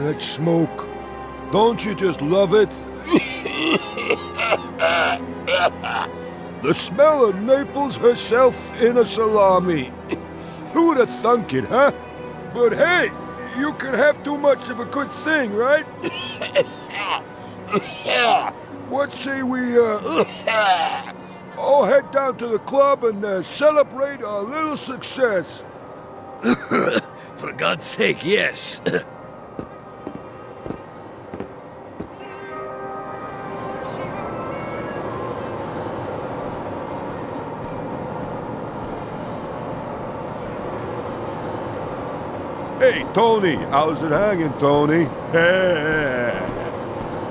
that smoke. Don't you just love it? The smell of Naples herself in a salami. Who would have thunk it, huh? But hey, you can have too much of a good thing, right? What say we, all head down to the club and celebrate our little success? For God's sake, yes. Hey, Tony, how's it hanging, Tony?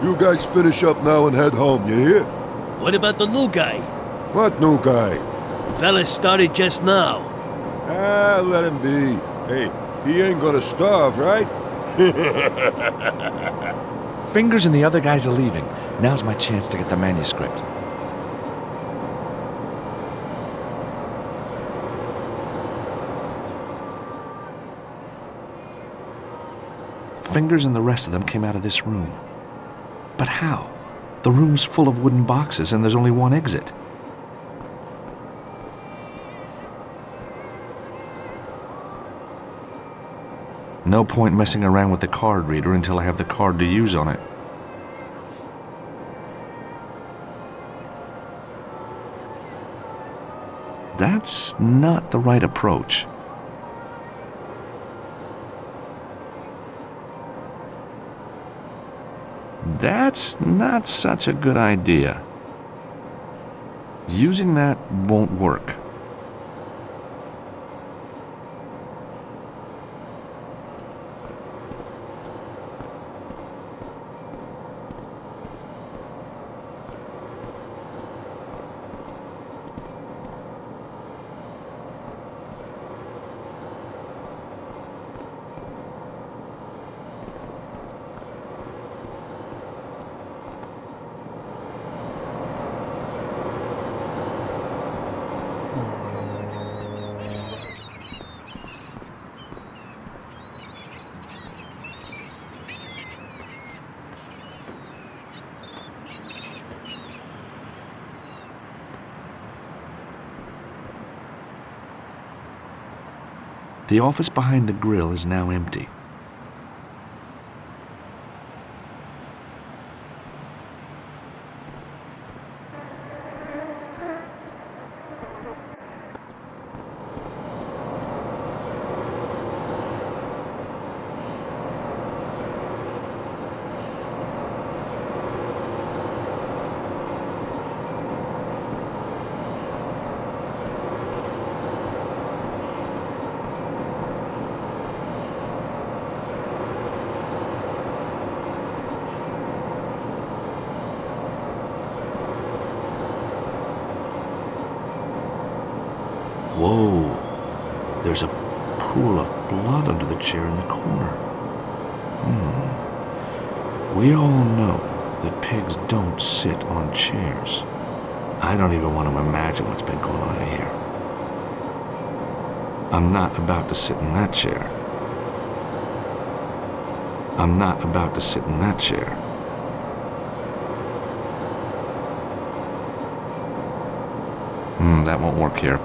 You guys finish up now and head home, you hear? What about the new guy? What new guy? Fella started just now. Let him be. Hey, he ain't gonna starve, right? Fingers and the other guys are leaving. Now's my chance to get the manuscript. Fingers and the rest of them came out of this room. But how? The room's full of wooden boxes and there's only one exit. No point messing around with the card reader until I have the card to use on it. That's not the right approach. That's not such a good idea. Using that won't work. The office behind the grill is now empty. Whoa, there's a pool of blood under the chair in the corner. We all know that pigs don't sit on chairs. I don't even want to imagine what's been going on in here. I'm not about to sit in that chair. I'm not about to sit in that chair. That won't work here.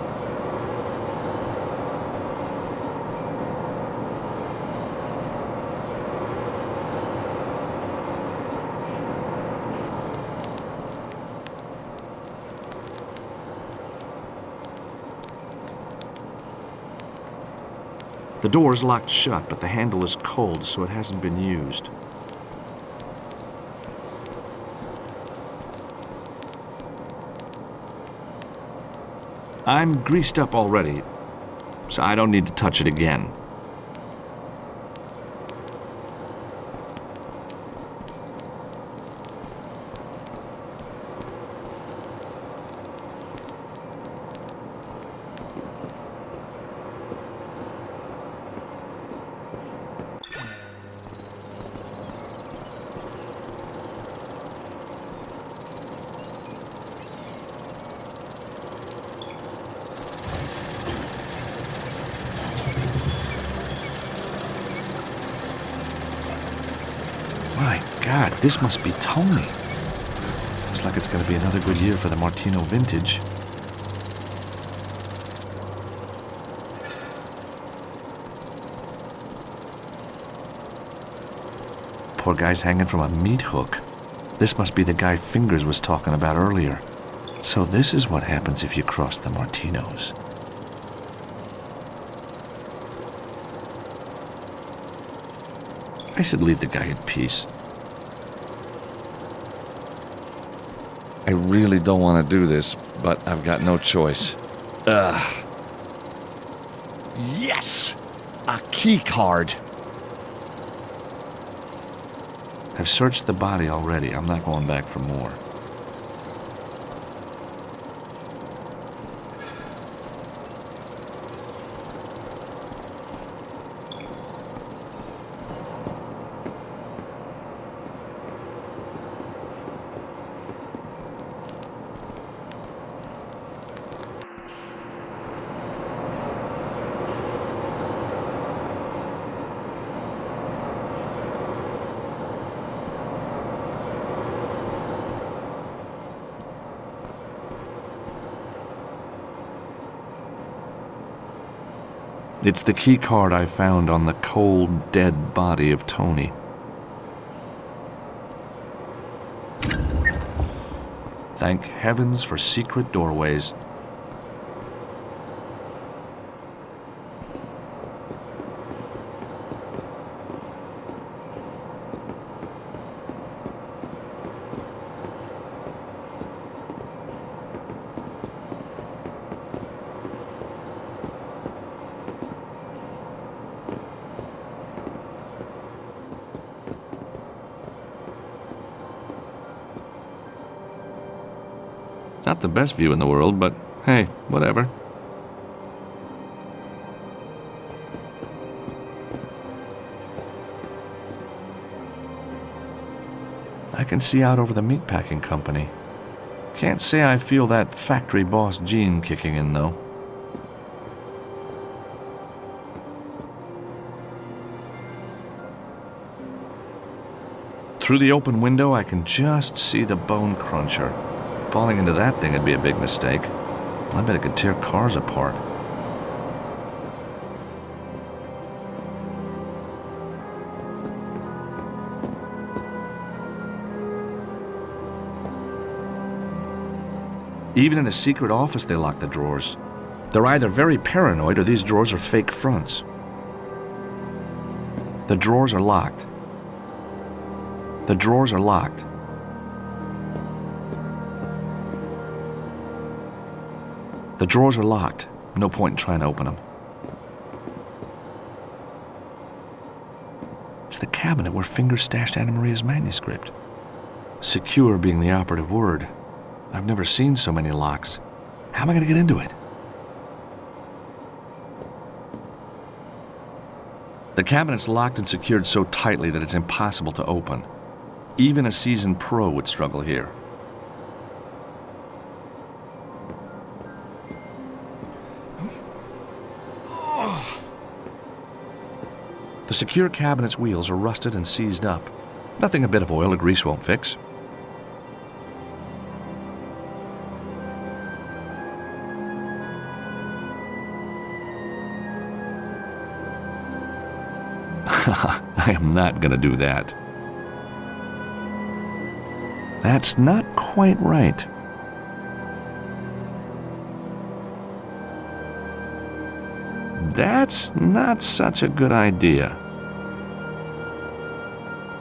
The door is locked shut, but the handle is cold, so it hasn't been used. I'm greased up already, so I don't need to touch it again. This must be Tony. Looks like it's going to be another good year for the Martino vintage. Poor guy's hanging from a meat hook. This must be the guy Fingers was talking about earlier. So this is what happens if you cross the Martinos. I should leave the guy in peace. I really don't want to do this, but I've got no choice. Yes! A key card. I've searched the body already. I'm not going back for more. It's the key card I found on the cold, dead body of Tony. Thank heavens for secret doorways. Not the best view in the world, but hey, whatever. I can see out over the meatpacking company. Can't say I feel that factory boss gene kicking in, though. Through the open window, I can just see the bone cruncher. Falling into that thing would be a big mistake. I bet it could tear cars apart. Even in a secret office, they lock the drawers. They're either very paranoid or these drawers are fake fronts. The drawers are locked. The drawers are locked. The drawers are locked. No point in trying to open them. It's the cabinet where Fingers stashed Anna Maria's manuscript. Secure being the operative word. I've never seen so many locks. How am I going to get into it? The cabinet's locked and secured so tightly that it's impossible to open. Even a seasoned pro would struggle here. The secure cabinet's wheels are rusted and seized up. Nothing a bit of oil or grease won't fix. I am not going to do that. That's not quite right. That's not such a good idea.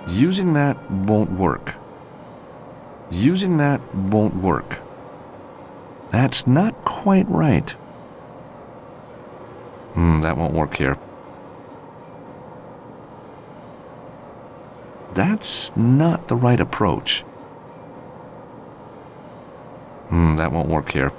Using that won't work. Using that won't work. That's not quite right. That won't work here. That's not the right approach. That won't work here.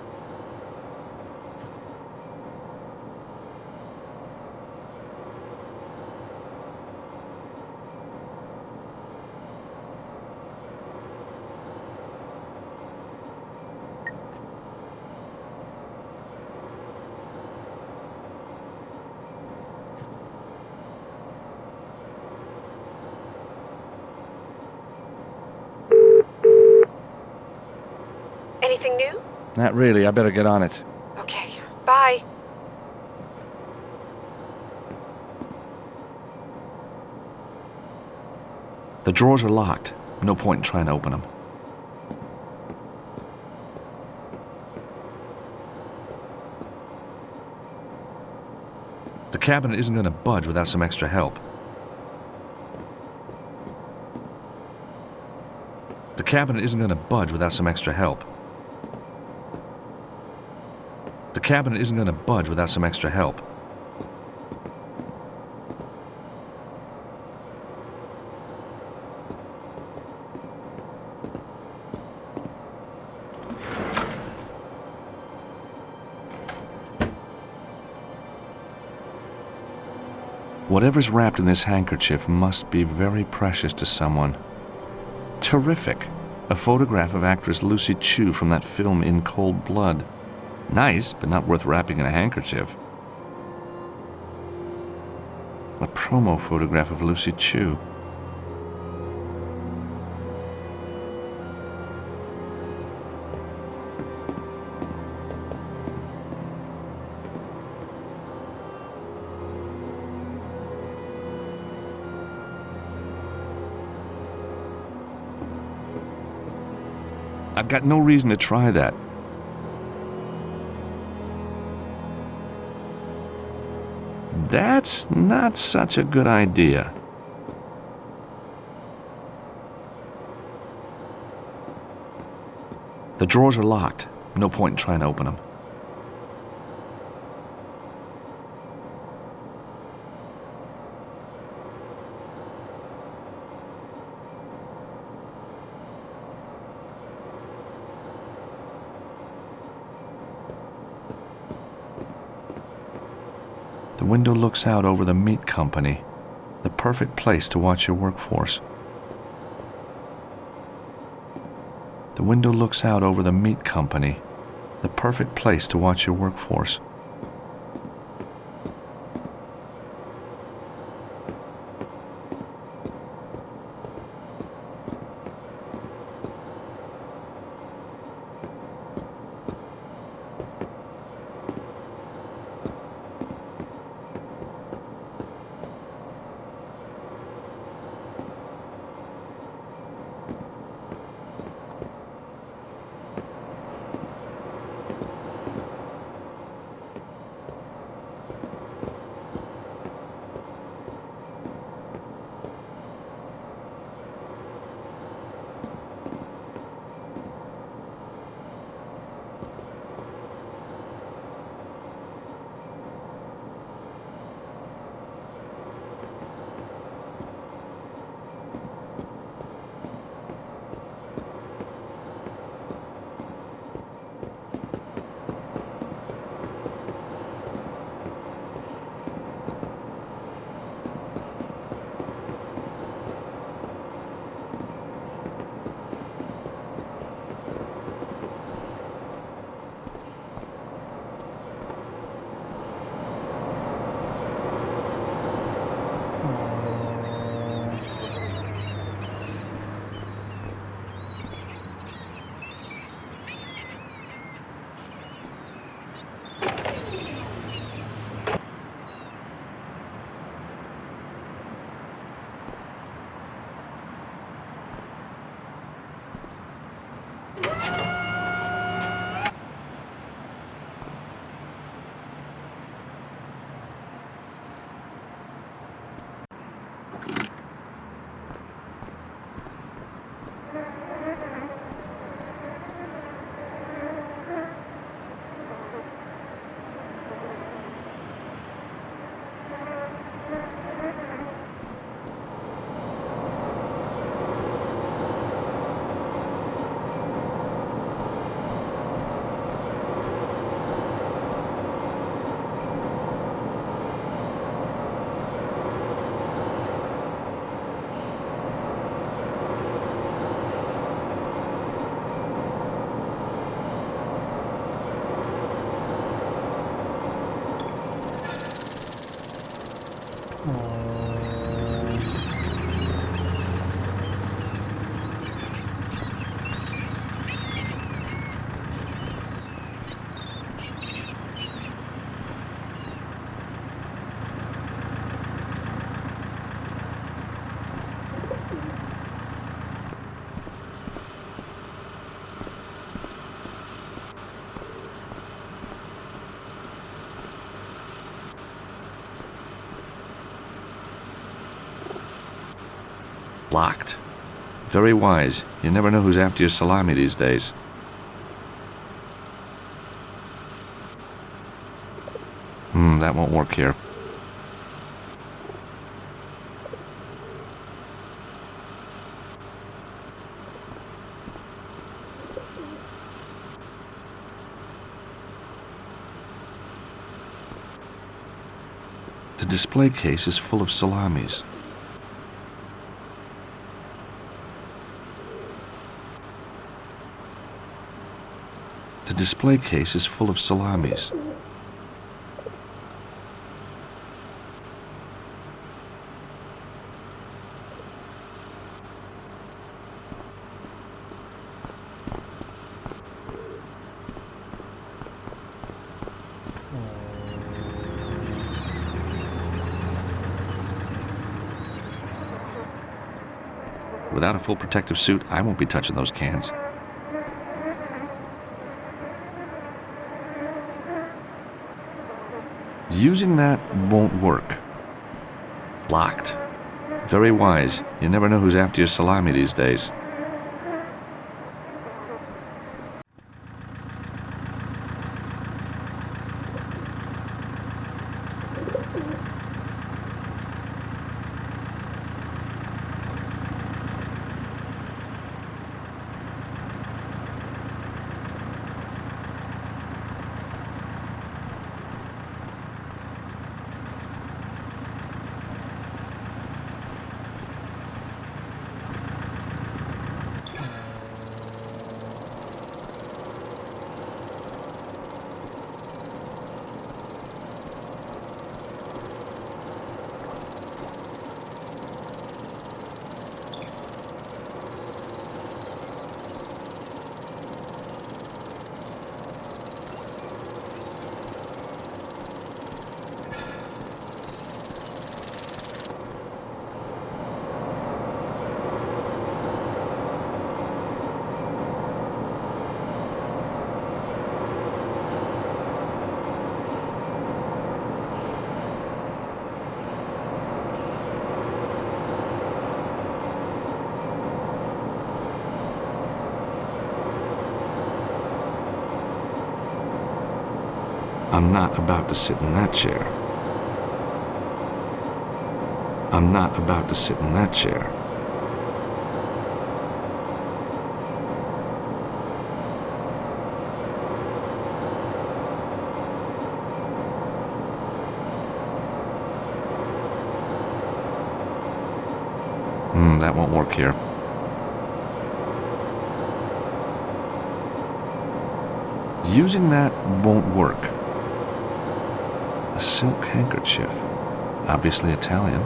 Anything new? Not really. I better get on it. Okay, bye. The drawers are locked. No point in trying to open them. The cabinet isn't going to budge without some extra help. The cabinet isn't going to budge without some extra help. The cabinet isn't going to budge without some extra help. Whatever's wrapped in this handkerchief must be very precious to someone. Terrific! A photograph of actress Lucy Chu from that film In Cold Blood. Nice, but not worth wrapping in a handkerchief. A promo photograph of Lucy Chu. I've got no reason to try that. That's not such a good idea. The drawers are locked. No point in trying to open them. The window looks out over the meat company, the perfect place to watch your workforce. The window looks out over the meat company, the perfect place to watch your workforce. Locked. Very wise. You never know who's after your salami these days. That won't work here. The display case is full of salamis. The display case is full of salamis. Without a full protective suit, I won't be touching those cans. Using that won't work. Locked. Very wise. You never know who's after your salami these days. I'm not about to sit in that chair. I'm not about to sit in that chair. That won't work here. Using that won't work. A silk handkerchief, obviously Italian.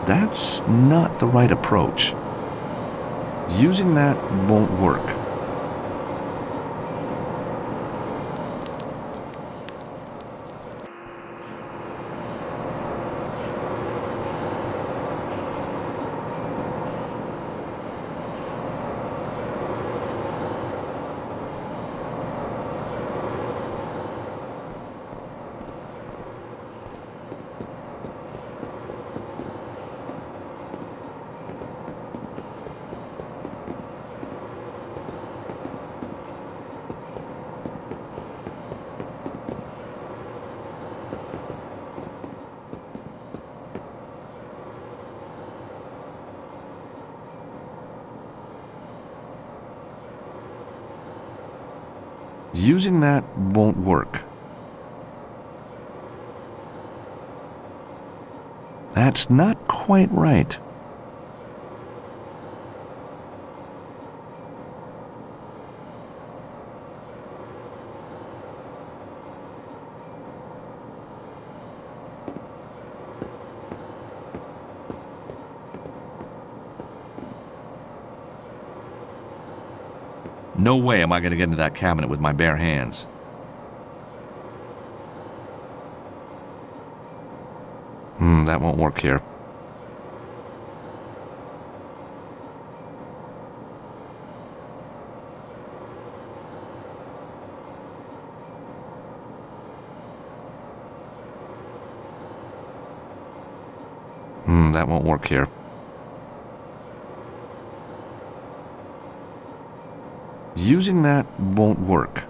That's not the right approach. Using that won't work. Using that won't work. That's not quite right. No way am I going to get into that cabinet with my bare hands. That won't work here. That won't work here. Using that won't work.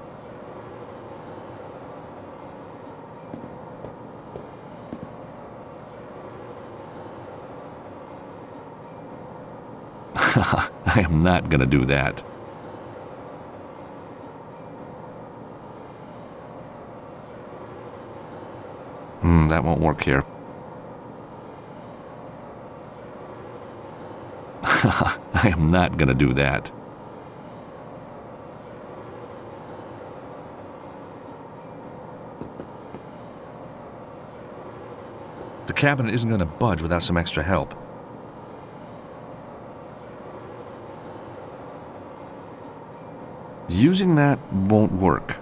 I am not gonna do that. That won't work here. I am not gonna do that. The cabinet isn't gonna budge without some extra help. Using that won't work.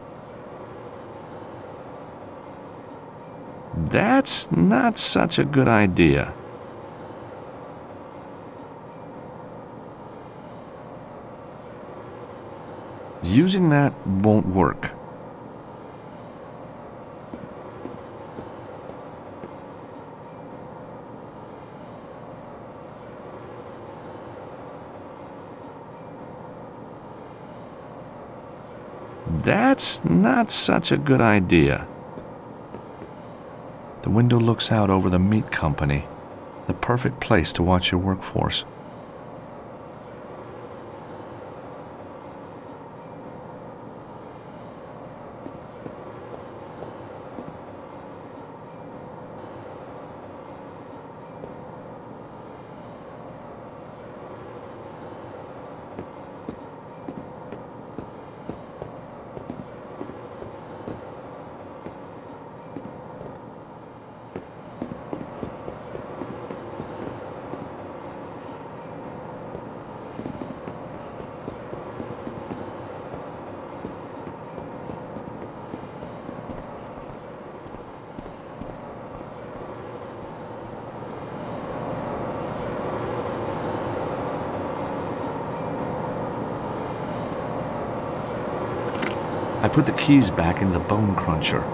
That's not such a good idea. Using that won't work. That's not such a good idea. The window looks out over the meat company, the perfect place to watch your workforce. I put the keys back in the bone cruncher.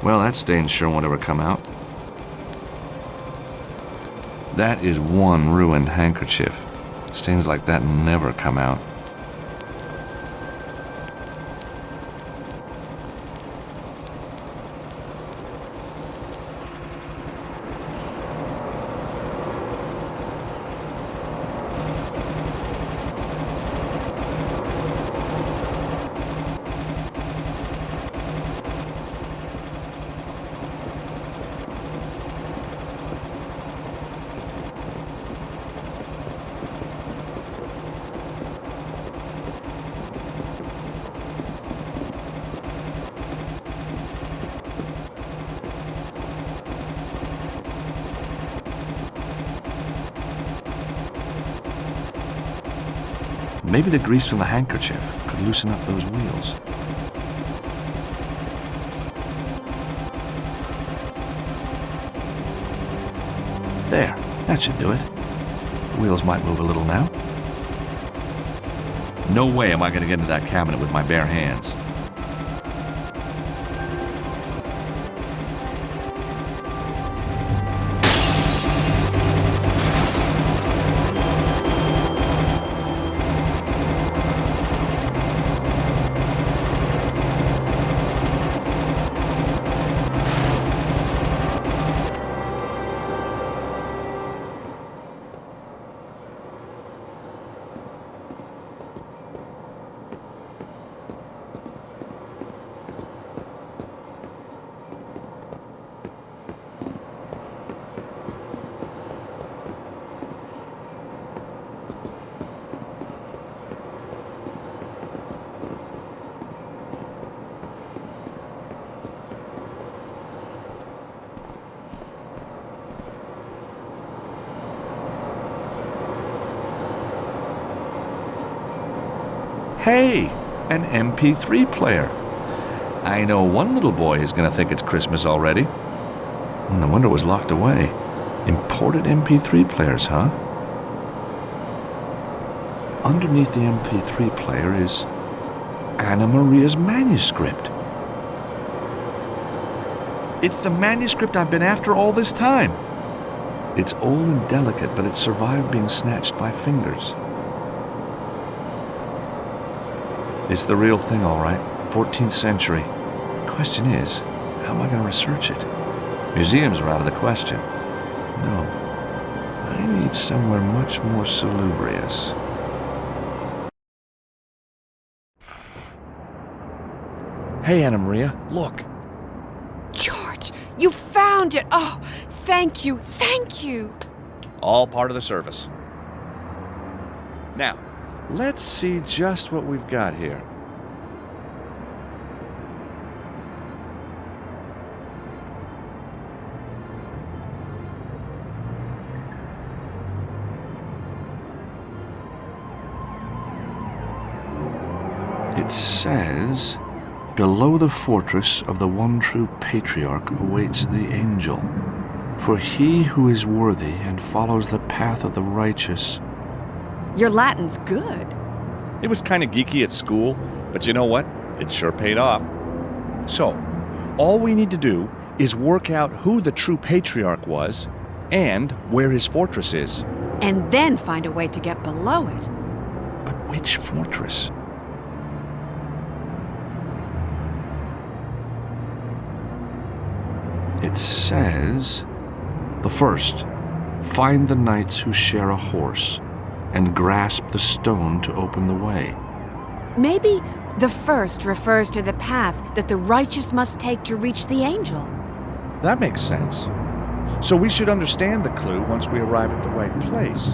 Well, that stain sure won't ever come out. That is one ruined handkerchief. Stains like that never come out. Maybe the grease from the handkerchief could loosen up those wheels. There, that should do it. The wheels might move a little now. No way am I going to get into that cabinet with my bare hands. Hey, an MP3 player. I know one little boy is going to think it's Christmas already. No wonder it was locked away. Imported MP3 players, huh? Underneath the MP3 player is Anna Maria's manuscript. It's the manuscript I've been after all this time. It's old and delicate, but it survived being snatched by fingers. It's the real thing, all right. 14th century. Question is, how am I going to research it? Museums are out of the question. No. I need somewhere much more salubrious. Hey, Anna Maria, look. George, you found it! Oh, thank you, thank you! All part of the service. Now, let's see just what we've got here. It says, below the fortress of the one true patriarch awaits the angel. For he who is worthy and follows the path of the righteous. Your Latin's good. It was kind of geeky at school, but you know what? It sure paid off. So, all we need to do is work out who the true patriarch was and where his fortress is. And then find a way to get below it. But which fortress? It says, the first, find the knights who share a horse and grasp the stone to open the way. Maybe the first refers to the path that the righteous must take to reach the angel. That makes sense. So we should understand the clue once we arrive at the right place.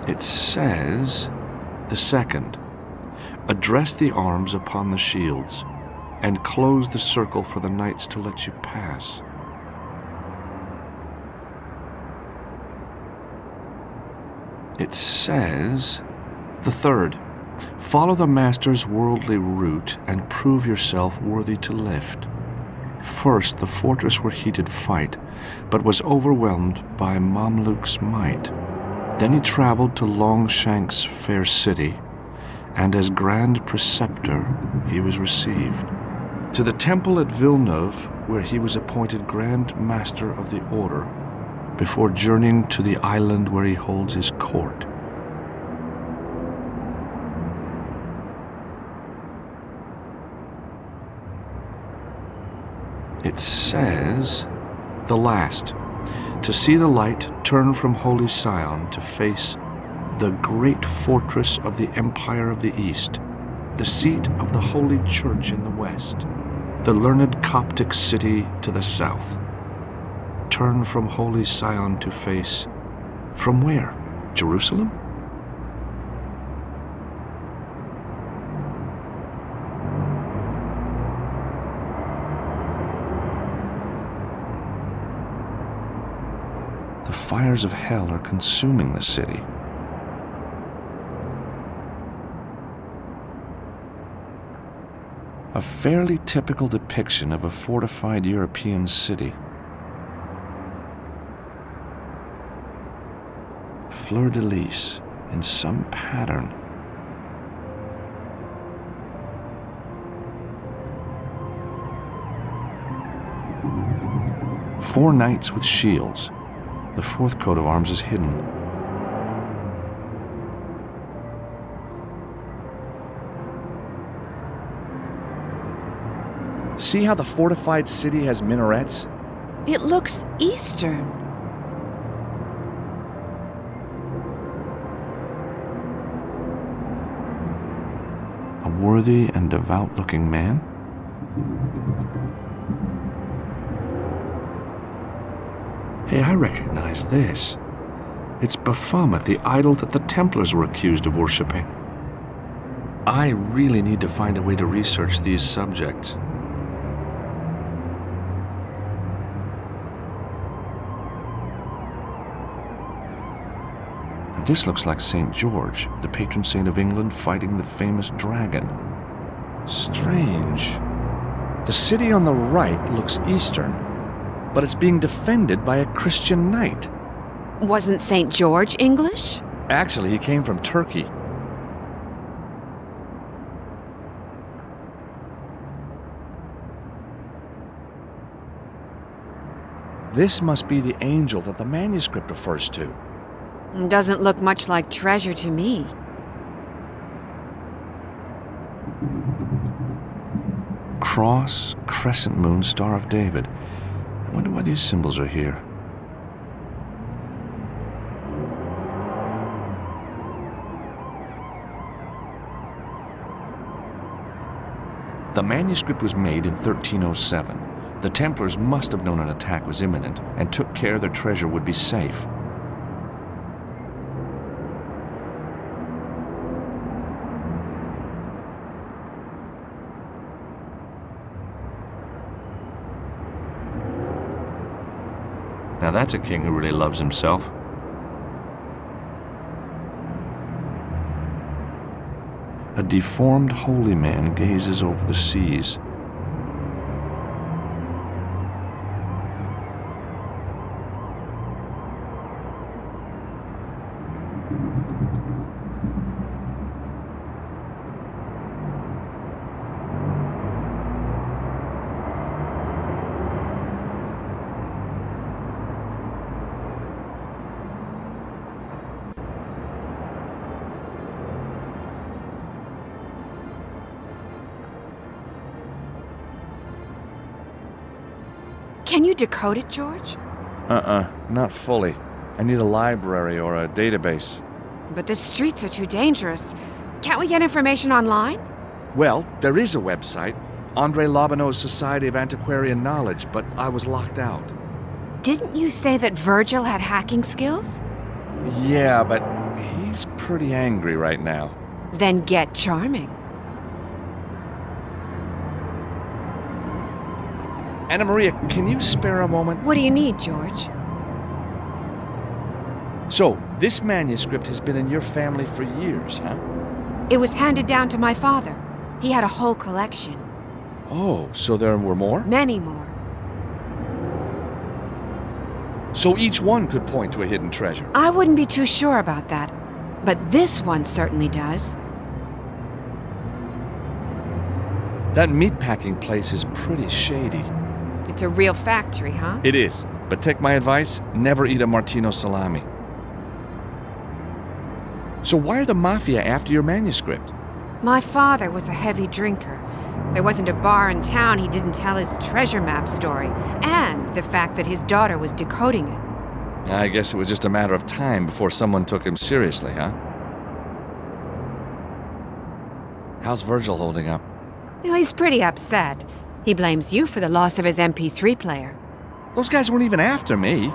It says, the second, address the arms upon the shields and close the circle for the knights to let you pass. It says, the third, follow the master's worldly route and prove yourself worthy to lift. First, the fortress where he did fight, but was overwhelmed by Mamluk's might. Then he traveled to Longshank's fair city, and as grand preceptor he was received. To the temple at Villeneuve, where he was appointed Grand Master of the Order, before journeying to the island where he holds his court. It says, the last, to see the light turn from Holy Sion to face the great fortress of the Empire of the East, the seat of the Holy Church in the west, the learned Coptic city to the south. Turn from Holy Sion to face, from where? Jerusalem? The fires of hell are consuming the city. A fairly typical depiction of a fortified European city. Fleur-de-lis in some pattern. Four knights with shields. The fourth coat of arms is hidden. See how the fortified city has minarets? It looks Eastern. A worthy and devout-looking man? Hey, I recognize this. It's Baphomet, the idol that the Templars were accused of worshipping. I really need to find a way to research these subjects. This looks like St. George, the patron saint of England, fighting the famous dragon. Strange. The city on the right looks eastern, but it's being defended by a Christian knight. Wasn't St. George English? Actually, he came from Turkey. This must be the angel that the manuscript refers to. Doesn't look much like treasure to me. Cross, crescent moon, Star of David. I wonder why these symbols are here. The manuscript was made in 1307. The Templars must have known an attack was imminent and took care their treasure would be safe. Now that's a king who really loves himself. A deformed holy man gazes over the seas. Can you decode it, George? Not fully. I need a library or a database. But the streets are too dangerous. Can't we get information online? Well, there is a website, Andre Lobineau's Society of Antiquarian Knowledge, but I was locked out. Didn't you say that Virgil had hacking skills? Yeah, but he's pretty angry right now. Then get charming. Anna Maria, can you spare a moment? What do you need, George? So, this manuscript has been in your family for years, huh? It was handed down to my father. He had a whole collection. Oh, so there were more? Many more. So each one could point to a hidden treasure? I wouldn't be too sure about that. But this one certainly does. That meatpacking place is pretty shady. It's a real factory, huh? It is. But take my advice, never eat a Martino salami. So why are the Mafia after your manuscript? My father was a heavy drinker. There wasn't a bar in town he didn't tell his treasure map story, and the fact that his daughter was decoding it. I guess it was just a matter of time before someone took him seriously, huh? How's Virgil holding up? Well, he's pretty upset. He blames you for the loss of his MP3 player. Those guys weren't even after me.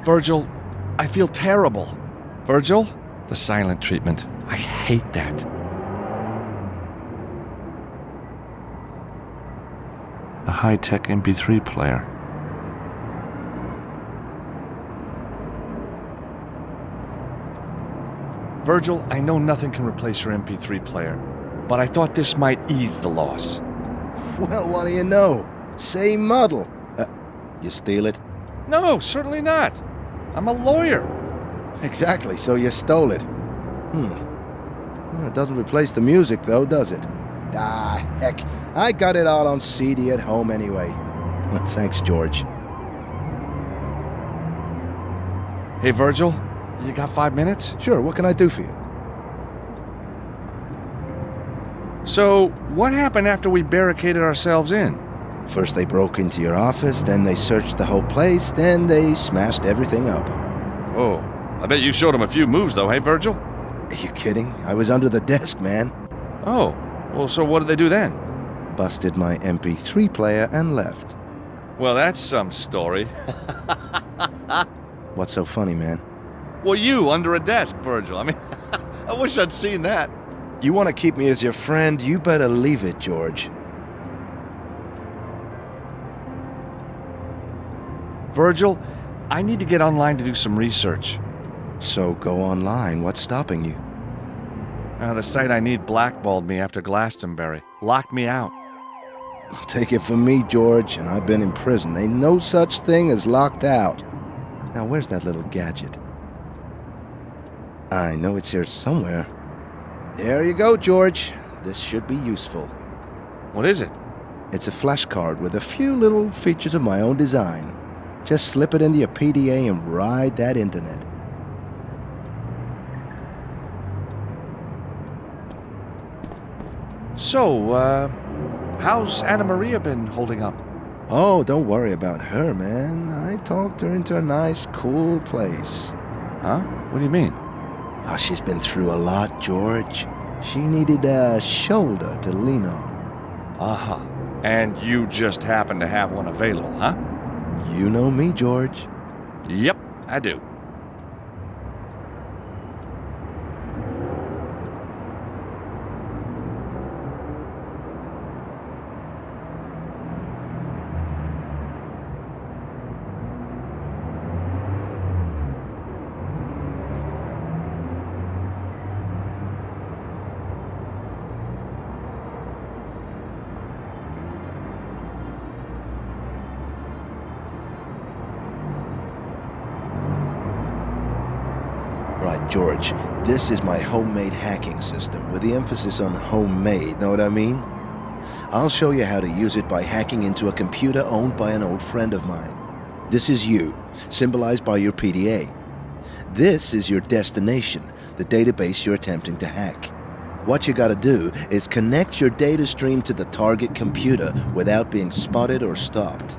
Virgil, I feel terrible. Virgil? The silent treatment. I hate that. A high-tech MP3 player. Virgil, I know nothing can replace your MP3 player, but I thought this might ease the loss. Well, what do you know? Same model. You steal it? No, certainly not. I'm a lawyer. Exactly, so you stole it. Well, it doesn't replace the music, though, does it? Ah, heck. I got it all on CD at home anyway. Well, thanks, George. Hey, Virgil, you got 5 minutes? Sure, what can I do for you? So, what happened after we barricaded ourselves in? First they broke into your office, then they searched the whole place, then they smashed everything up. Oh, I bet you showed him a few moves, though, hey, Virgil? Are you kidding? I was under the desk, man. Oh, well, so what did they do then? Busted my MP3 player and left. Well, that's some story. What's so funny, man? Well, you under a desk, Virgil. I mean, I wish I'd seen that. You want to keep me as your friend, you better leave it, George. Virgil, I need to get online to do some research. So go online. What's stopping you? The site I need blackballed me after Glastonbury. Locked me out. Take it from me, George, and I've been in prison. Ain't no such thing as locked out. Now, where's that little gadget? I know it's here somewhere. There you go, George. This should be useful. What is it? It's a flash card with a few little features of my own design. Just slip it into your PDA and ride that internet. So, how's Anna Maria been holding up? Oh, don't worry about her, man. I talked her into a nice, cool place. Huh? What do you mean? Oh, she's been through a lot, George. She needed a shoulder to lean on. Uh-huh. And you just happen to have one available, huh? You know me, George. Yep, I do. Right, George, this is my homemade hacking system with the emphasis on homemade, know what I mean? I'll show you how to use it by hacking into a computer owned by an old friend of mine. This is you, symbolized by your PDA. This is your destination, the database you're attempting to hack. What you gotta do is connect your data stream to the target computer without being spotted or stopped.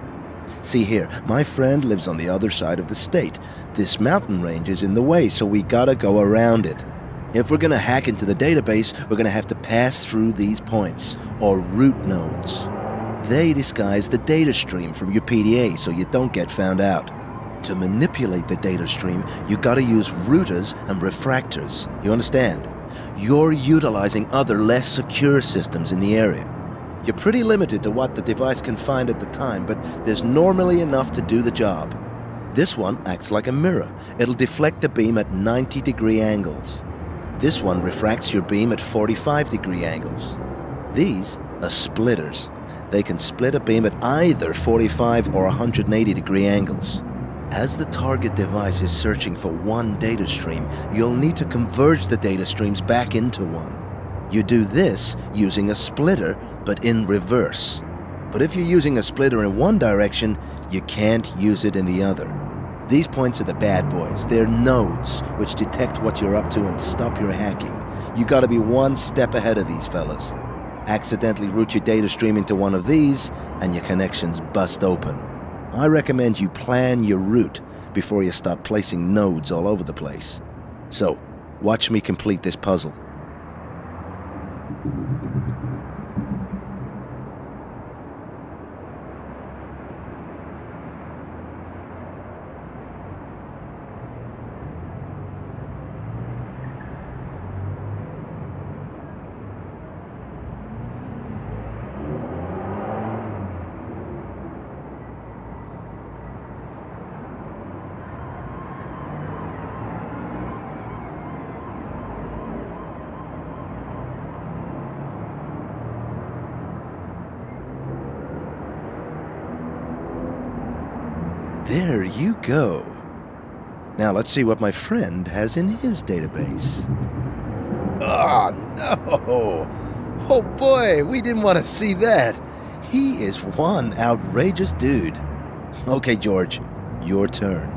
See here, my friend lives on the other side of the state. This mountain range is in the way, so we gotta go around it. If we're gonna hack into the database, we're gonna have to pass through these points, or root nodes. They disguise the data stream from your PDA so you don't get found out. To manipulate the data stream, you gotta use routers and refractors. You understand? You're utilizing other less secure systems in the area. You're pretty limited to what the device can find at the time, but there's normally enough to do the job. This one acts like a mirror. It'll deflect the beam at 90-degree angles. This one refracts your beam at 45-degree angles. These are splitters. They can split a beam at either 45 or 180-degree angles. As the target device is searching for one data stream, you'll need to converge the data streams back into one. You do this using a splitter, but in reverse. But if you're using a splitter in one direction, you can't use it in the other. These points are the bad boys. They're nodes, which detect what you're up to and stop your hacking. You gotta be one step ahead of these fellas. Accidentally route your data stream into one of these, and your connections bust open. I recommend you plan your route before you start placing nodes all over the place. So, watch me complete this puzzle. There you go. Now let's see what my friend has in his database. Oh, no! Oh boy, we didn't want to see that. He is one outrageous dude. Okay, George, your turn.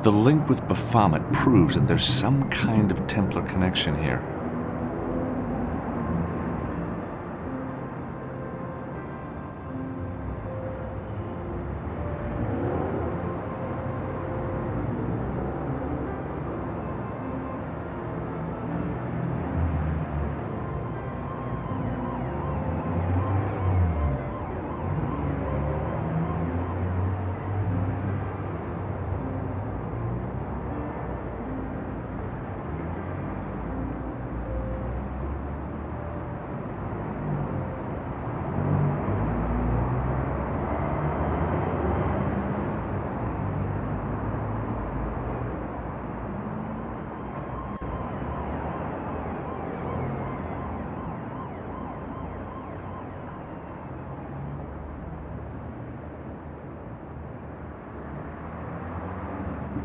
The link with Baphomet proves that there's some kind of Templar connection here.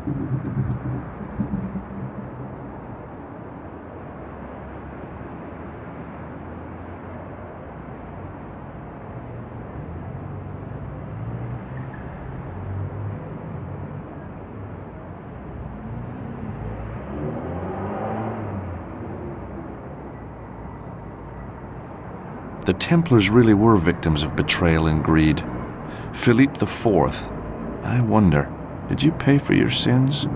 The Templars really were victims of betrayal and greed. Philippe IV, I wonder, did you pay for your sins?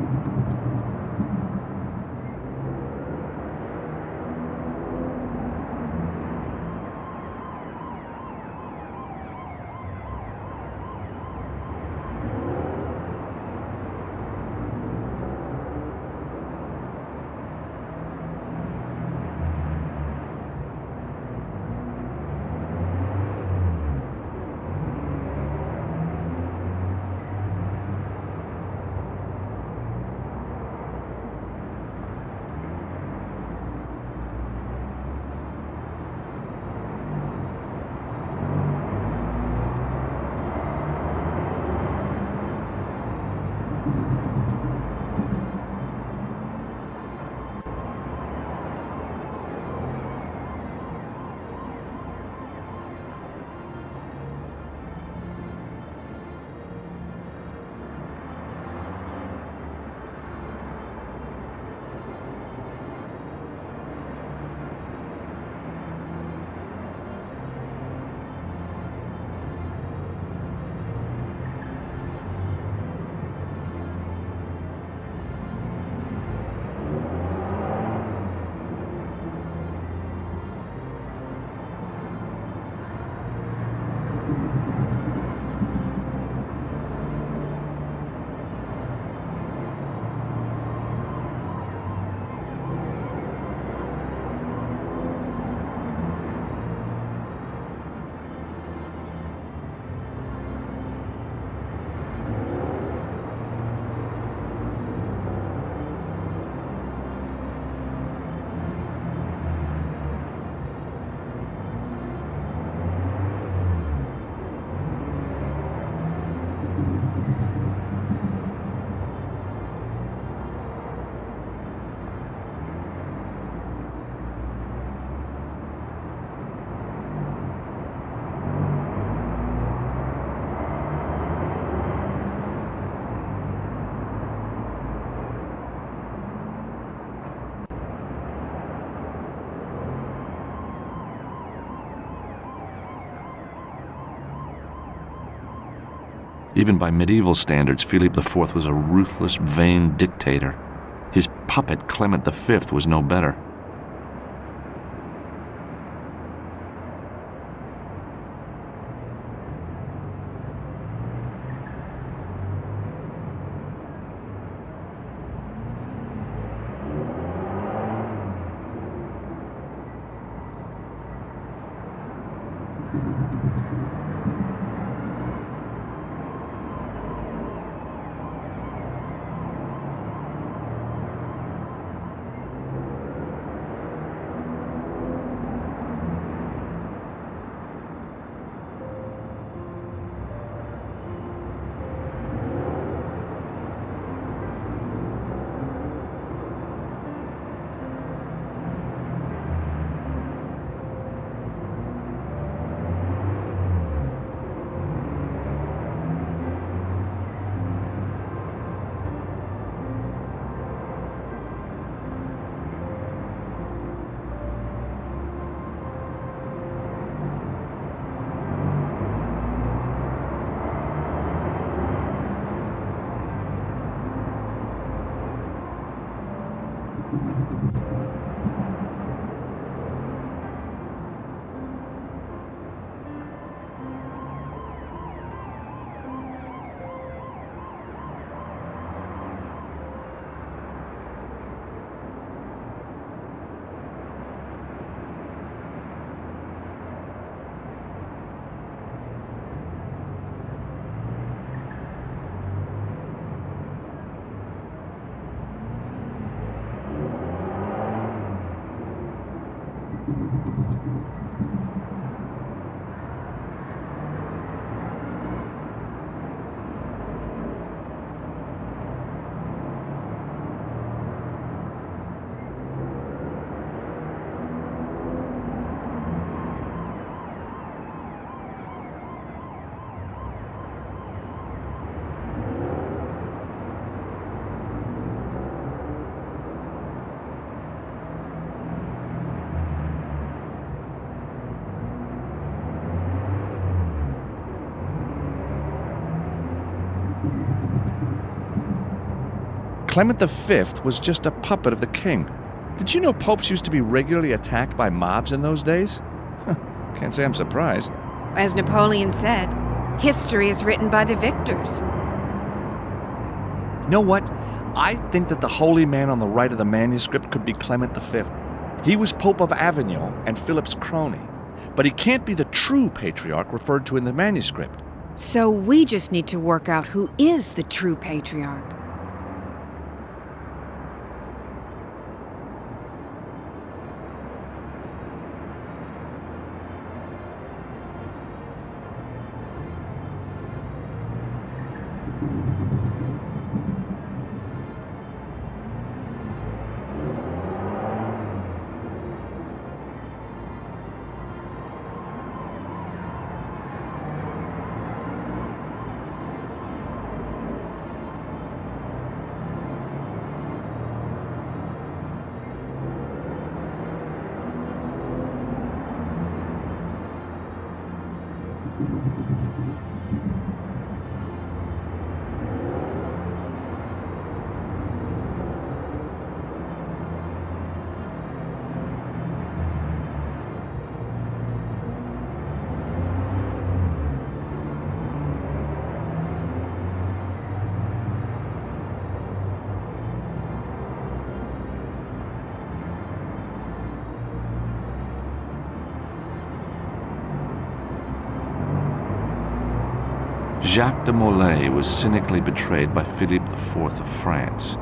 Even by medieval standards, Philippe IV was a ruthless, vain dictator. His puppet, Clement V, was no better. Clement V was just a puppet of the king. Did you know popes used to be regularly attacked by mobs in those days? Can't say I'm surprised. As Napoleon said, history is written by the victors. You know what? I think that the holy man on the right of the manuscript could be Clement V. He was Pope of Avignon and Philip's crony. But he can't be the true patriarch referred to in the manuscript. So we just need to work out who is the true patriarch. Jacques de Molay was cynically betrayed by Philippe IV of France.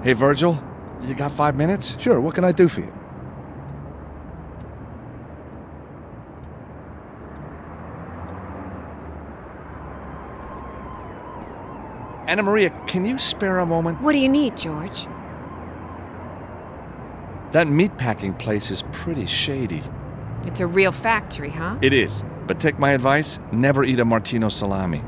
Hey, Virgil, you got 5 minutes? Sure, what can I do for you? Anna Maria, can you spare a moment? What do you need, George? That meatpacking place is pretty shady. It's a real factory, huh? It is, but take my advice, never eat a Martino salami.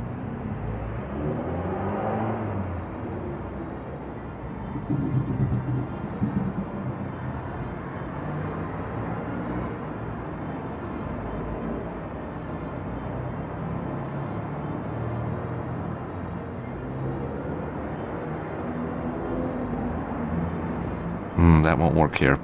That won't work here.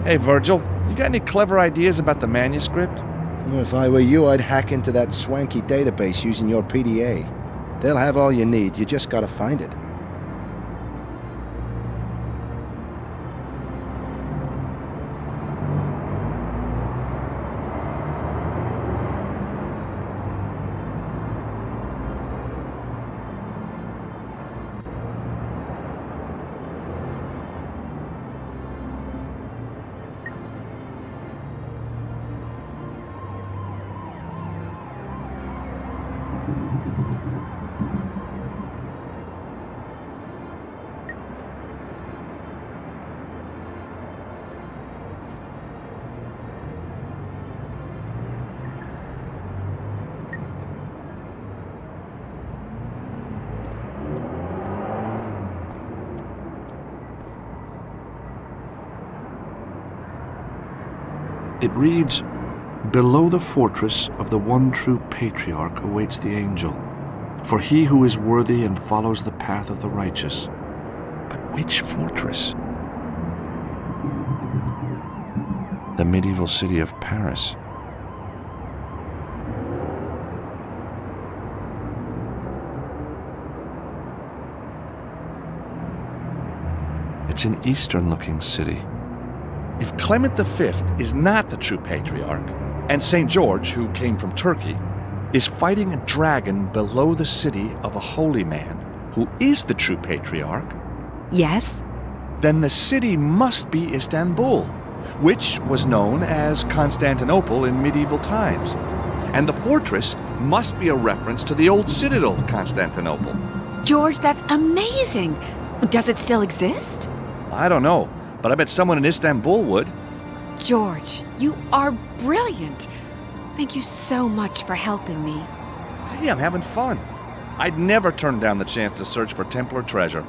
Hey, Virgil, you got any clever ideas about the manuscript? If I were you, I'd hack into that swanky database using your PDA. They'll have all you need, you just gotta find it. It reads, "Below the fortress of the one true patriarch awaits the angel, for he who is worthy and follows the path of the righteous." But which fortress? The medieval city of Paris. It's an eastern-looking city. If Clement V is not the true patriarch, and St. George, who came from Turkey, is fighting a dragon below the city of a holy man who is the true patriarch, Yes? then the city must be Istanbul, which was known as Constantinople in medieval times. And the fortress must be a reference to the old citadel of Constantinople. George, that's amazing! Does it still exist? I don't know, but I bet someone in Istanbul would. George, you are brilliant. Thank you so much for helping me. Hey, I'm having fun. I'd never turn down the chance to search for Templar treasure.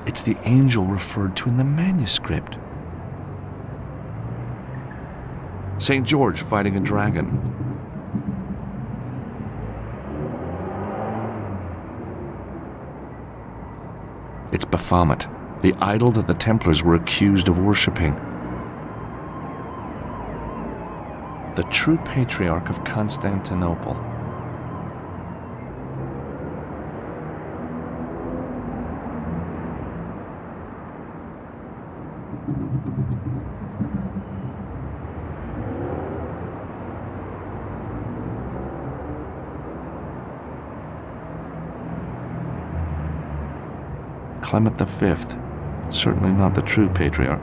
It's the angel referred to in the manuscript. St. George fighting a dragon. It's Baphomet, the idol that the Templars were accused of worshipping. The true patriarch of Constantinople. Clement V, certainly not the true patriarch.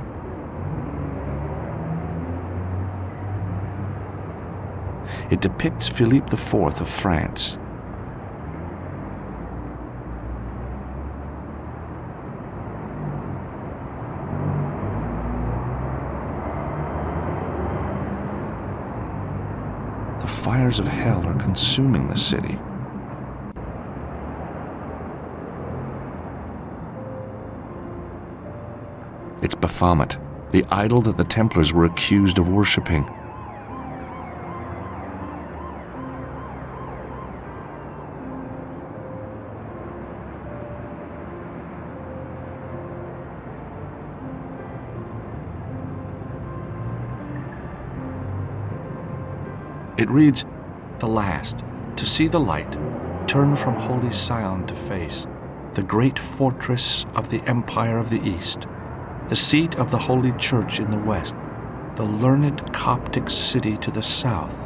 It depicts Philippe IV of France. The fires of hell are consuming the city. It's Baphomet, the idol that the Templars were accused of worshipping. It reads, "The last, to see the light, turn from holy Sion to face the great fortress of the Empire of the East, the seat of the Holy Church in the west, the learned Coptic city to the south."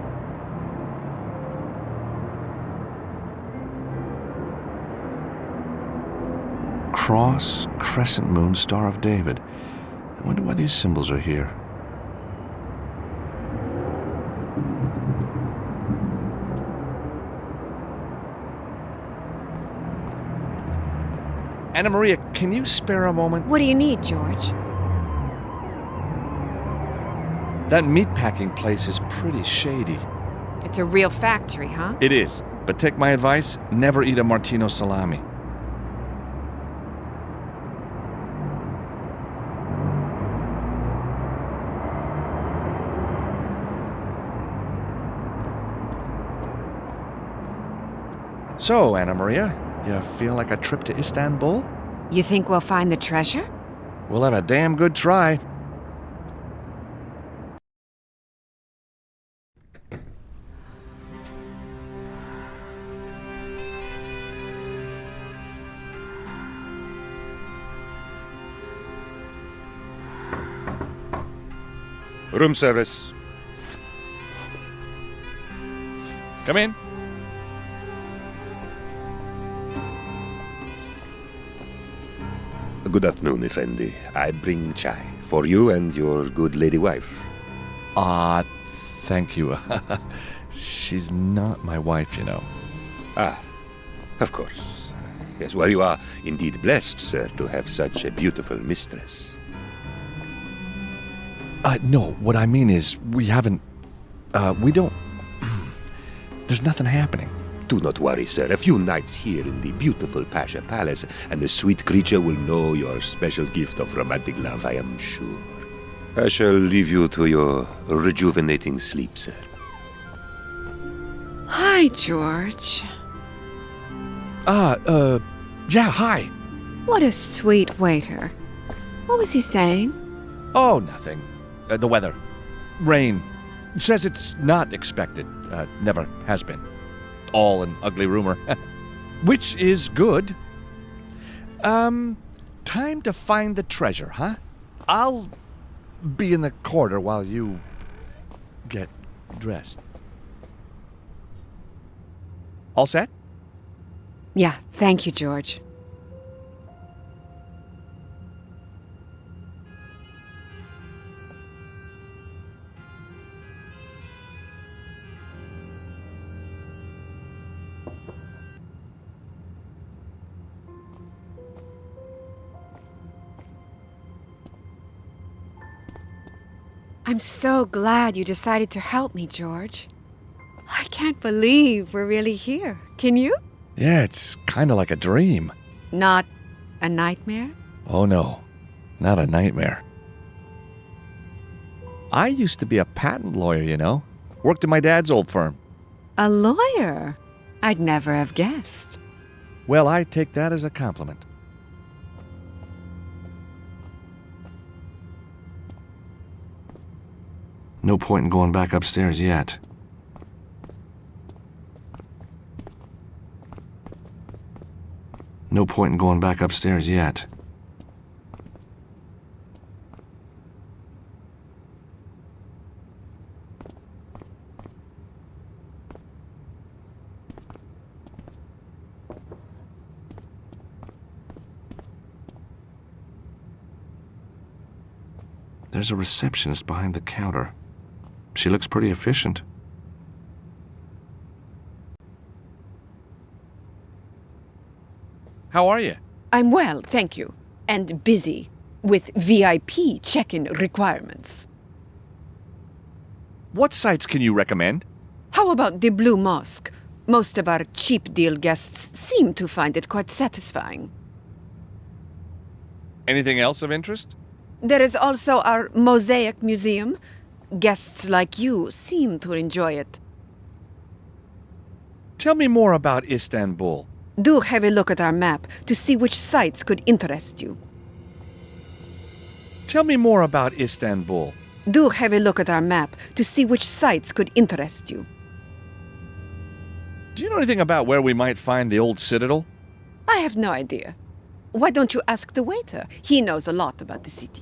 Cross, crescent moon, Star of David. I wonder why these symbols are here. Anna Maria, can you spare a moment? What do you need, George? That meatpacking place is pretty shady. It's a real factory, huh? It is, but take my advice, never eat a Martino salami. So, Anna Maria, you feel like a trip to Istanbul? You think we'll find the treasure? We'll have a damn good try. Room service. Come in. Good afternoon, Effendi. I bring chai for you and your good lady wife. Thank you. She's not my wife, you know. Ah, of course. Yes, well, you are indeed blessed, sir, to have such a beautiful mistress. No, what I mean is, we don't... There's nothing happening. Do not worry, sir. A few nights here in the beautiful Pasha Palace, and the sweet creature will know your special gift of romantic love, I am sure. I shall leave you to your rejuvenating sleep, sir. Hi, George. Yeah, hi. What a sweet waiter. What was he saying? Oh, nothing. The weather. Rain. Says it's not expected. Never has been. All an ugly rumor. Which is good. Time to find the treasure, huh? I'll be in the corridor while you get dressed. All set? Yeah, thank you, George. I'm so glad you decided to help me, George. I can't believe we're really here. Can you? Yeah, it's kind of like a dream. Not a nightmare? Oh no, not a nightmare. I used to be a patent lawyer, you know. Worked in my dad's old firm. A lawyer? I'd never have guessed. Well, I take that as a compliment. No point in going back upstairs yet. No point in going back upstairs yet. There's a receptionist behind the counter. She looks pretty efficient. How are you? I'm well, thank you. And busy with VIP check-in requirements. What sites can you recommend? How about the Blue Mosque? Most of our cheap deal guests seem to find it quite satisfying. Anything else of interest? There is also our Mosaic Museum. Guests like you seem to enjoy it. Tell me more about Istanbul. Do have a look at our map to see which sites could interest you. Tell me more about Istanbul. Do have a look at our map to see which sites could interest you. Do you know anything about where we might find the old citadel? I have no idea. Why don't you ask the waiter? He knows a lot about the city.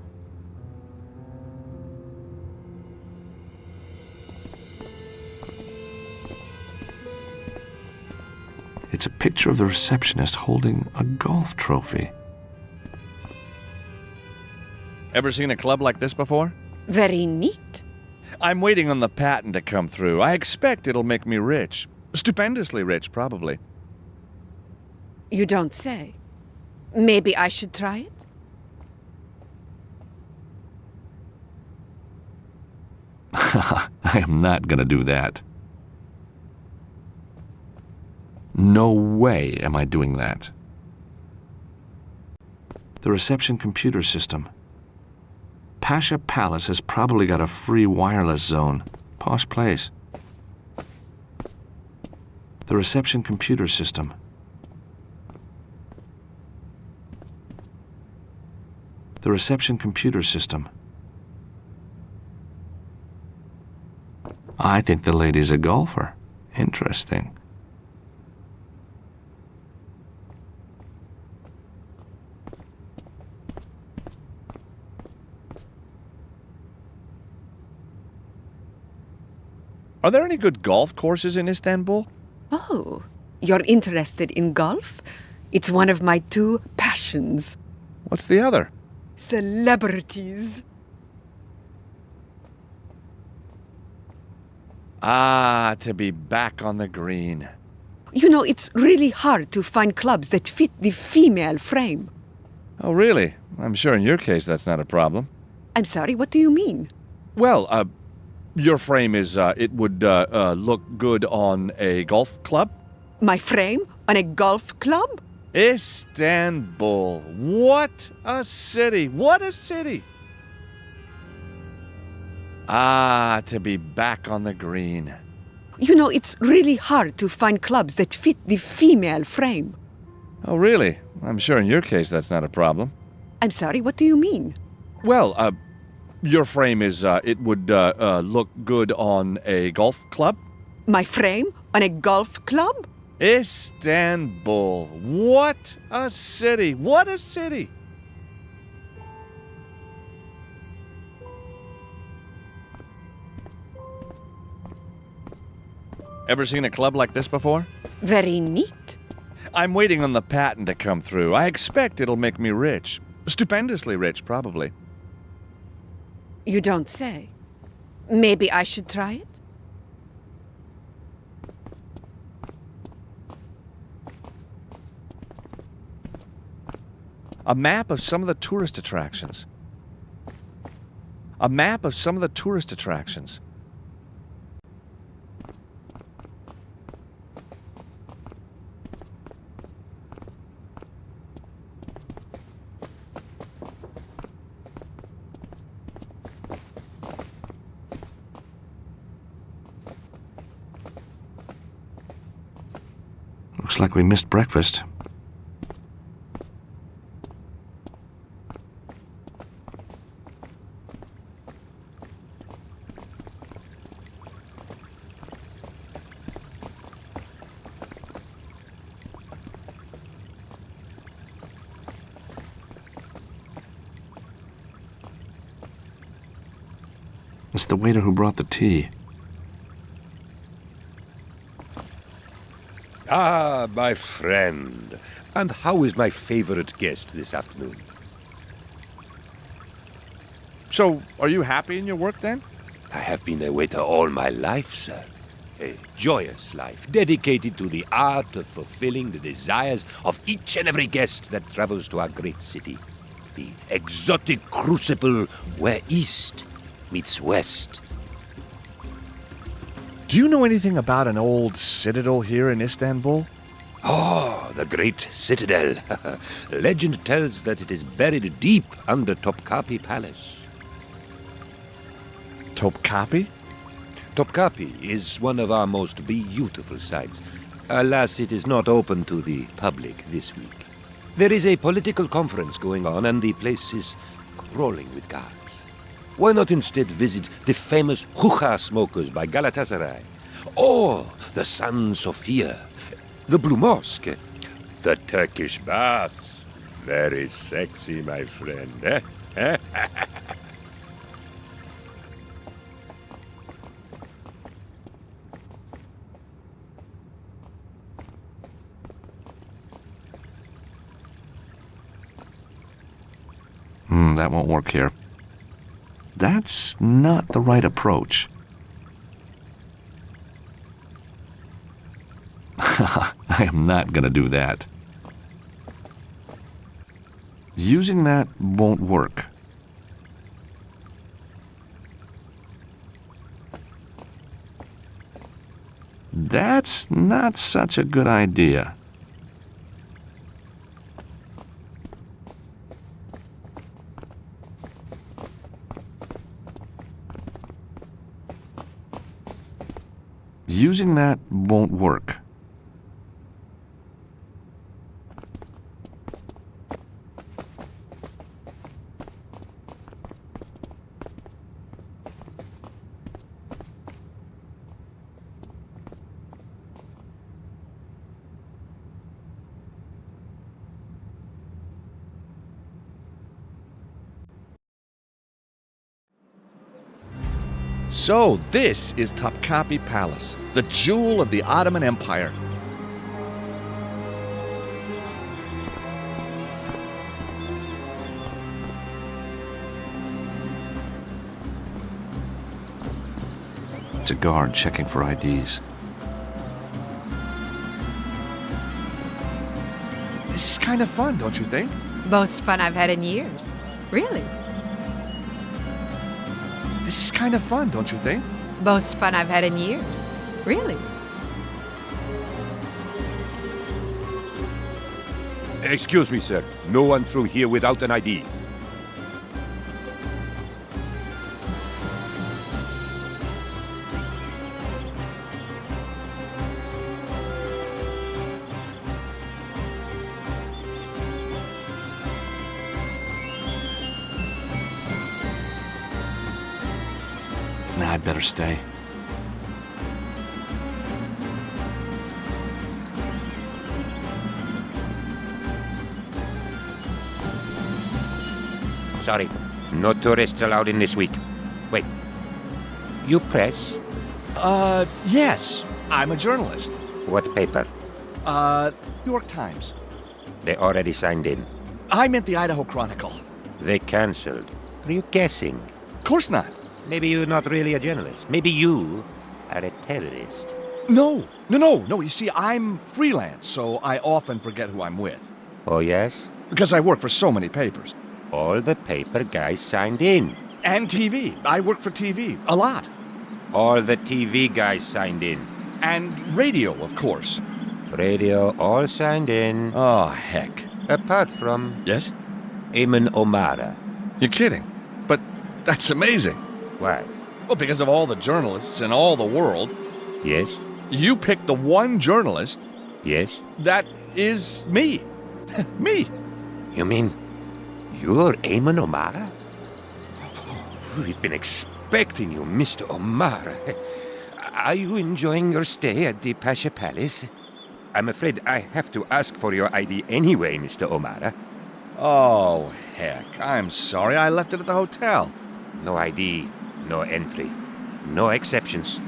It's a picture of the receptionist holding a golf trophy. Ever seen a club like this before? Very neat. I'm waiting on the patent to come through. I expect it'll make me rich. Stupendously rich, probably. You don't say. Maybe I should try it? I am not going to do that. No way am I doing that. The reception computer system. Pasha Palace has probably got a free wireless zone. Posh place. The reception computer system. The reception computer system. I think the lady's a golfer. Interesting. Are there any good golf courses in Istanbul? Oh, you're interested in golf? It's one of my two passions. What's the other? Celebrities. Ah, to be back on the green. You know, it's really hard to find clubs that fit the female frame. Oh, really? I'm sure in your case that's not a problem. I'm sorry, what do you mean? Well, your frame is, it would look good on a golf club? My frame on a golf club? Istanbul. What a city. What a city. Ah, to be back on the green. You know, it's really hard to find clubs that fit the female frame. Oh, really? I'm sure in your case that's not a problem. I'm sorry, what do you mean? Well, your frame is, it would look good on a golf club? My frame on a golf club? Istanbul. What a city. What a city. Ever seen a club like this before? Very neat. I'm waiting on the patent to come through. I expect it'll make me rich. Stupendously rich, probably. You don't say. Maybe I should try it? A map of some of the tourist attractions. A map of some of the tourist attractions. Looks like we missed breakfast. It's the waiter who brought the tea. Ah, my friend. And how is my favorite guest this afternoon? So, are you happy in your work then? I have been a waiter all my life, sir. A joyous life, dedicated to the art of fulfilling the desires of each and every guest that travels to our great city. The exotic crucible where East meets West. Do you know anything about an old citadel here in Istanbul? Oh, the great citadel. Legend tells that it is buried deep under Topkapi Palace. Topkapi? Topkapi is one of our most beautiful sights. Alas, it is not open to the public this week. There is a political conference going on and the place is crawling with guards. Why not instead visit the famous hookah smokers by Galatasaray? Or the San Sofia, the Blue Mosque, the Turkish baths. Very sexy, my friend. That won't work here. That's not the right approach. I am not going to do that. Using that won't work. That's not such a good idea. Using that won't work. So, this is Topkapi Palace, the jewel of the Ottoman Empire. It's a guard checking for IDs. This is kind of fun, don't you think? Most fun I've had in years. Really? This is kind of fun, don't you think? Most fun I've had in years. Really? Excuse me, sir. No one through here without an ID. Nah, I'd better stay. Sorry. No tourists allowed in this week. Wait. You press? Yes. I'm a journalist. What paper? New York Times. They already signed in. I meant the Idaho Chronicle. They cancelled. Are you guessing? Of course not. Maybe you're not really a journalist. Maybe you are a terrorist. No. You see, I'm freelance, so I often forget who I'm with. Oh, yes? Because I work for so many papers. All the paper guys signed in. And TV. I work for TV. A lot. All the TV guys signed in. And radio, of course. Radio all signed in. Oh, heck. Apart from Yes? Eamon O'Mara. You're kidding. But that's amazing. Why? Well, because of all the journalists in all the world, Yes? you picked the one journalist Yes? that is me. Me. You mean you're Eamon O'Mara? We've been expecting you, Mr. O'Mara. Are you enjoying your stay at the Pasha Palace? I'm afraid I have to ask for your ID anyway, Mr. O'Mara. Oh, heck. I'm sorry. I left it at the hotel. No ID, no entry, no exceptions.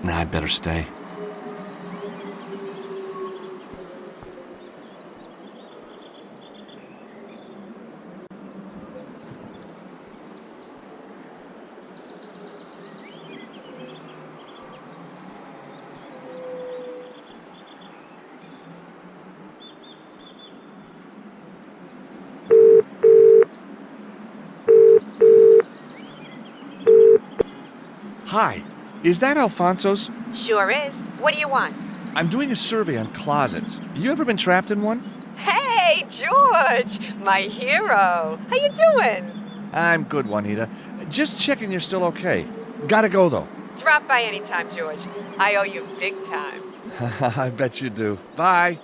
Nah, I'd better stay. Hi. Is that Alfonso's? Sure is. What do you want? I'm doing a survey on closets. You ever been trapped in one? Hey, George! My hero! How you doing? I'm good, Juanita. Just checking you're still okay. Gotta go, though. Drop by anytime, George. I owe you big time. I bet you do. Bye.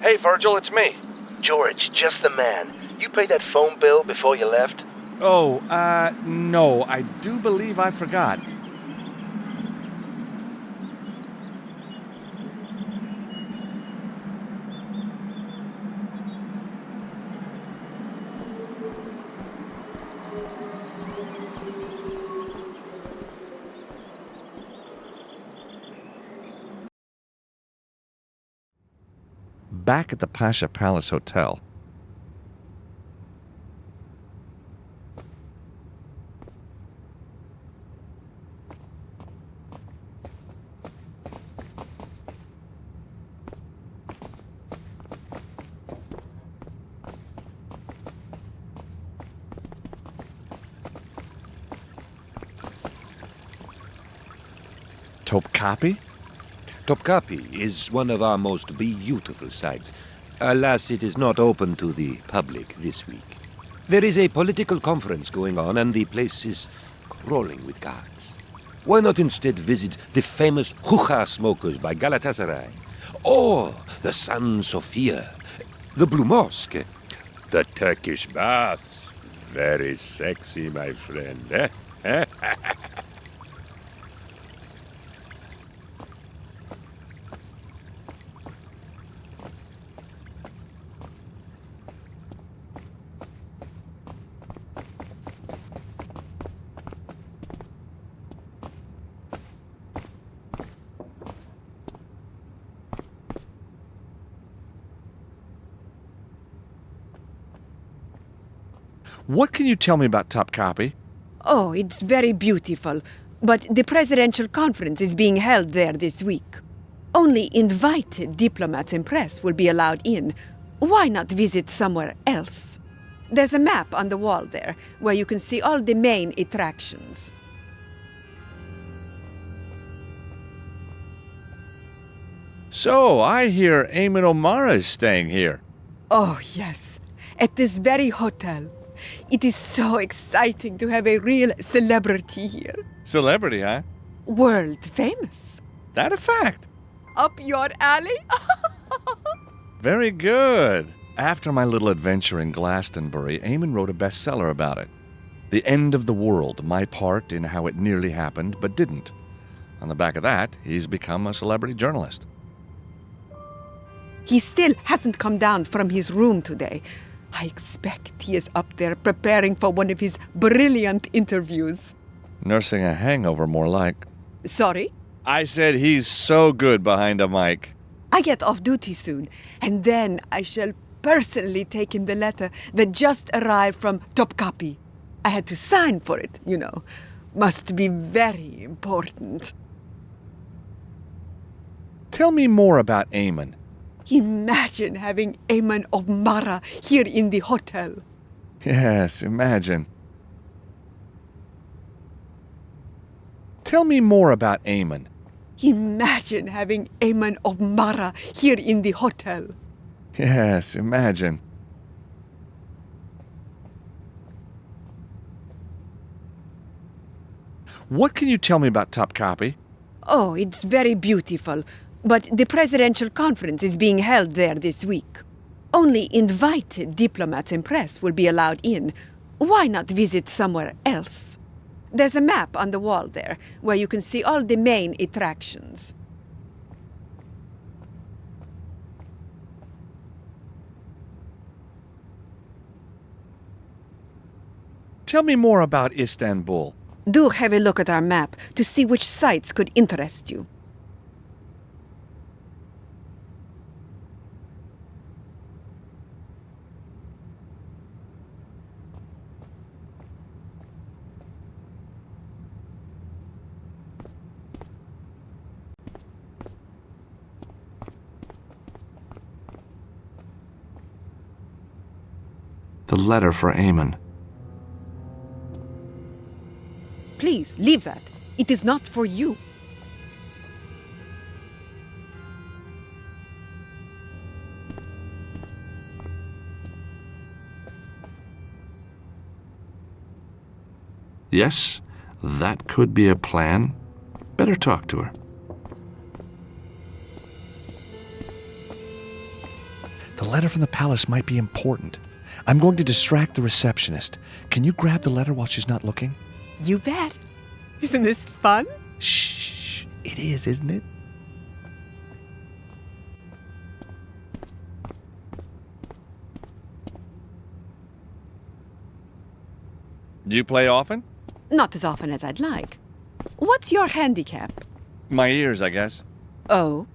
Hey, Virgil, it's me. George, just the man. You paid that phone bill before you left? Oh, no. I do believe I forgot. Back at the Pasha Palace Hotel. Topkapi? Topkapi is one of our most beautiful sites. Alas, it is not open to the public this week. There is a political conference going on, and the place is rolling with guards. Why not instead visit the famous hookah smokers by Galatasaray? Or the San Sofia, the Blue Mosque, the Turkish baths. Very sexy, my friend. Eh? What can you tell me about Topkapi? Oh, it's very beautiful. But the presidential conference is being held there this week. Only invited diplomats and press will be allowed in. Why not visit somewhere else? There's a map on the wall there, where you can see all the main attractions. So, I hear Eamon O'Mara is staying here. Oh, yes. At this very hotel. It is so exciting to have a real celebrity here. Celebrity, huh? World famous. That a fact? Up your alley? Very good. After my little adventure in Glastonbury, Eamon wrote a bestseller about it. The End of the World, my part in how it nearly happened but didn't. On the back of that, he's become a celebrity journalist. He still hasn't come down from his room today. I expect he is up there preparing for one of his brilliant interviews. Nursing a hangover, more like. Sorry? I said he's so good behind a mic. I get off duty soon, and then I shall personally take him the letter that just arrived from Topkapi. I had to sign for it, you know. Must be very important. Tell me more about Eamon. Imagine having Eamon O'Mara here in the hotel. Yes, imagine. Tell me more about Eamon. Imagine having Eamon O'Mara here in the hotel. Yes, imagine. What can you tell me about Topkapi? Oh, it's very beautiful. But the presidential conference is being held there this week. Only invited diplomats and press will be allowed in. Why not visit somewhere else? There's a map on the wall there, where you can see all the main attractions. Tell me more about Istanbul. Do have a look at our map to see which sites could interest you. The letter for Eamon. Please, leave that. It is not for you. Yes, that could be a plan. Better talk to her. The letter from the palace might be important. I'm going to distract the receptionist. Can you grab the letter while she's not looking? You bet. Isn't this fun? Shh. It is, isn't it? Do you play often? Not as often as I'd like. What's your handicap? My ears, I guess. Oh,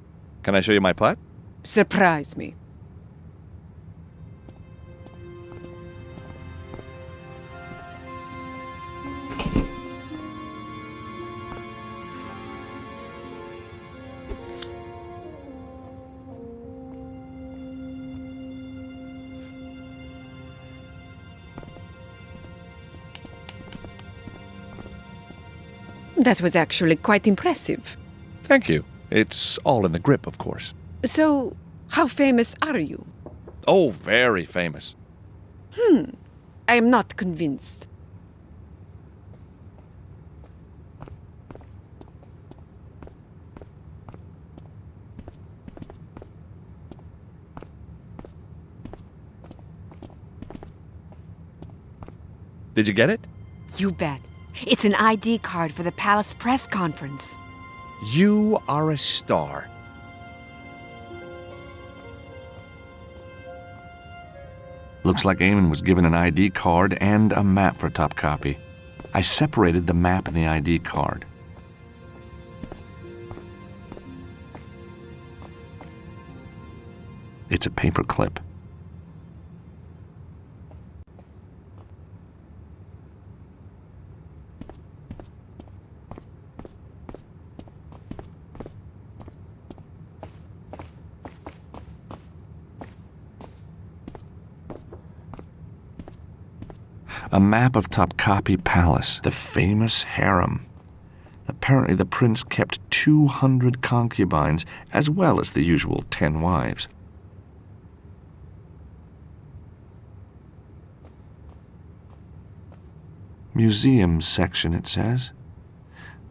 Can I show you my putt? surprise me. That was actually quite impressive. Thank you. It's all in the grip, of course. So, how famous are you? Oh, very famous. I am not convinced. Did you get it? You bet. It's an ID card for the Palace press conference. You are a star. Looks like Eamon was given an ID card and a map for Topkapi. I separated the map and the ID card. It's a paperclip. A map of Topkapi Palace, the famous harem. Apparently the prince kept 200 concubines, as well as the usual 10 wives. Museums section, it says.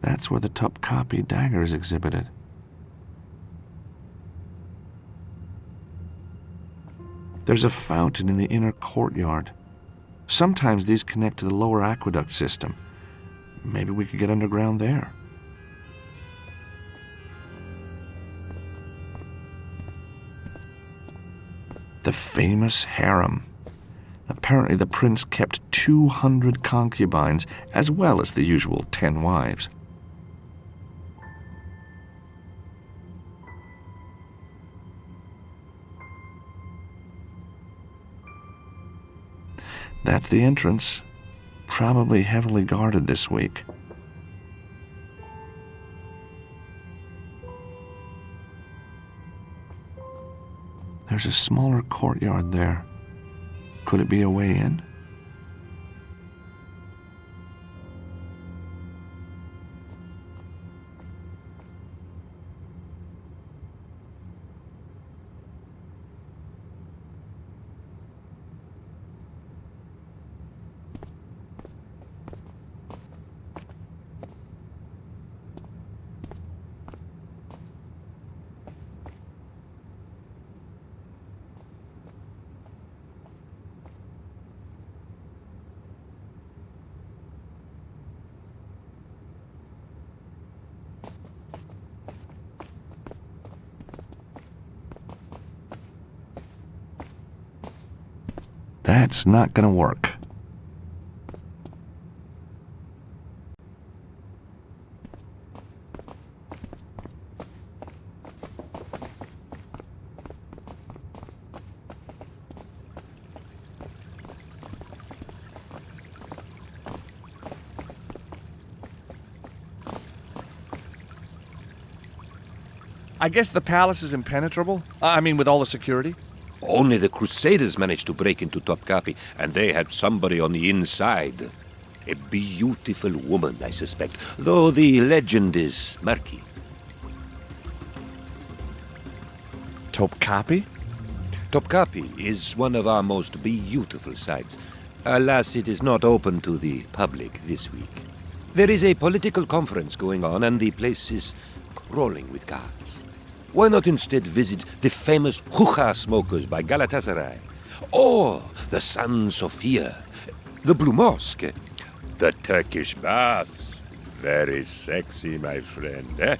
That's where the Topkapi dagger is exhibited. There's a fountain in the inner courtyard. Sometimes these connect to the lower aqueduct system. Maybe we could get underground there. The famous harem. Apparently the prince kept 200 concubines, as well as the usual 10 wives. That's the entrance. Probably heavily guarded this week. There's a smaller courtyard there. Could it be a way in? That's not gonna work. I guess the palace is impenetrable? I mean, with all the security? Only the Crusaders managed to break into Topkapi, and they had somebody on the inside. A beautiful woman, I suspect, though the legend is murky. Topkapi? Topkapi is one of our most beautiful sites. Alas, it is not open to the public this week. There is a political conference going on, and the place is crawling with guards. Why not instead visit the famous hookah smokers by Galatasaray? Or the San Sofia, the Blue Mosque, the Turkish baths. Very sexy, my friend.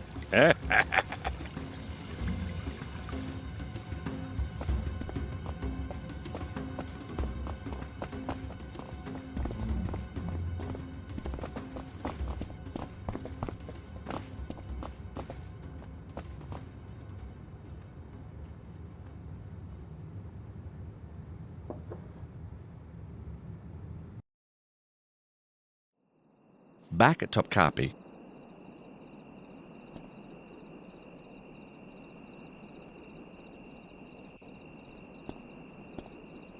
Back at Topkapi.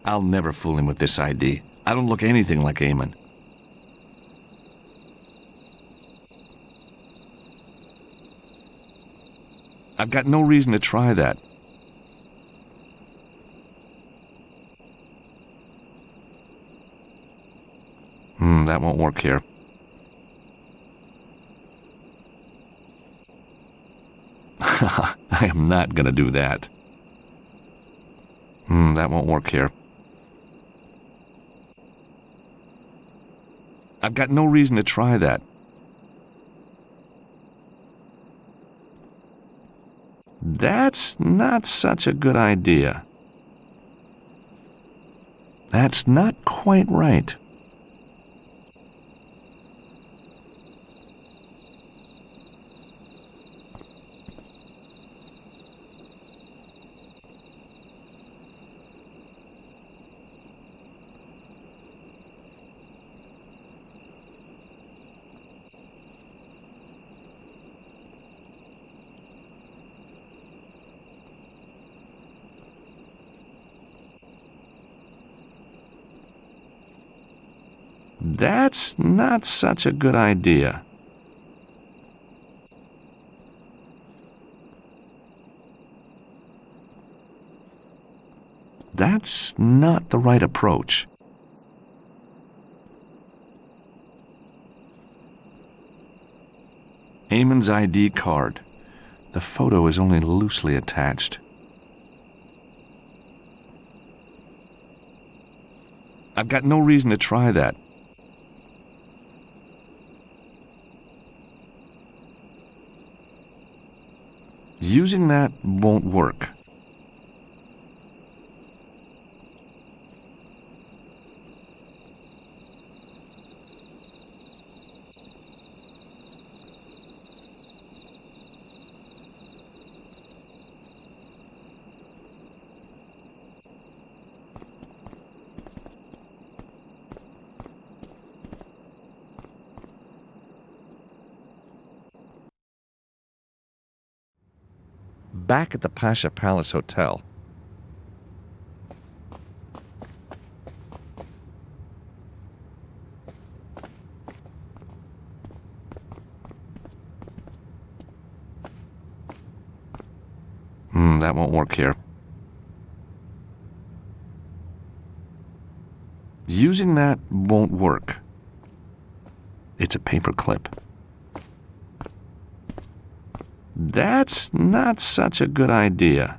I'll never fool him with this ID. I don't look anything like Eamon. I've got no reason to try that. That won't work here. I am not gonna do that. That won't work here. I've got no reason to try that. That's not such a good idea. That's not quite right. That's not such a good idea. That's not the right approach. Eamon's ID card. The photo is only loosely attached. I've got no reason to try that. Using that won't work. Back at the Pasha Palace Hotel. That won't work here. Using that won't work. It's a paperclip. That's not such a good idea.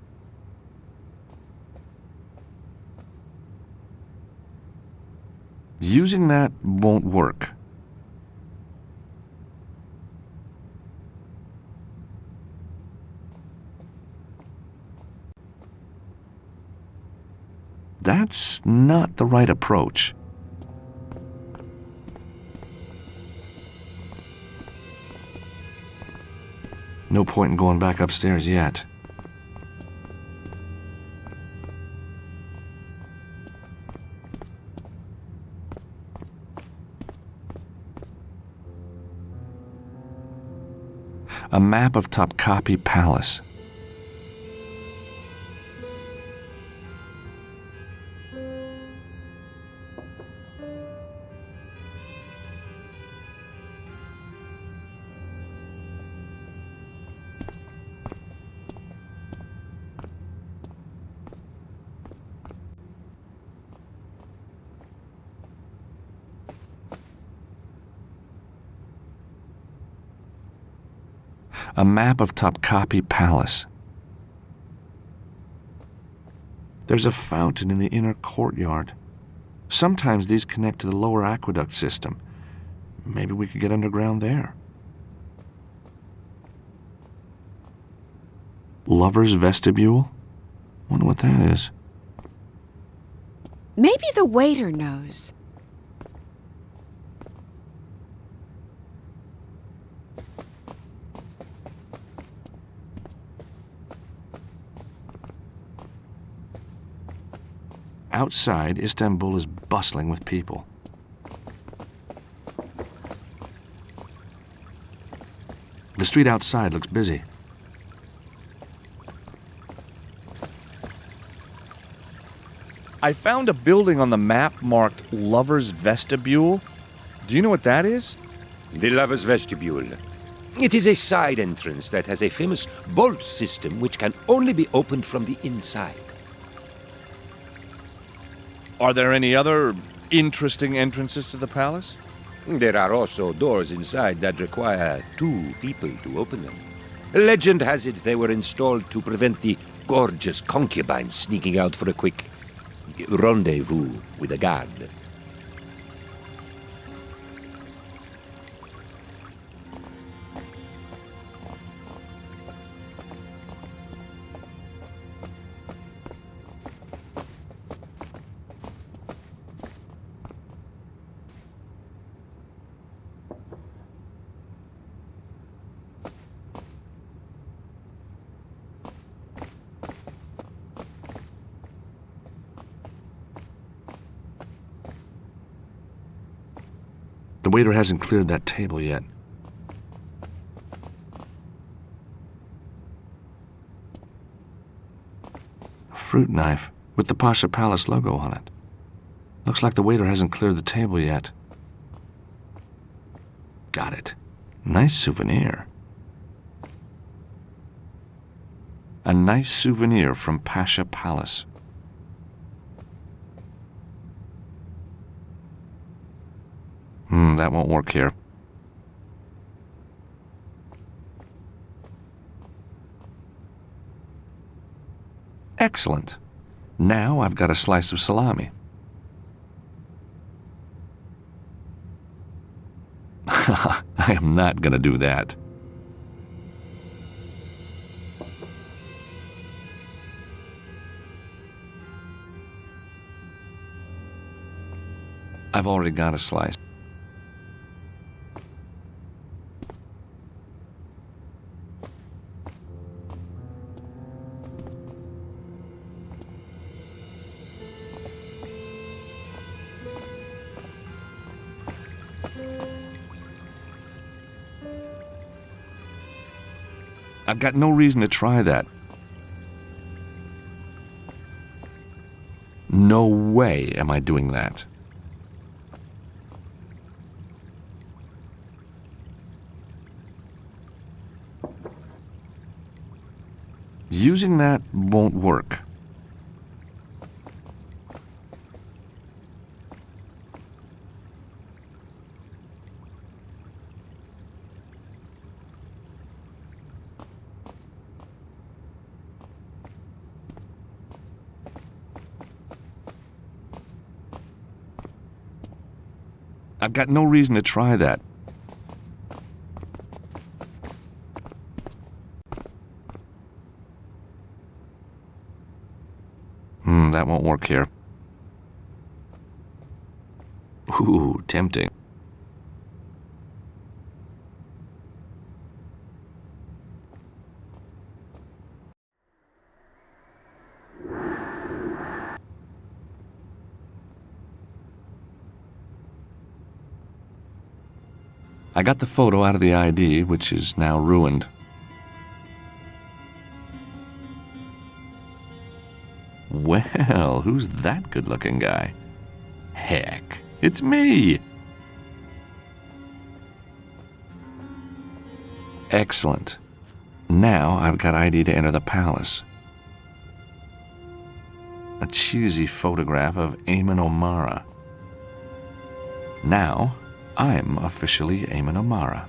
Using that won't work. That's not the right approach. No point in going back upstairs yet. A map of Topkapi Palace. A map of Topkapi Palace. There's a fountain in the inner courtyard. Sometimes these connect to the lower aqueduct system. Maybe we could get underground there. Lover's Vestibule? Wonder what that is. Maybe the waiter knows. Outside, Istanbul is bustling with people. The street outside looks busy. I found a building on the map marked Lover's Vestibule. Do you know what that is? The Lover's Vestibule. It is a side entrance that has a famous bolt system which can only be opened from the inside. Are there any other interesting entrances to the palace? There are also doors inside that require 2 people to open them. Legend has it they were installed to prevent the gorgeous concubines sneaking out for a quick rendezvous with a guard. The waiter hasn't cleared that table yet. A fruit knife with the Pasha Palace logo on it. Looks like the waiter hasn't cleared the table yet. Got it. Nice souvenir. A nice souvenir from Pasha Palace. That won't work here. Excellent. Now I've got a slice of salami. I am not going to do that. I've already got a slice. I've got no reason to try that. No way am I doing that. Using that won't work. I've got no reason to try that. That won't work here. Ooh, tempting. I got the photo out of the ID, which is now ruined. Well, who's that good-looking guy? Heck, it's me! Excellent. Now I've got ID to enter the palace. A cheesy photograph of Eamon O'Mara. Now, I'm officially Eamon O'Mara.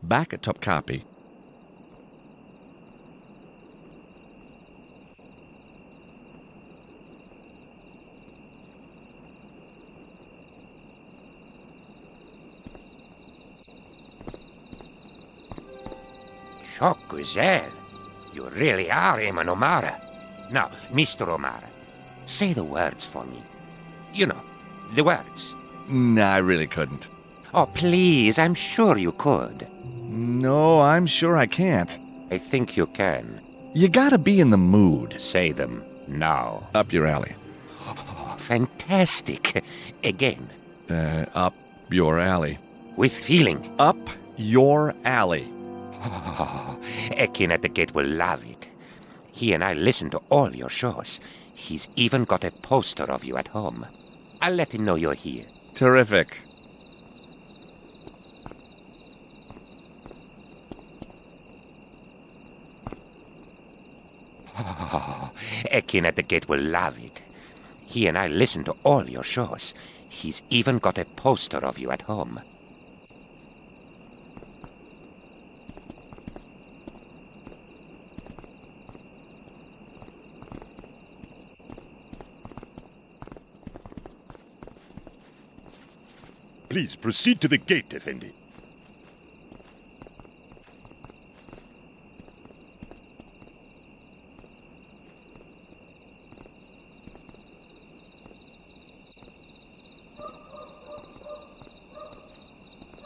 Back at Topkapi, Chocuzel, you really are Eamon O'Mara. Now, Mr. O'Mara, say the words for me. You know, the words. Nah, I really couldn't. Oh, please, I'm sure you could. No, I'm sure I can't. I think you can. You gotta be in the mood. Say them now. Up your alley. Oh, fantastic. Again. Up your alley. with feeling. Up your alley. Oh, Ekin at the gate will love it. He and I listen to all your shows. He's even got a poster of you at home. I'll let him know you're here. Terrific. Oh, Ekin at the gate will love it. He and I listen to all your shows. He's even got a poster of you at home. Please proceed to the gate, Effendi.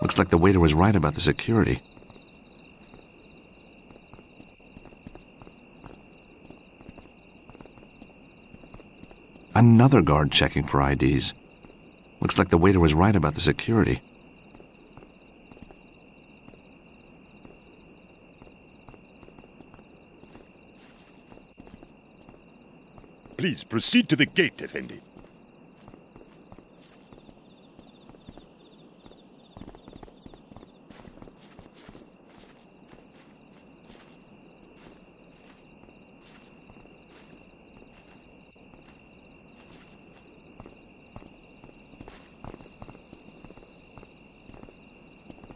Looks like the waiter was right about the security. Another guard checking for IDs. Looks like the waiter was right about the security. Please proceed to the gate, Effendi.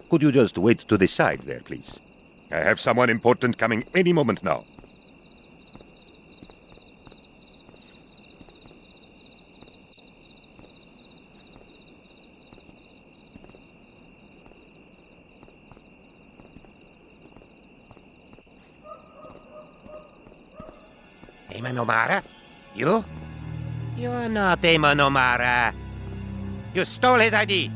Could you just wait to the side there, please? I have someone important coming any moment now. Eamon O'Mara? You? You're not Eamon O'Mara. You stole his ID.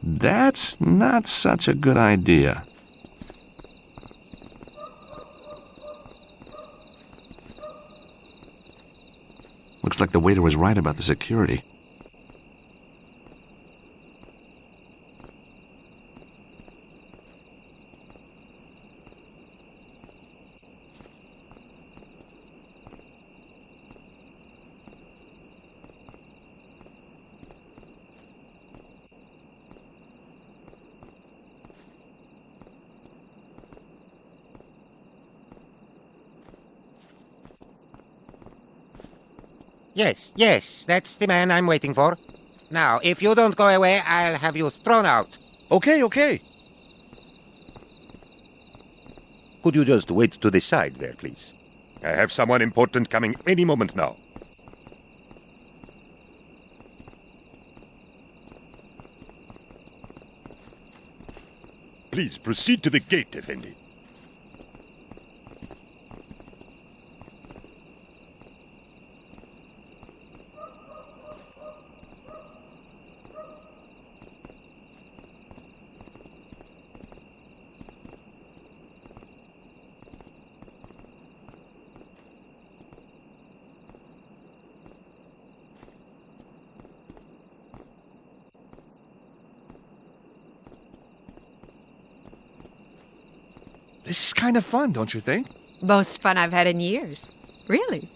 That's not such a good idea. Looks like the waiter was right about the security. Yes, that's the man I'm waiting for. Now, if you don't go away, I'll have you thrown out. Okay. Could you just wait to the side there, please? I have someone important coming any moment now. Please proceed to the gate, Effendi. This is kind of fun, don't you think? Most fun I've had in years. Really?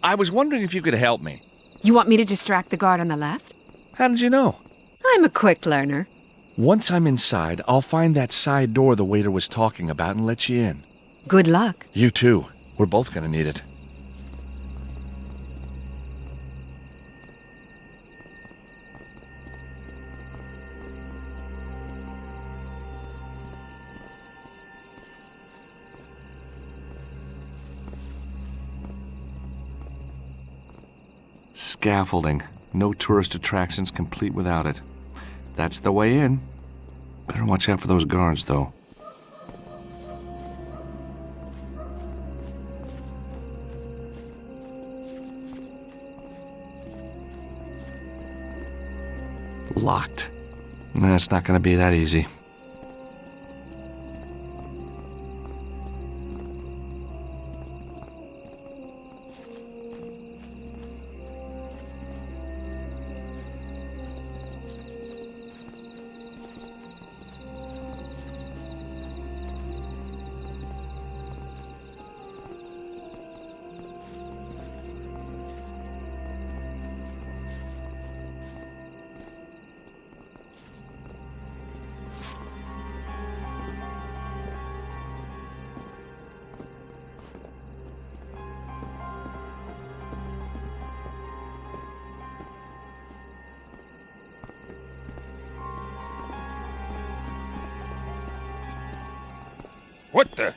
I was wondering if you could help me. You want me to distract the guard on the left? How did you know? I'm a quick learner. Once I'm inside, I'll find that side door the waiter was talking about and let you in. Good luck. You too. We're both gonna need it. Scaffolding. No tourist attractions complete without it. That's the way in. Better watch out for those guards, though. Locked. Nah, it's not gonna be that easy. What the?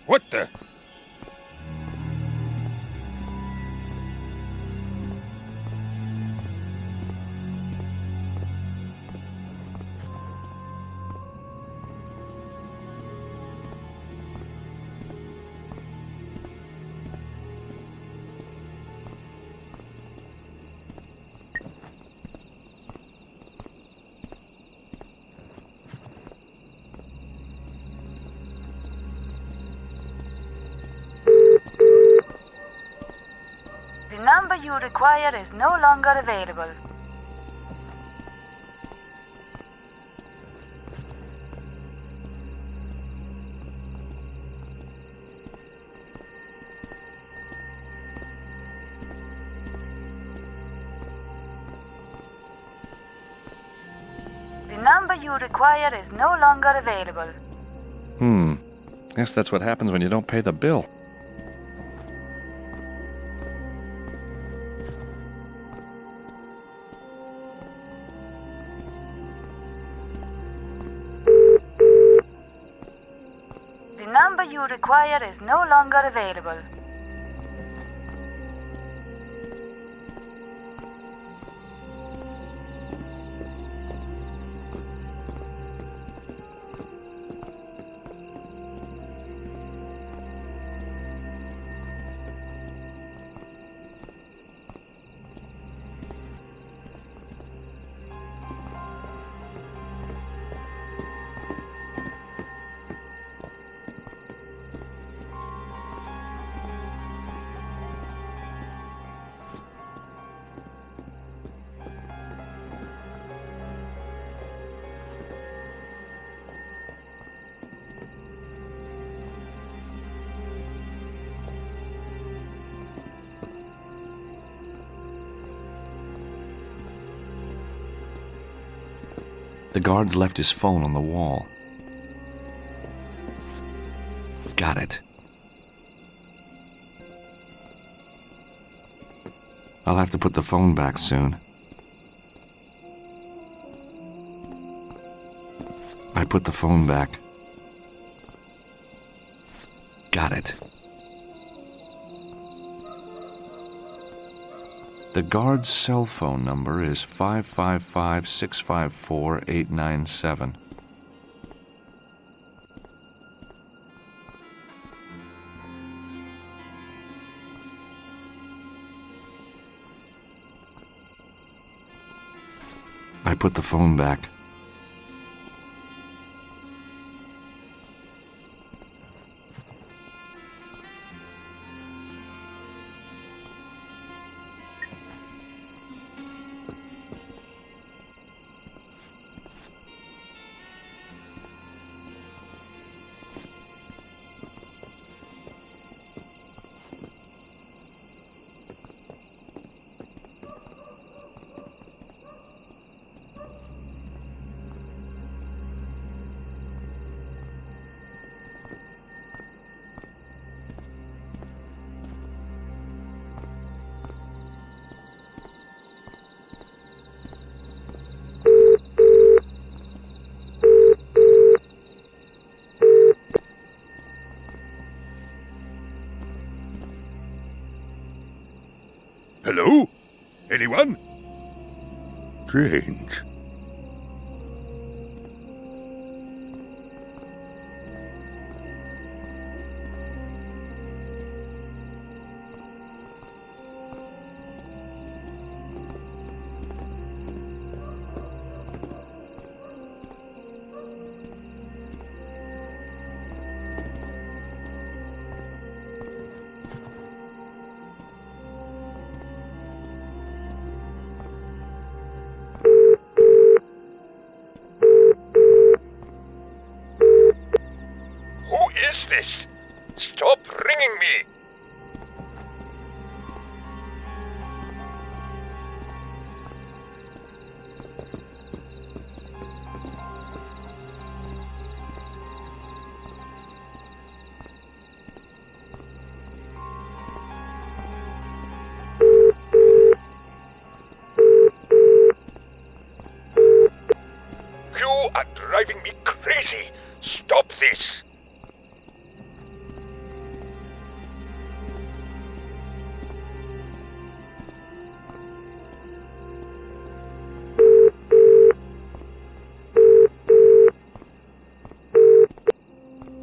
What the? The number you require is no longer available. The number you require is no longer available. Guess that's what happens when you don't pay the bill. The number you require is no longer available. The guards left his phone on the wall. Got it. I'll have to put the phone back soon. I put the phone back. Got it. The guard's cell phone number is 555-654-897. I put the phone back. Hello? Anyone? Strange. Who is this? Stop ringing me! You are driving me crazy! Stop this!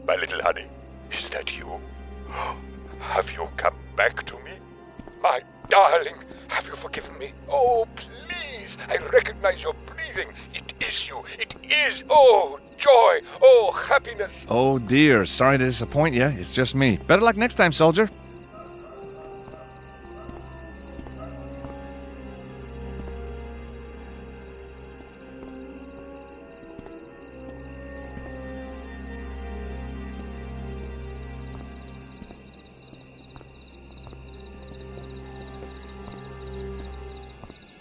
My little honey, is that you? Have you come back to me? My darling, have you forgiven me? Oh, please, I recognize your breathing. It is you. It is. Oh, joy. Oh, happiness. Oh dear, sorry to disappoint you. It's just me. Better luck next time, soldier.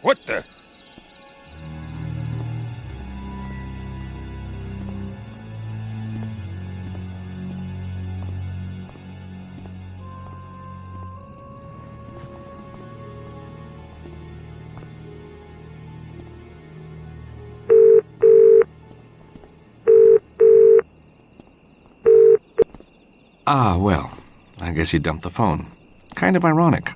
What the? Ah, well, I guess he dumped the phone. Kind of ironic.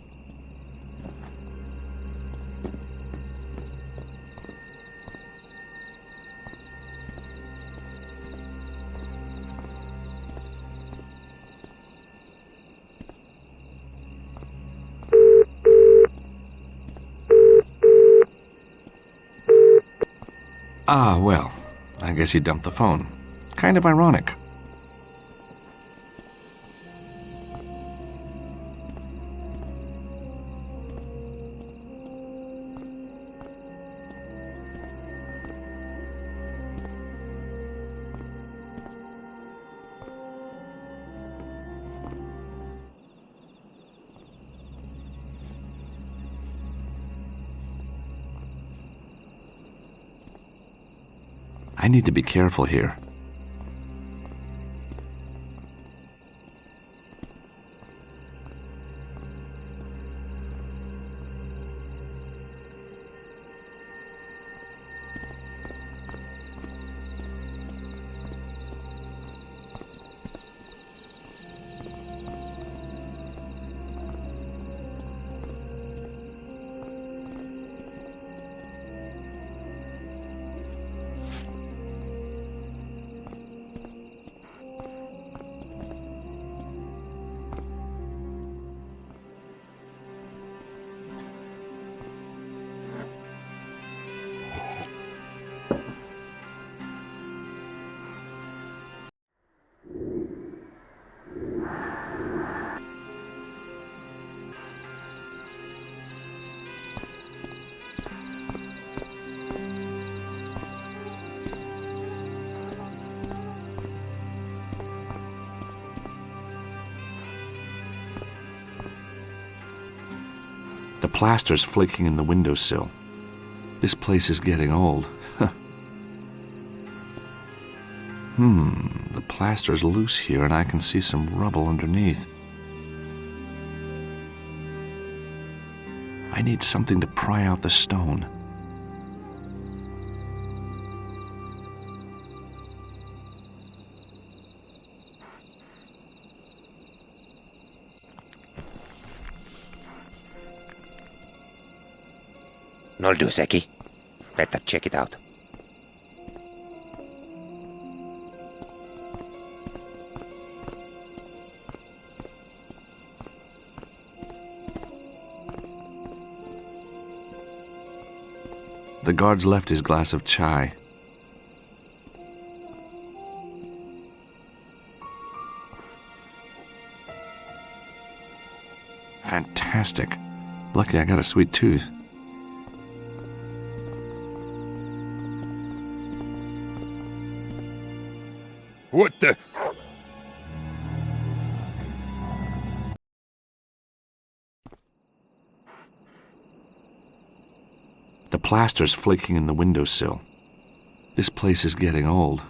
Ah, well, I guess he dumped the phone. Kind of ironic. I need to be careful here. The plaster's flaking in the windowsill. This place is getting old. The plaster's loose here and I can see some rubble underneath. I need something to pry out the stone. No do, Zeki. Better check it out. The guards left his glass of chai. Fantastic. Lucky I got a sweet tooth. What the? The plaster's flaking in the windowsill. This place is getting old.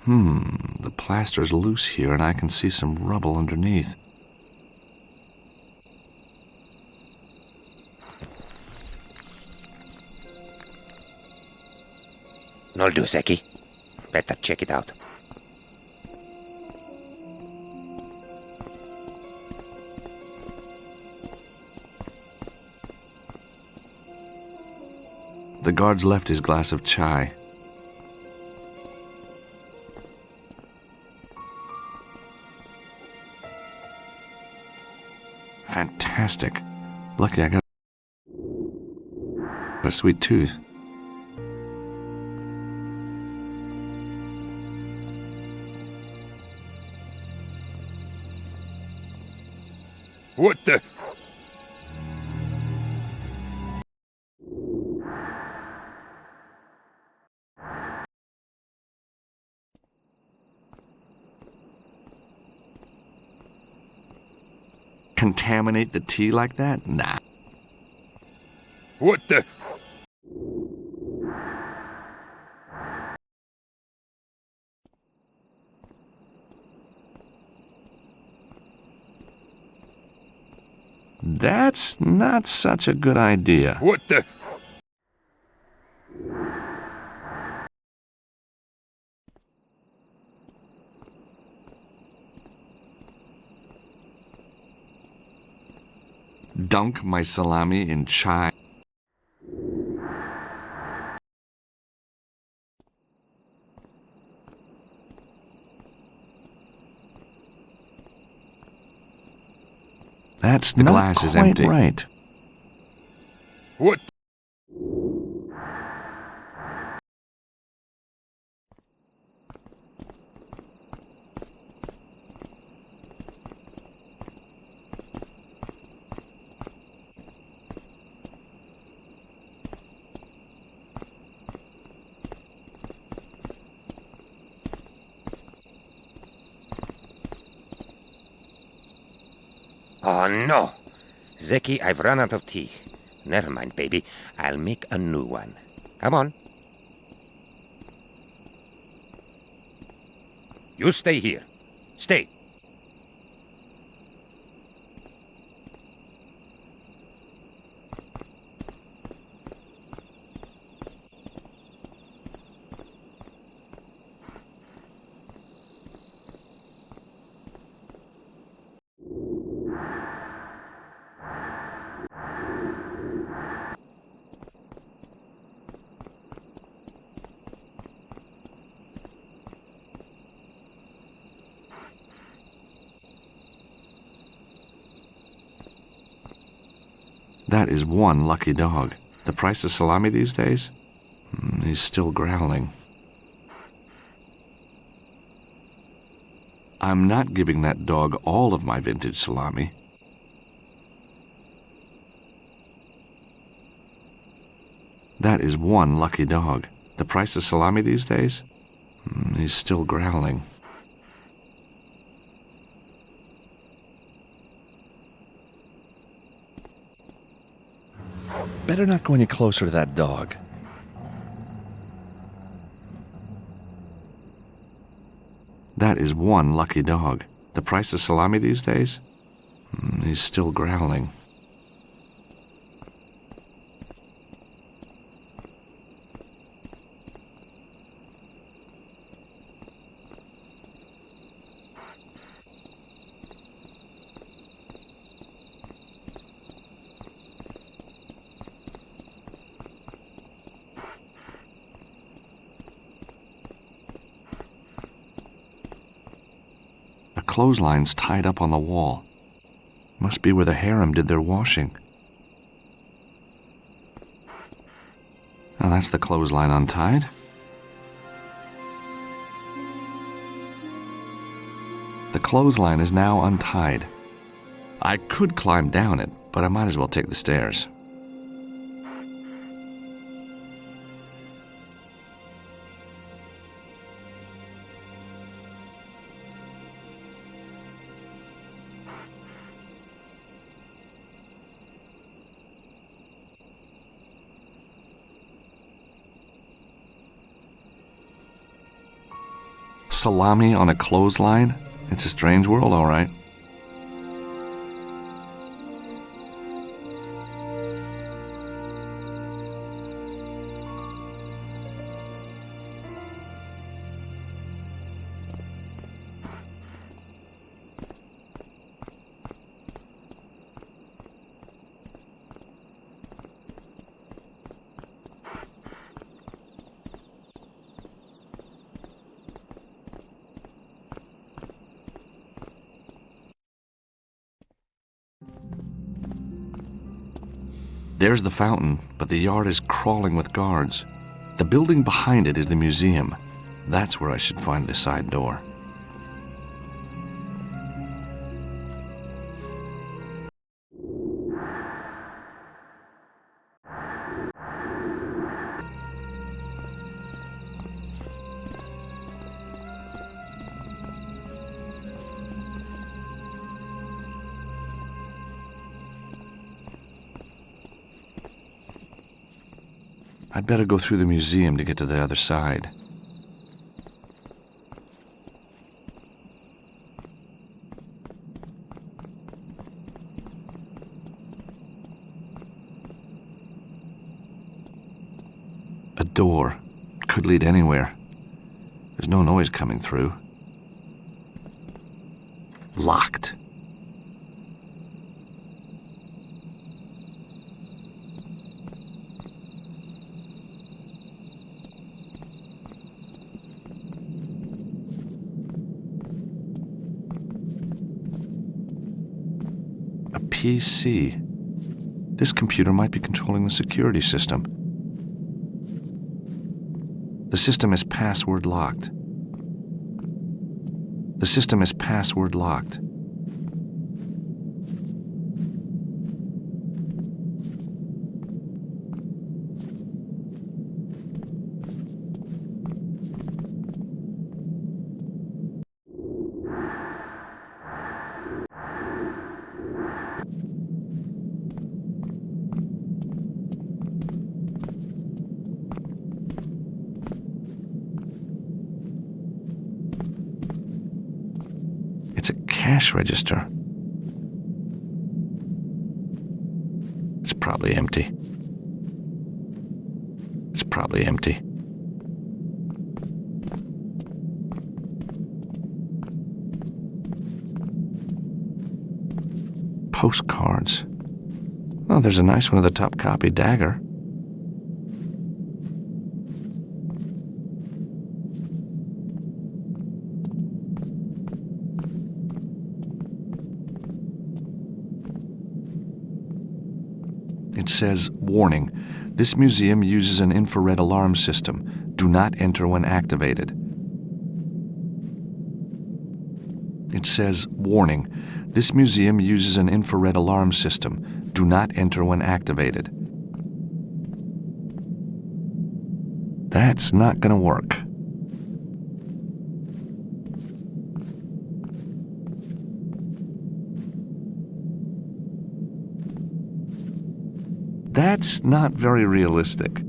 The plaster's loose here and I can see some rubble underneath. No do, Zeki. Better check it out. The guards left his glass of chai. Fantastic. Lucky I got a sweet tooth. What the? Contaminate the tea like that? Nah. What the? That's not such a good idea. What the? Dunk my salami in chai. The glass is empty. Right. What? Oh no! Zeki, I've run out of tea. Never mind, baby. I'll make a new one. Come on. You stay here. Stay. That is one lucky dog. The price of salami these days? He's still growling. I'm not giving that dog all of my vintage salami. That is one lucky dog. The price of salami these days? He's still growling. Better not go any closer to that dog. That is one lucky dog. The price of salami these days? He's still growling. clotheslines tied up on the wall. Must be where the harem did their washing. Now that's the clothesline untied. The clothesline is now untied. I could climb down it, but I might as well take the stairs. Salami on a clothesline? It's a strange world, all right. There's the fountain, but the yard is crawling with guards. The building behind it is the museum. That's where I should find the side door. I'd better go through the museum to get to the other side. A door. Could lead anywhere. There's no noise coming through. Locked. PC. This computer might be controlling the security system. The system is password locked. The system is password locked. Cash register. It's probably empty. It's probably empty. Postcards. Oh, there's a nice one of the top copy dagger. It says, warning, this museum uses an infrared alarm system. Do not enter when activated. It says, warning, this museum uses an infrared alarm system. Do not enter when activated. That's not going to work. That's not very realistic.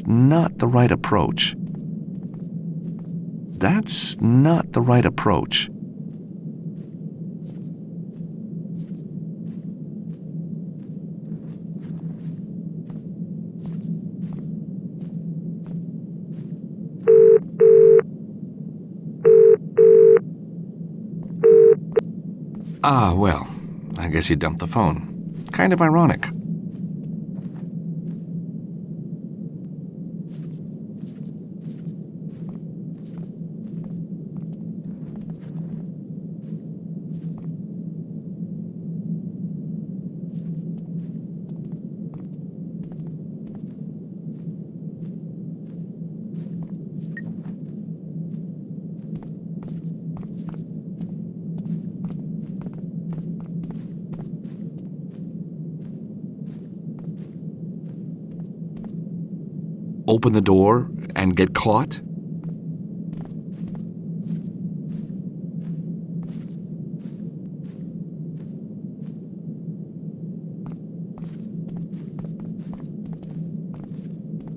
not the right approach. That's not the right approach. Ah, well, I guess he dumped the phone. Kind of ironic. Open the door and get caught?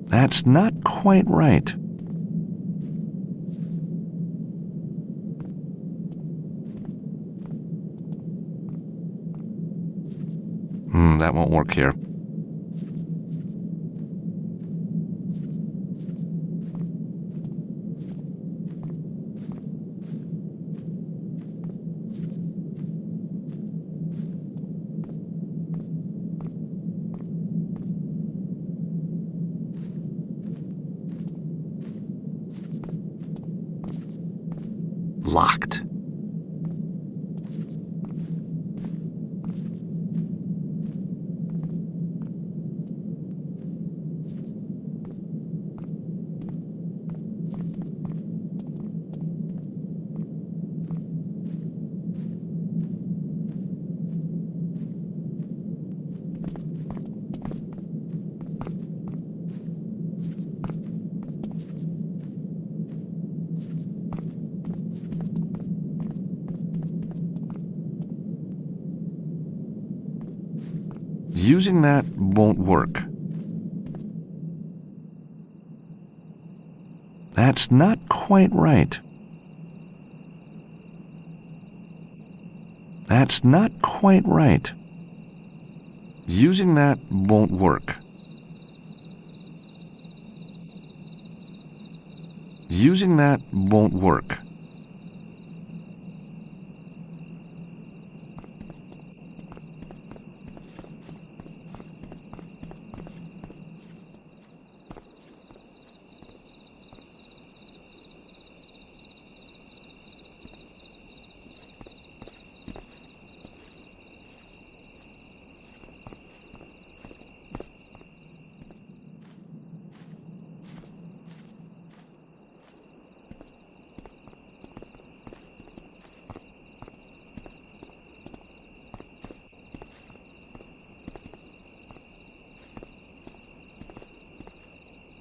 That's not quite right. That won't work here. Locked. Using that won't work. That's not quite right. That's not quite right. Using that won't work. Using that won't work.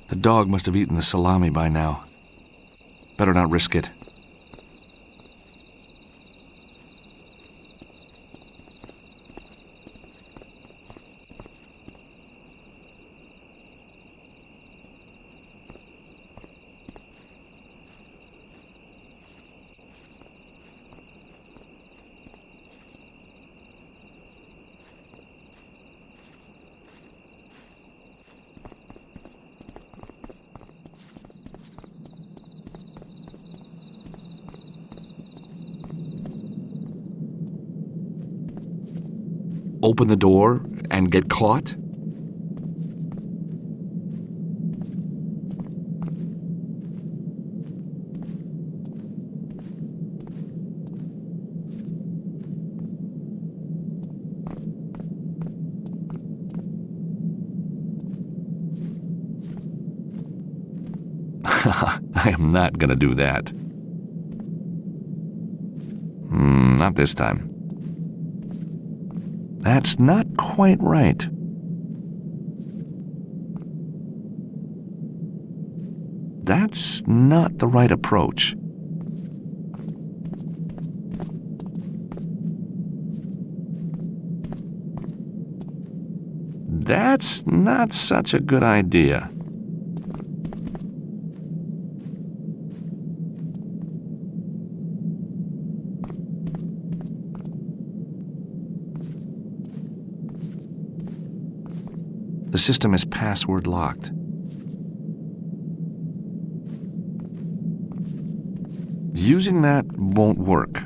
The dog must have eaten the salami by now. Better not risk it. Open the door and get caught? I am not gonna do that. Not this time. That's not quite right. That's not the right approach. That's not such a good idea. system is password locked. Using that won't work.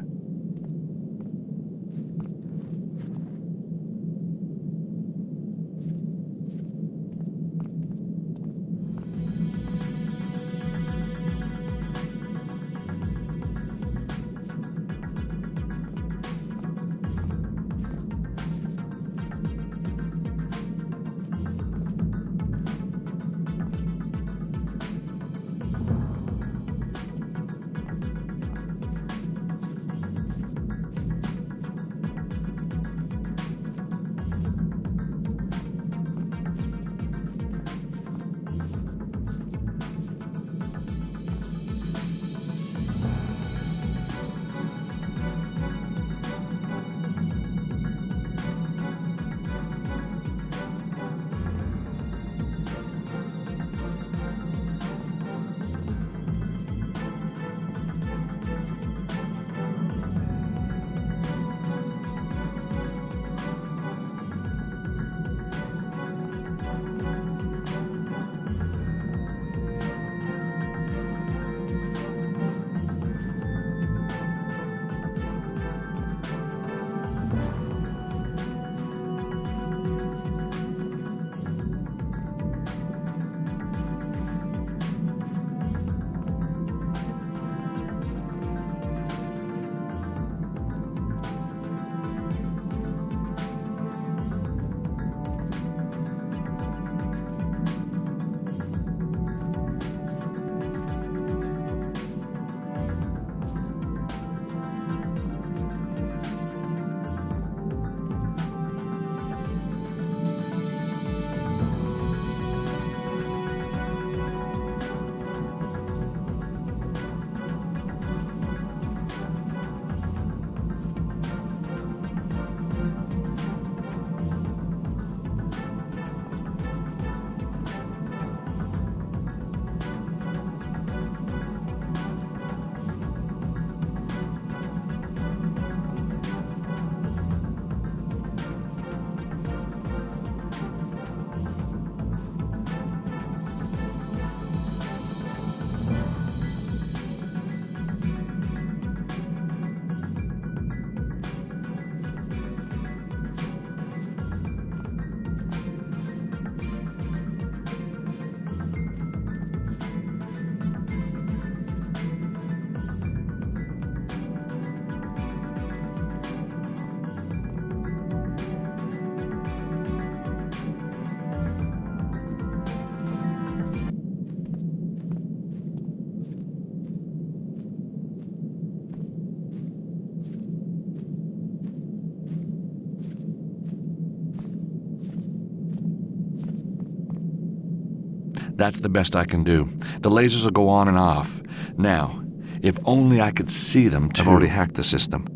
That's the best I can do. The lasers will go on and off. Now, if only I could see them, too. I've already hacked the system.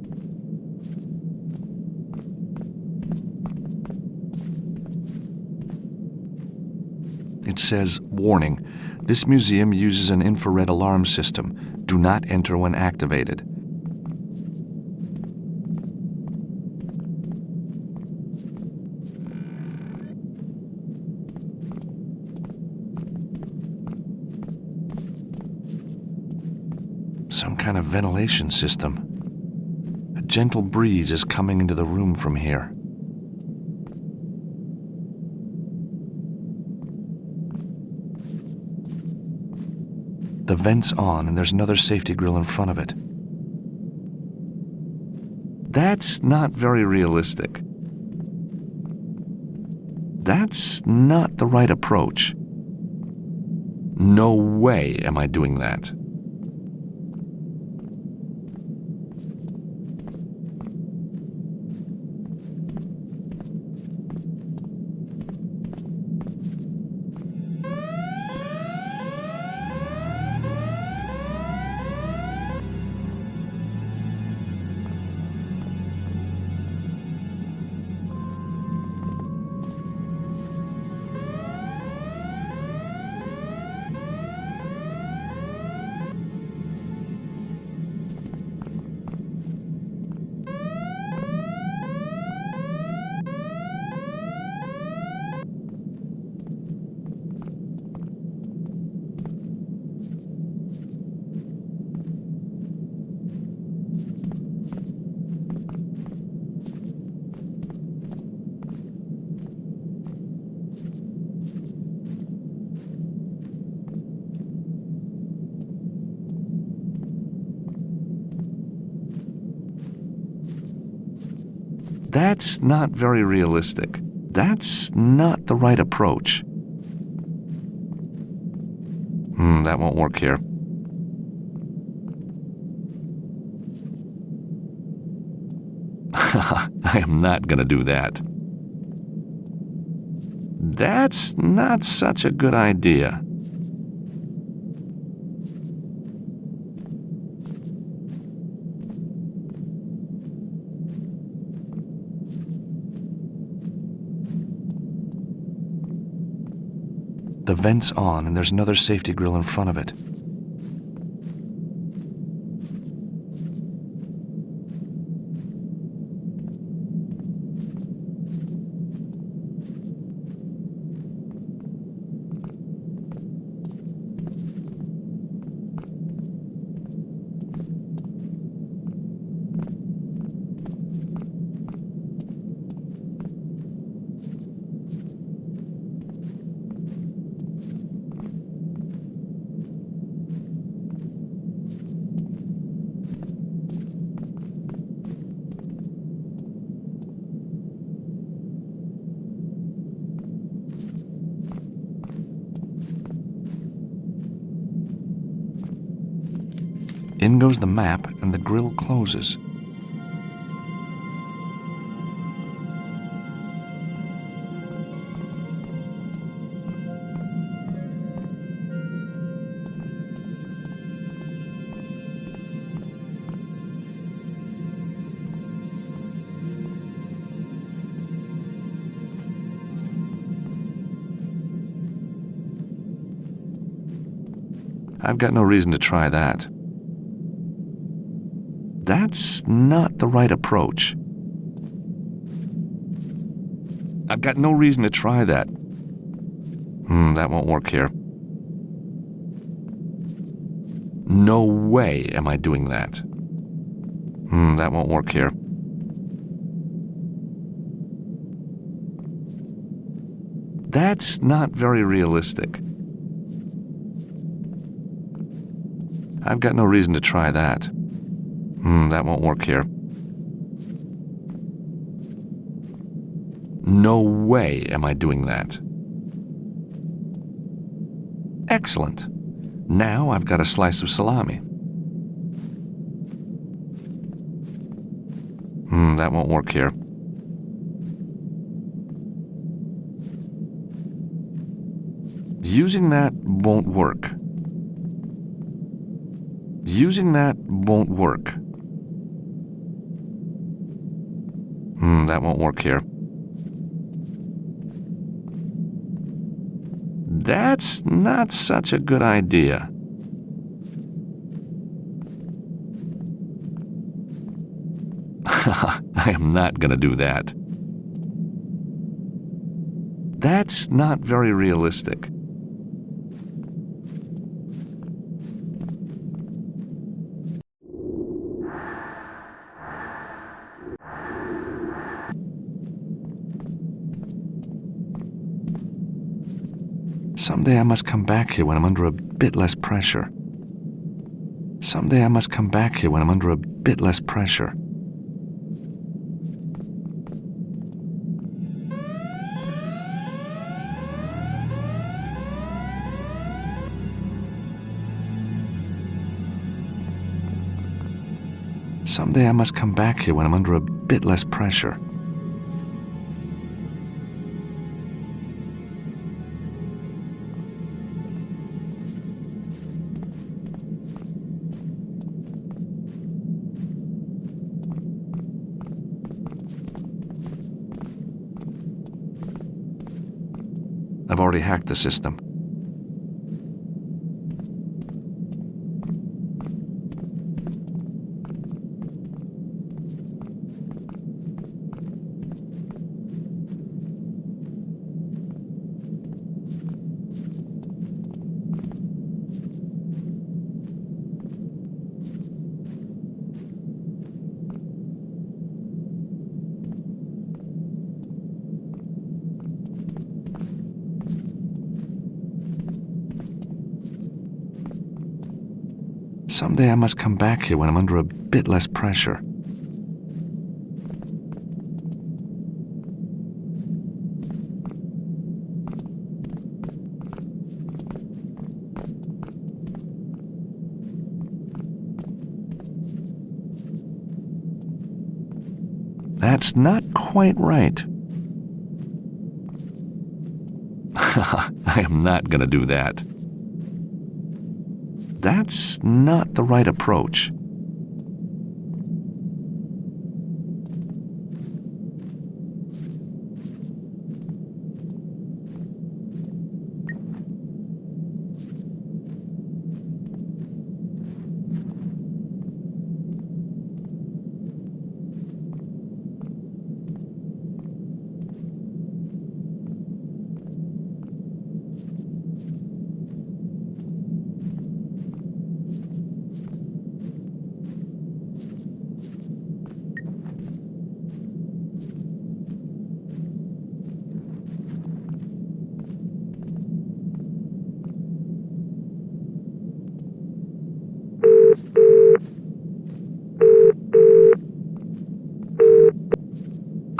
It says, warning, this museum uses an infrared alarm system. Do not enter when activated. Some kind of ventilation system. A gentle breeze is coming into the room from here. The vent's on, and there's another safety grill in front of it. That's not very realistic. That's not the right approach. No way am I doing that. That's not very realistic. That's not the right approach. That won't work here. I am not going to do that. That's not such a good idea. The vent's on, and there's another safety grill in front of it. In goes the map, and the grill closes. I've got no reason to try that. That's not the right approach. I've got no reason to try that. That won't work here. No way am I doing that. That won't work here. That's not very realistic. I've got no reason to try that. That won't work here. No way am I doing that. Excellent. Now I've got a slice of salami. That won't work here. Using that won't work. Using that won't work. That won't work here. That's not such a good idea. I am not going to do that. That's not very realistic. Someday I must come back here when I'm under a bit less pressure. Someday I must come back here when I'm under a bit less pressure. Someday I must come back here when I'm under a bit less pressure. I've already hacked the system. Someday I must come back here when I'm under a bit less pressure. That's not quite right. I am not going to do that. That's not the right approach.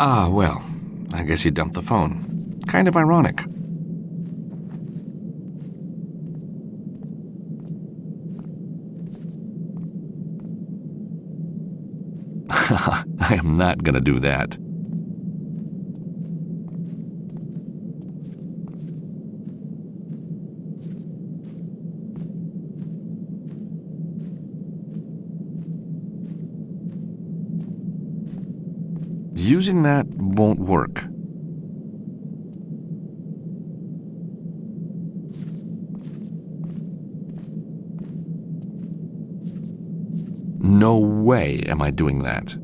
Ah, well, I guess he dumped the phone. Kind of ironic. I am not going to do that. Using that won't work. No way am I doing that.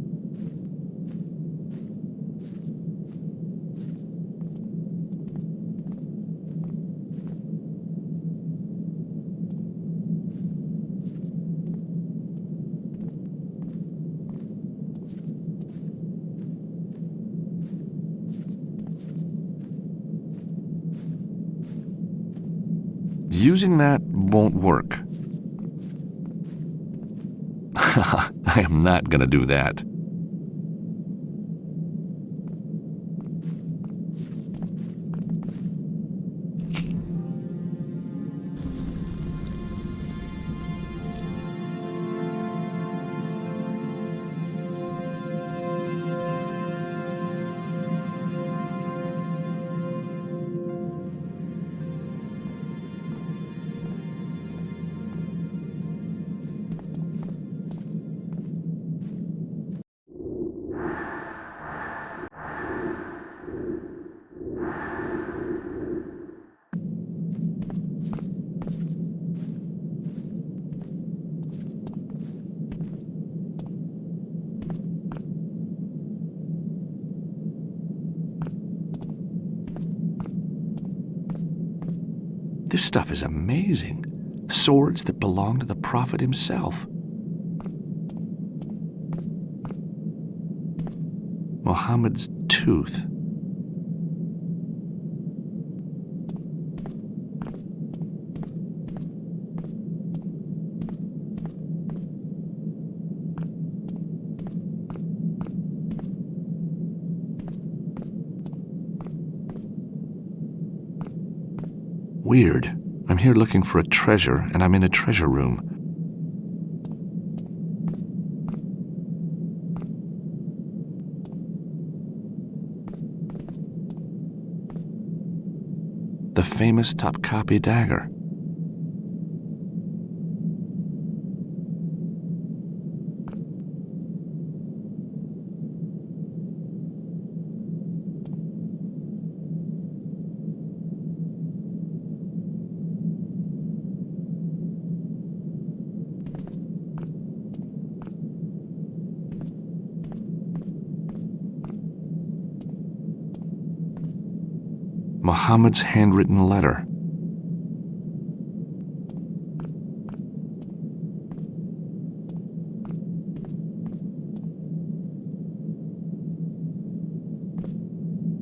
Using that won't work. I am not going to do that. This stuff is amazing. Swords that belong to the Prophet himself. Muhammad's tooth. Weird. I'm here looking for a treasure, and I'm in a treasure room. The famous Topkapi dagger. Muhammad's handwritten letter.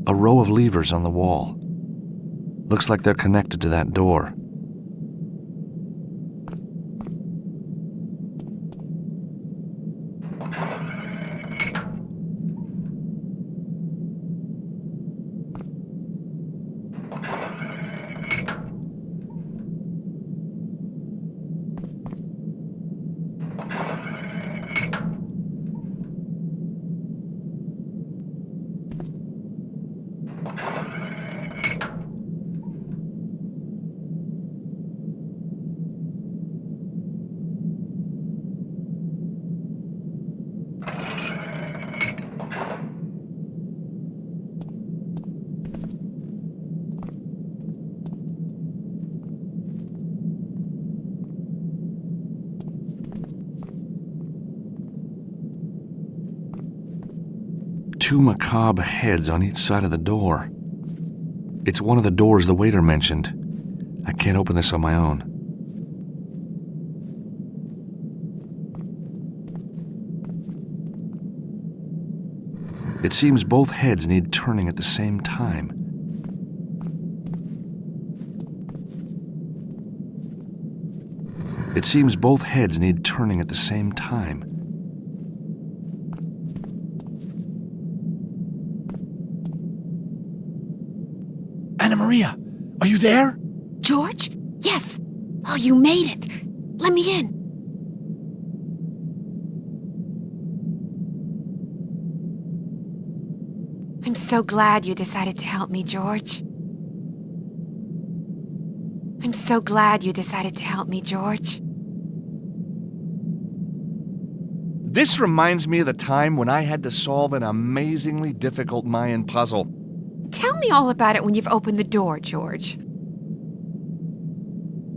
A row of levers on the wall. Looks like they're connected to that door. 2 macabre heads on each side of the door. It's one of the doors the waiter mentioned. I can't open this on my own. It seems both heads need turning at the same time. It seems both heads need turning at the same time. Anna Maria, are you there? George? Yes. Oh, you made it. Let me in. I'm so glad you decided to help me, George. I'm so glad you decided to help me, George. This reminds me of the time when I had to solve an amazingly difficult Mayan puzzle. Tell me all about it when you've opened the door, George.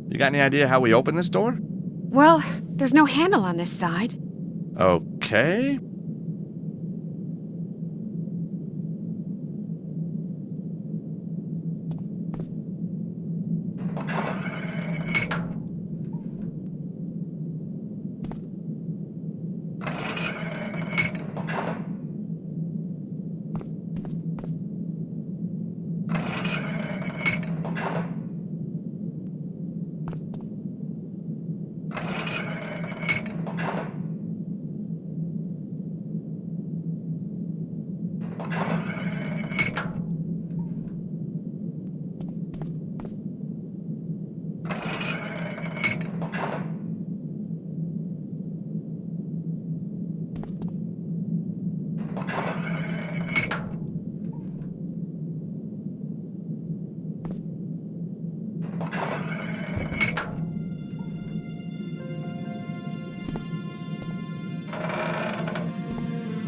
You got any idea how we open this door? Well, there's no handle on this side. Okay.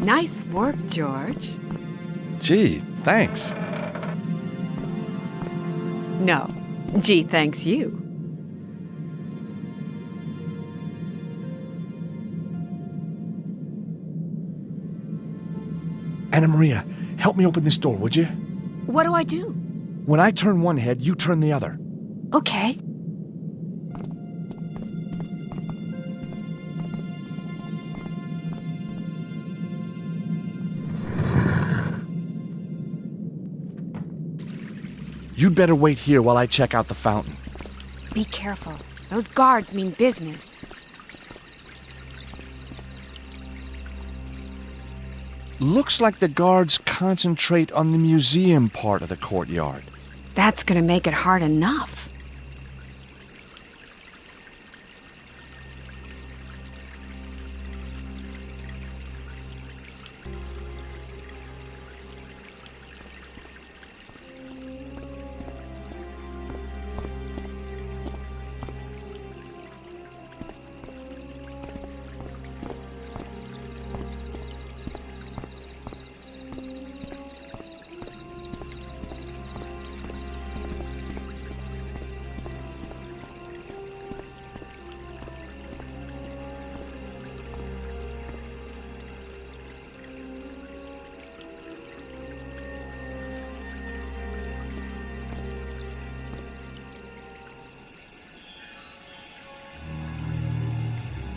Nice work, George. Gee, thanks. No. Gee, thanks you. Anna Maria, help me open this door, would you? What do I do? When I turn one head, you turn the other. Okay. You'd better wait here while I check out the fountain. Be careful. Those guards mean business. Looks like the guards concentrate on the museum part of the courtyard. That's gonna make it hard enough.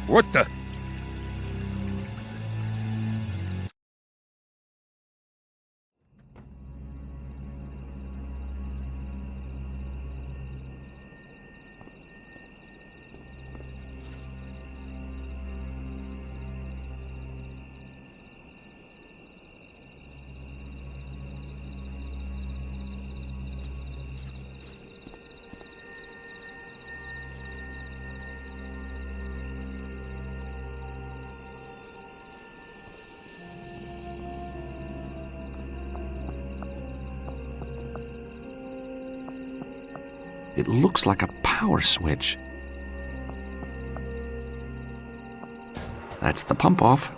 What the? It looks like a power switch. That's the pump off.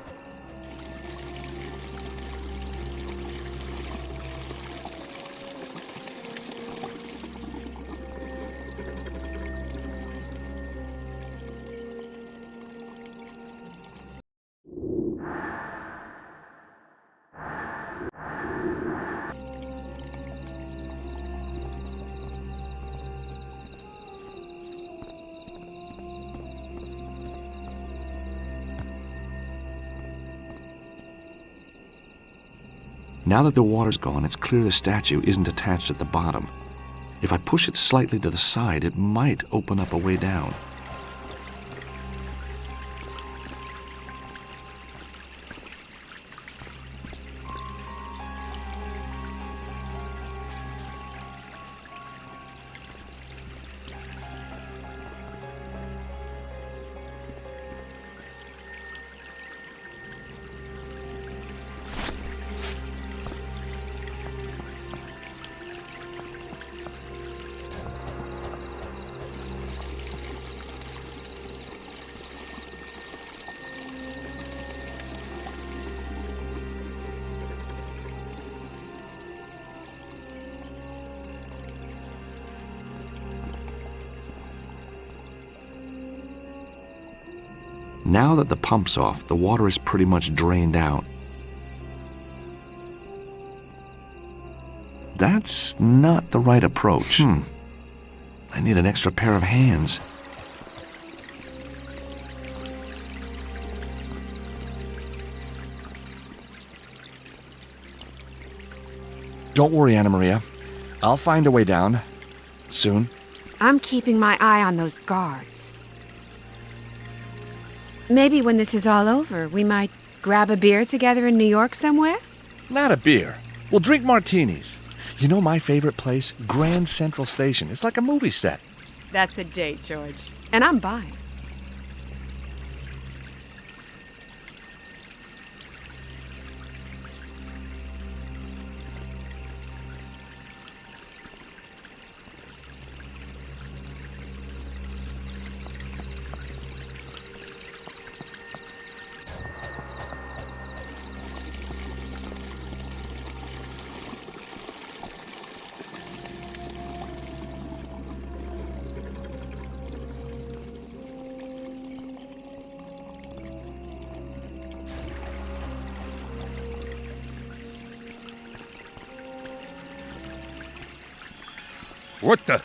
Now that the water's gone, it's clear the statue isn't attached at the bottom. If I push it slightly to the side, it might open up a way down. Now that the pump's off, the water is pretty much drained out. That's not the right approach. I need an extra pair of hands. Don't worry, Anna Maria. I'll find a way down. Soon. I'm keeping my eye on those guards. Maybe when this is all over, we might grab a beer together in New York somewhere? Not a beer. We'll drink martinis. You know my favorite place? Grand Central Station. It's like a movie set. That's a date, George. And I'm buying. What the?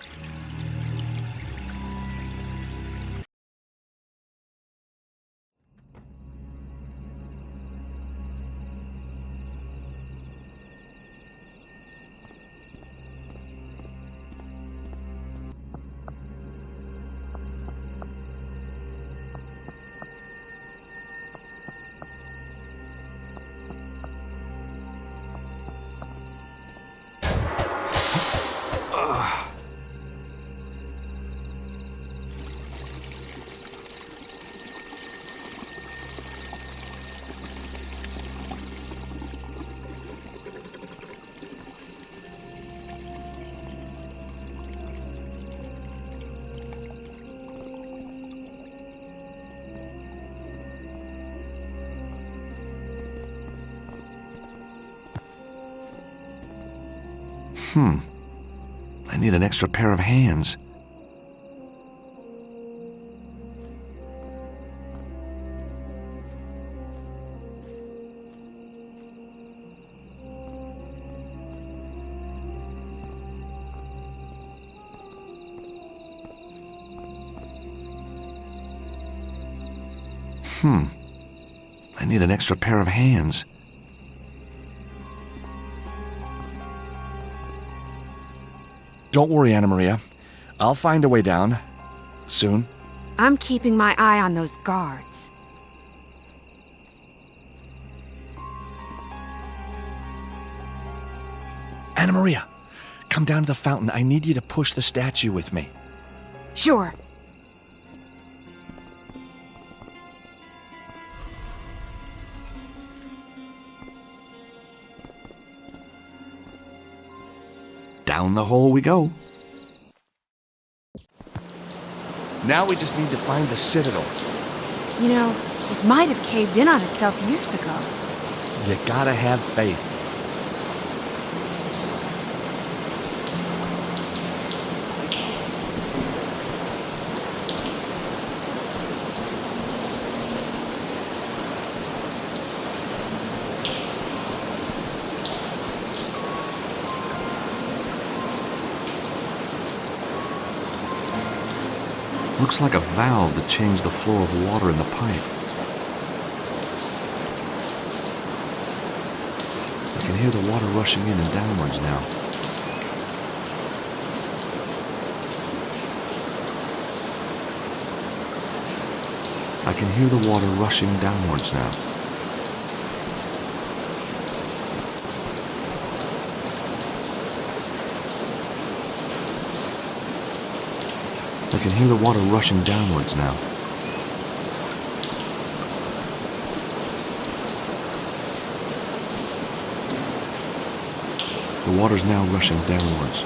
I need an extra pair of hands. I need an extra pair of hands. Don't worry, Anna Maria. I'll find a way down. Soon. I'm keeping my eye on those guards. Anna Maria, come down to the fountain. I need you to push the statue with me. Sure. Down the hole we go. Now we just need to find the citadel. You know, it might have caved in on itself years ago. You gotta have faith. Looks like a valve to change the flow of water in the pipe. I can hear the water rushing in and downwards now. I can hear the water rushing downwards now. I can hear the water rushing downwards now. The water's now rushing downwards.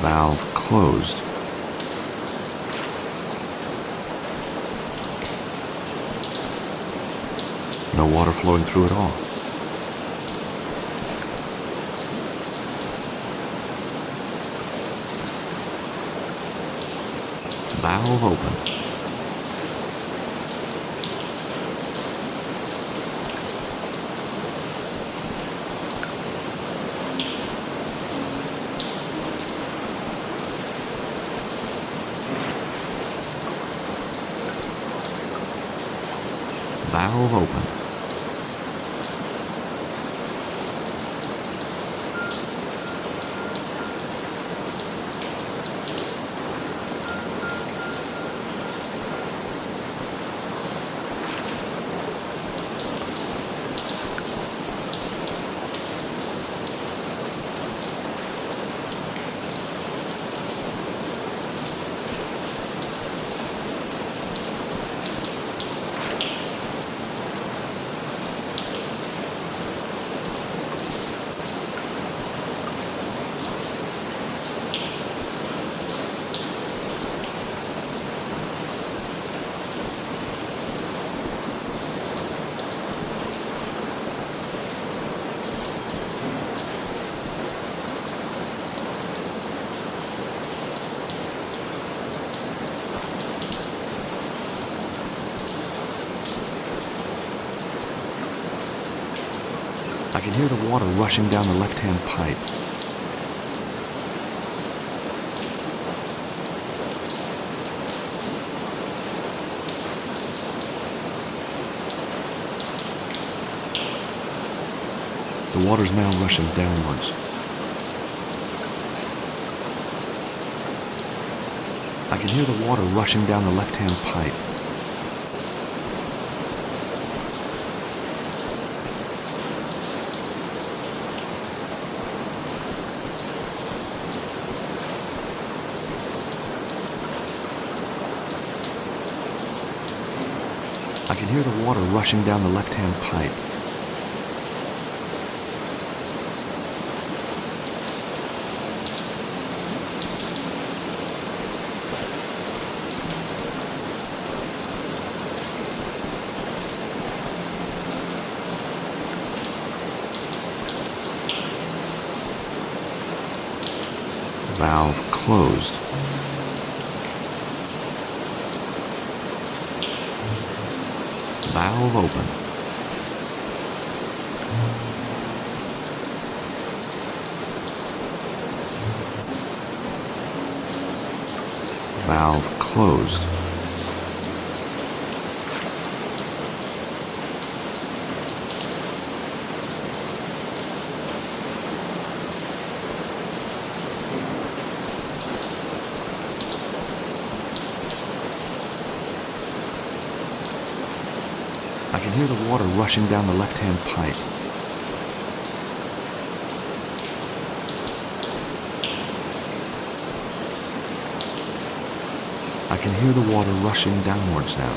Valve closed. No water flowing through at all. Valve open. Valve open. I can hear the water rushing down the left-hand pipe. The water's now rushing downwards. I can hear the water rushing down the left-hand pipe. I can hear the water rushing down the left-hand pipe. Valve closed. Valve open. Valve closed. I can hear the water rushing down the left-hand pipe. I can hear the water rushing downwards now.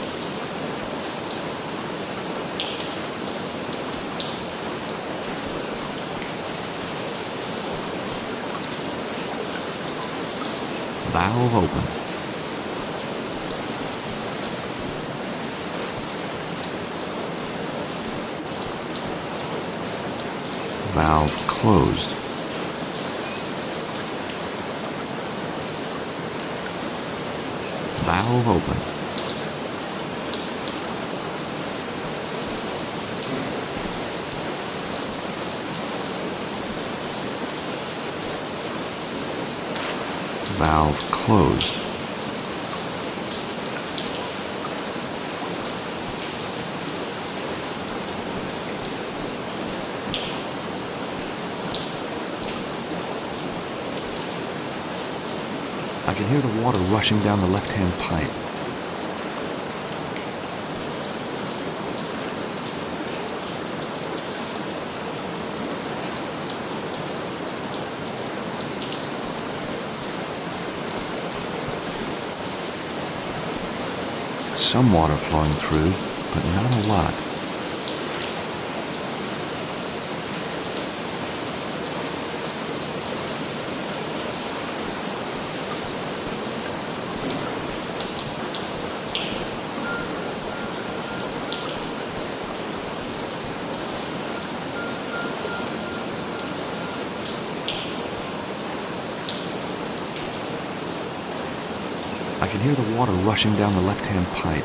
Valve open. Valve closed. Valve open. Valve closed. I can hear the water rushing down the left-hand pipe. Some water flowing through, but not a lot. I can hear the water rushing down the left-hand pipe.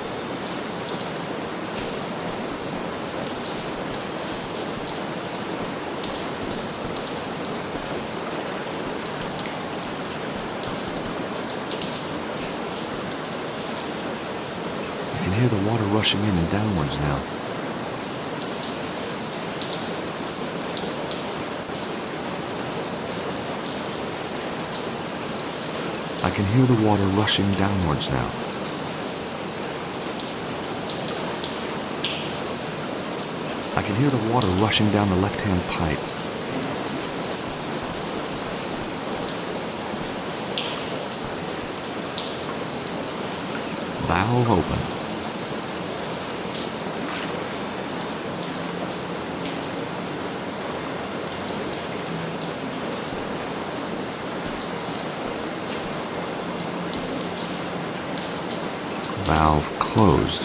I can hear the water rushing in and downwards now. I can hear the water rushing downwards now. I can hear the water rushing down the left-hand pipe. Valve open. Valve closed.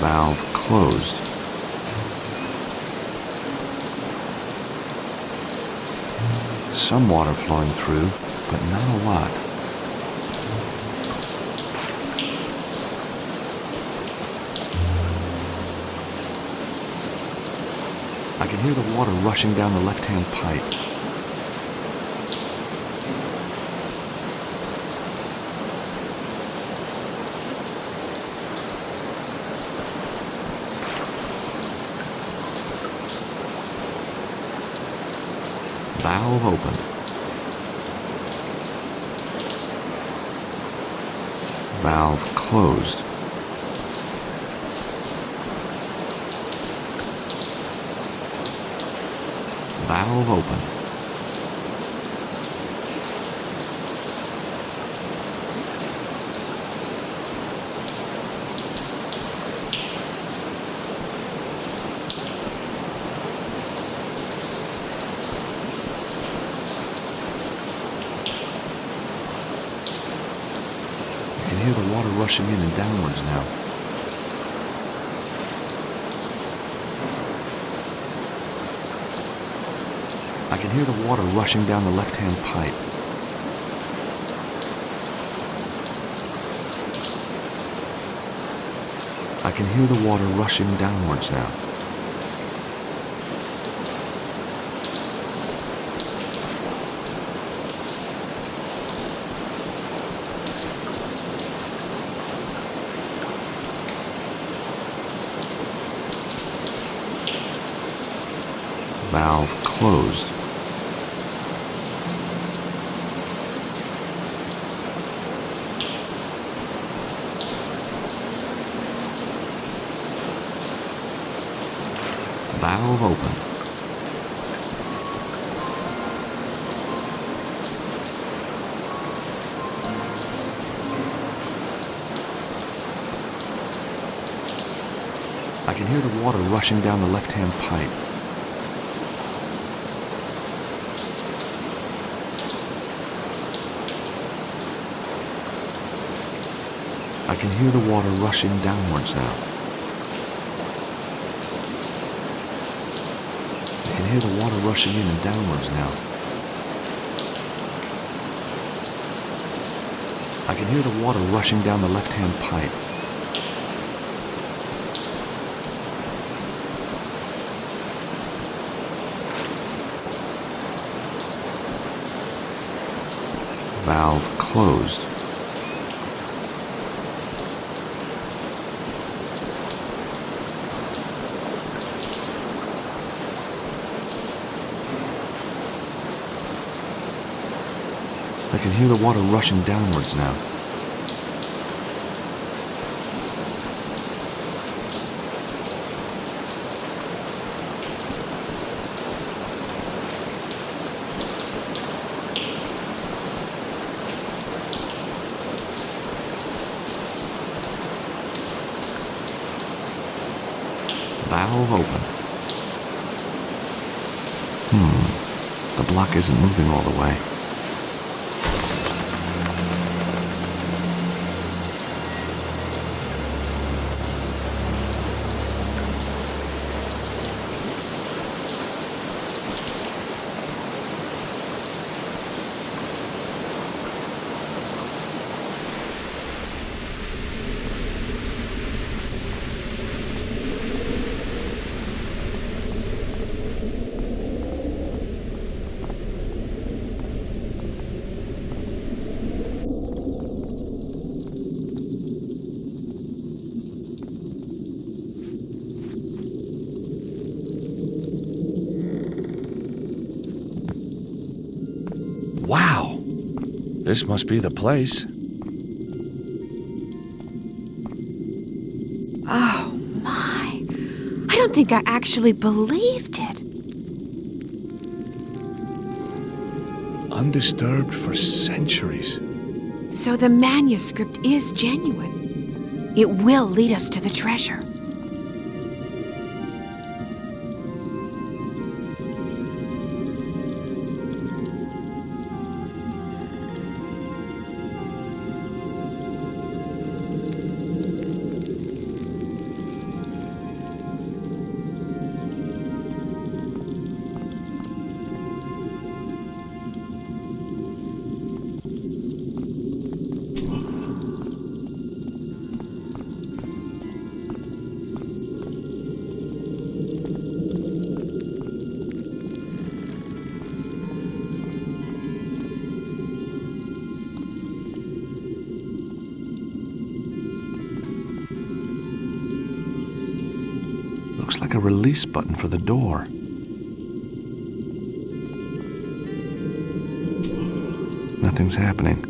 Valve closed. Some water flowing through, but not a lot. I can hear the water rushing down the left-hand pipe. Valve open. Valve closed. Valve open. I can hear the water rushing in and downwards now. I can hear the water rushing down the left-hand pipe. I can hear the water rushing downwards now. Valve closed. Valve open. I can hear the water rushing down the left-hand pipe. I can hear the water rushing downwards now. I can hear the water rushing in and downwards now. I can hear the water rushing down the left-hand pipe. Valve closed. I can hear the water rushing downwards now. Valve open. The block isn't moving all the way. Wow! This must be the place. Oh, my. I don't think I actually believed it. Undisturbed for centuries. So the manuscript is genuine. It will lead us to the treasure. Looks like a release button for the door. Nothing's happening.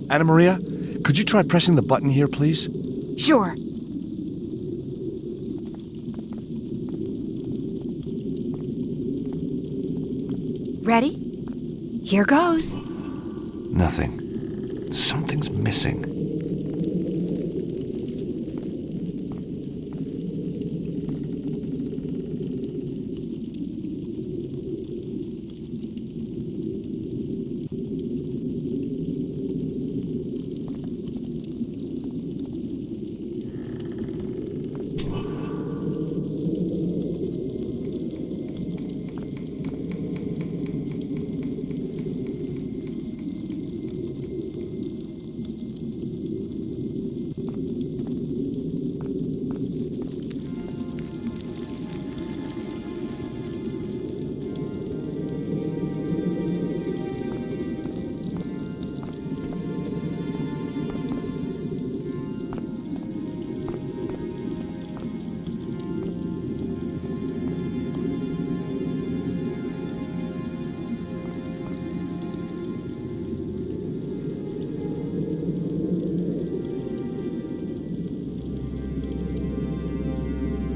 Anna Maria, could you try pressing the button here, please? Sure. Ready? Here goes. Nothing. Something's missing.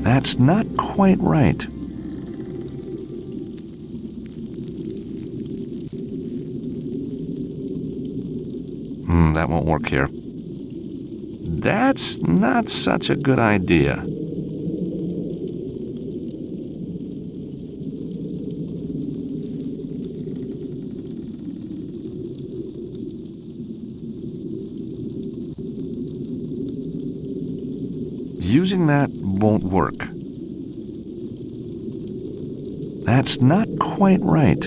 That's not quite right. That won't work here. That's not such a good idea. Using that won't work. That's not quite right.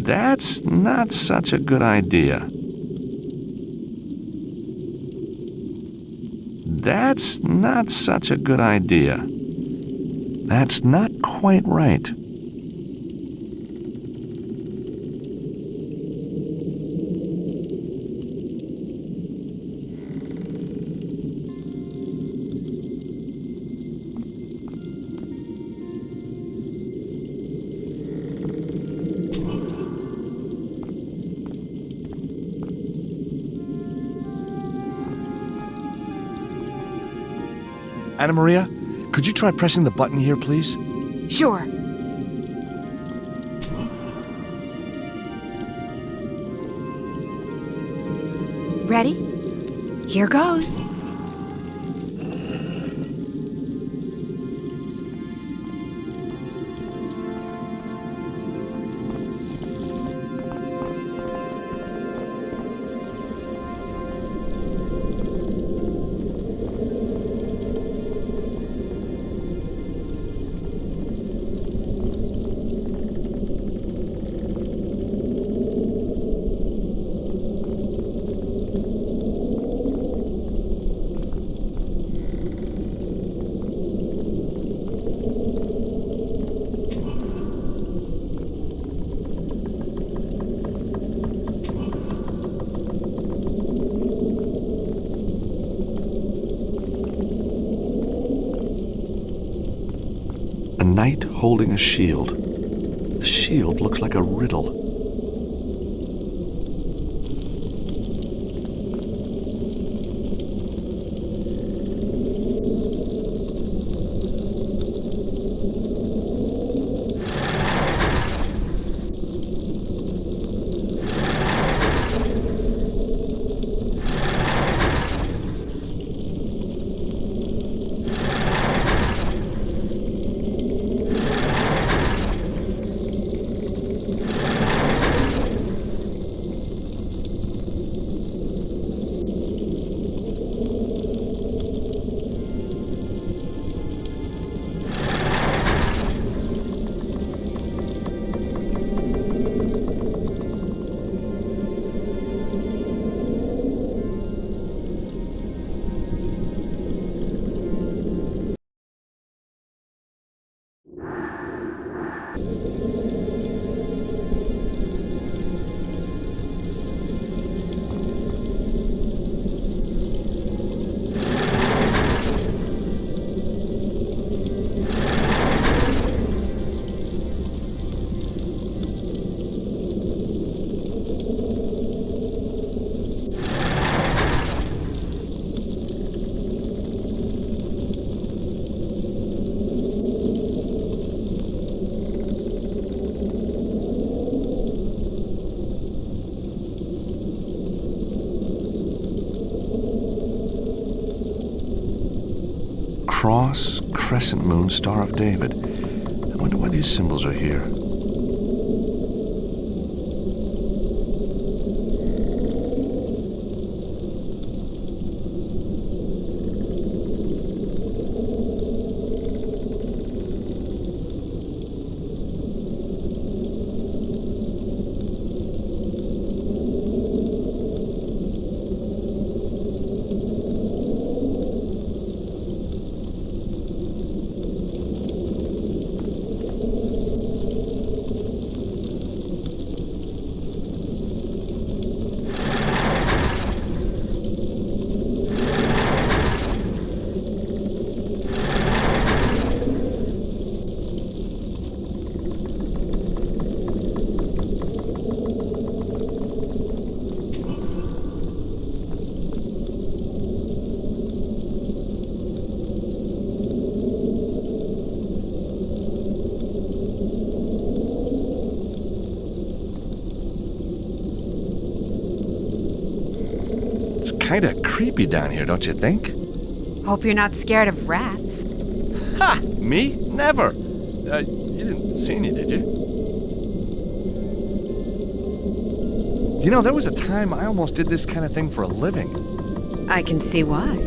That's not such a good idea. That's not such a good idea. That's not quite right. Anna Maria, could you try pressing the button here, please? Sure. Ready? Here goes. A knight holding a shield. The shield looks like a riddle. Cross, crescent moon, Star of David. I wonder why these symbols are here. kind of creepy down here, don't you think? Hope you're not scared of rats. Ha! Me? Never. You didn't see any, did you? You know, there was a time I almost did this kind of thing for a living. I can see why.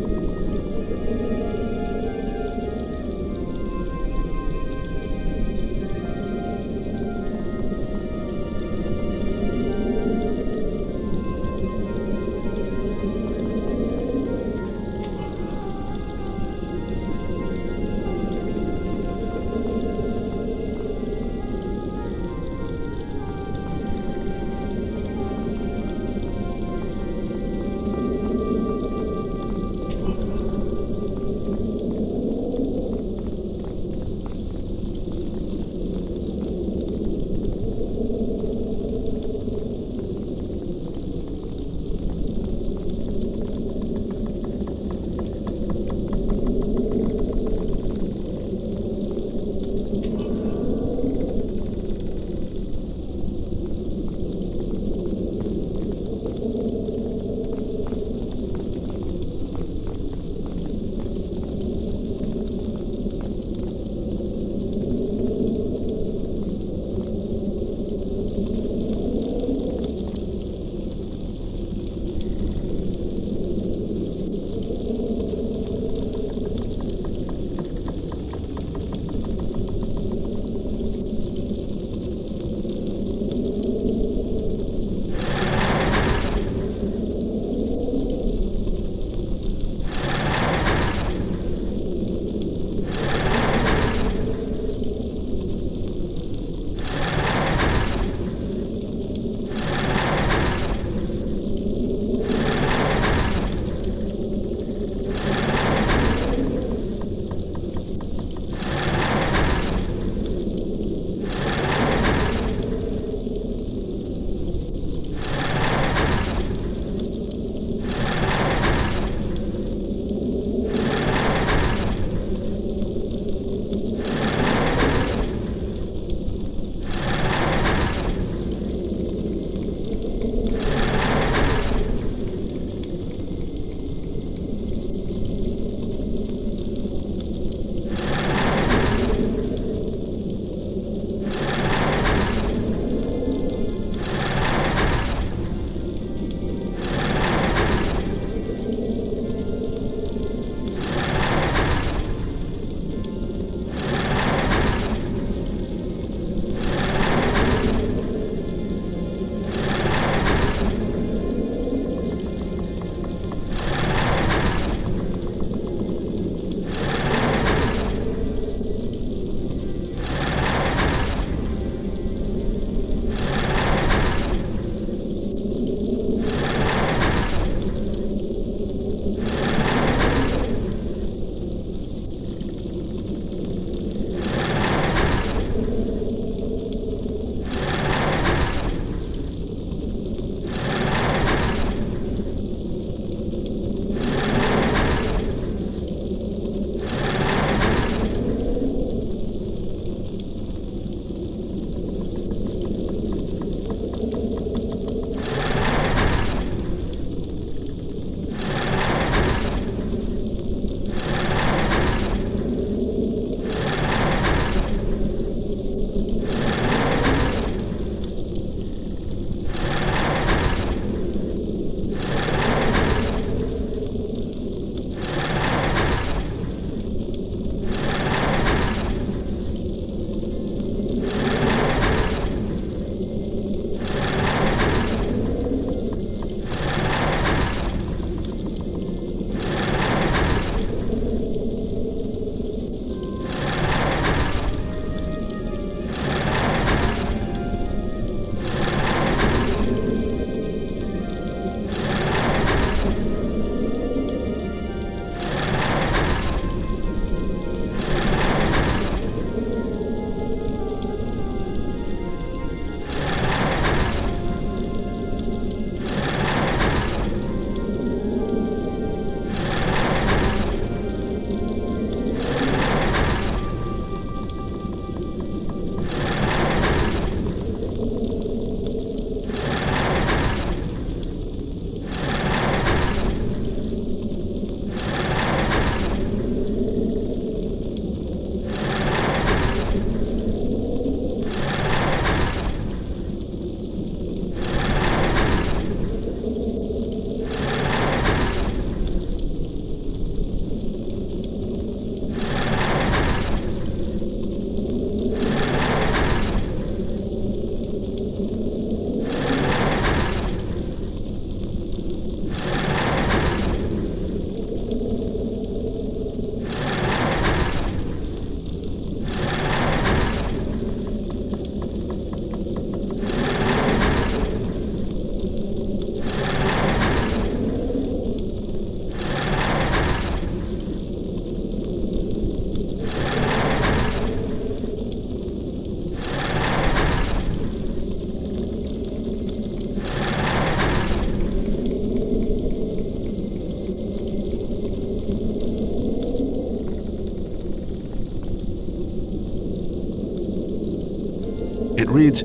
reads,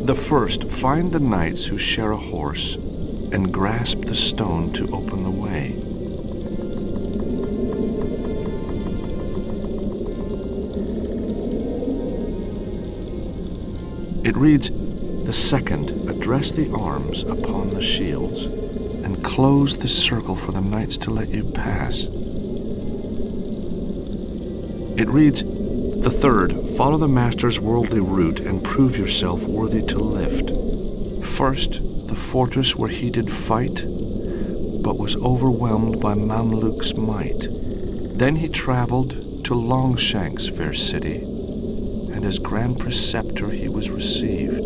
"The first find the knights who share a horse and grasp the stone to open the way." It reads, "The second address the arms upon the shields and close the circle for the knights to let you pass." It reads, "The third, follow the master's worldly route and prove yourself worthy to lift. First, the fortress where he did fight, but was overwhelmed by Mamluk's might. Then he traveled to Longshank's fair city, and as grand preceptor he was received.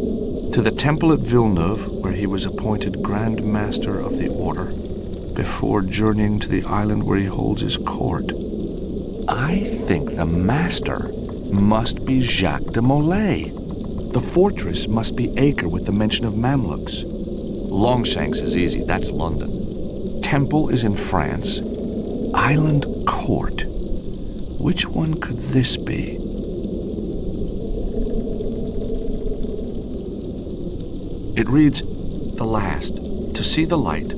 To the temple at Villeneuve, where he was appointed Grand Master of the Order, before journeying to the island where he holds his court." I think the master must be Jacques de Molay. The fortress must be Acre with the mention of Mamluks. Longshanks is easy, that's London. Temple is in France. Island court. Which one could this be? It reads, "The last, to see the light,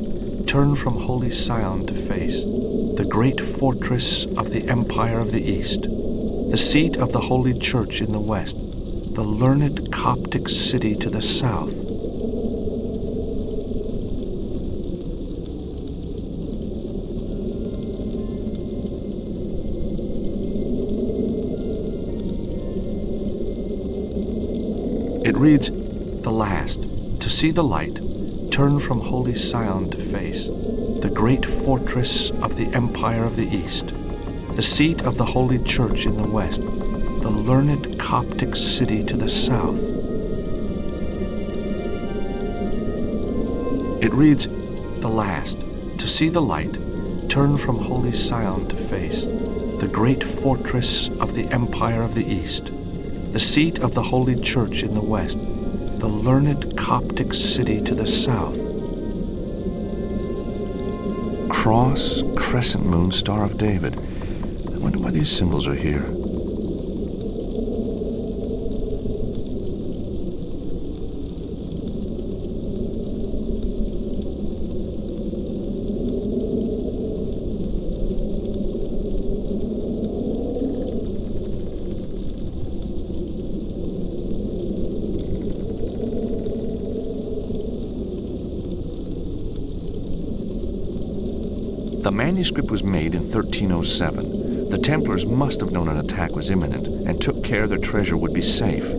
turn from holy Sion to face the great fortress of the Empire of the East, the seat of the Holy Church in the west, the learned Coptic city to the south." It reads, "The last, to see the light, turn from holy Sion to face the great fortress of the Empire of the East, the seat of the Holy Church in the west, the learned Coptic city to the south." It reads, "The last, to see the light, turn from holy Sion to face the great fortress of the Empire of the East, the seat of the Holy Church in the west, the learned Coptic city to the south." Cross, crescent moon, Star of David. I wonder why these symbols are here. The manuscript was made in 1307. The Templars must have known an attack was imminent and took care their treasure would be safe.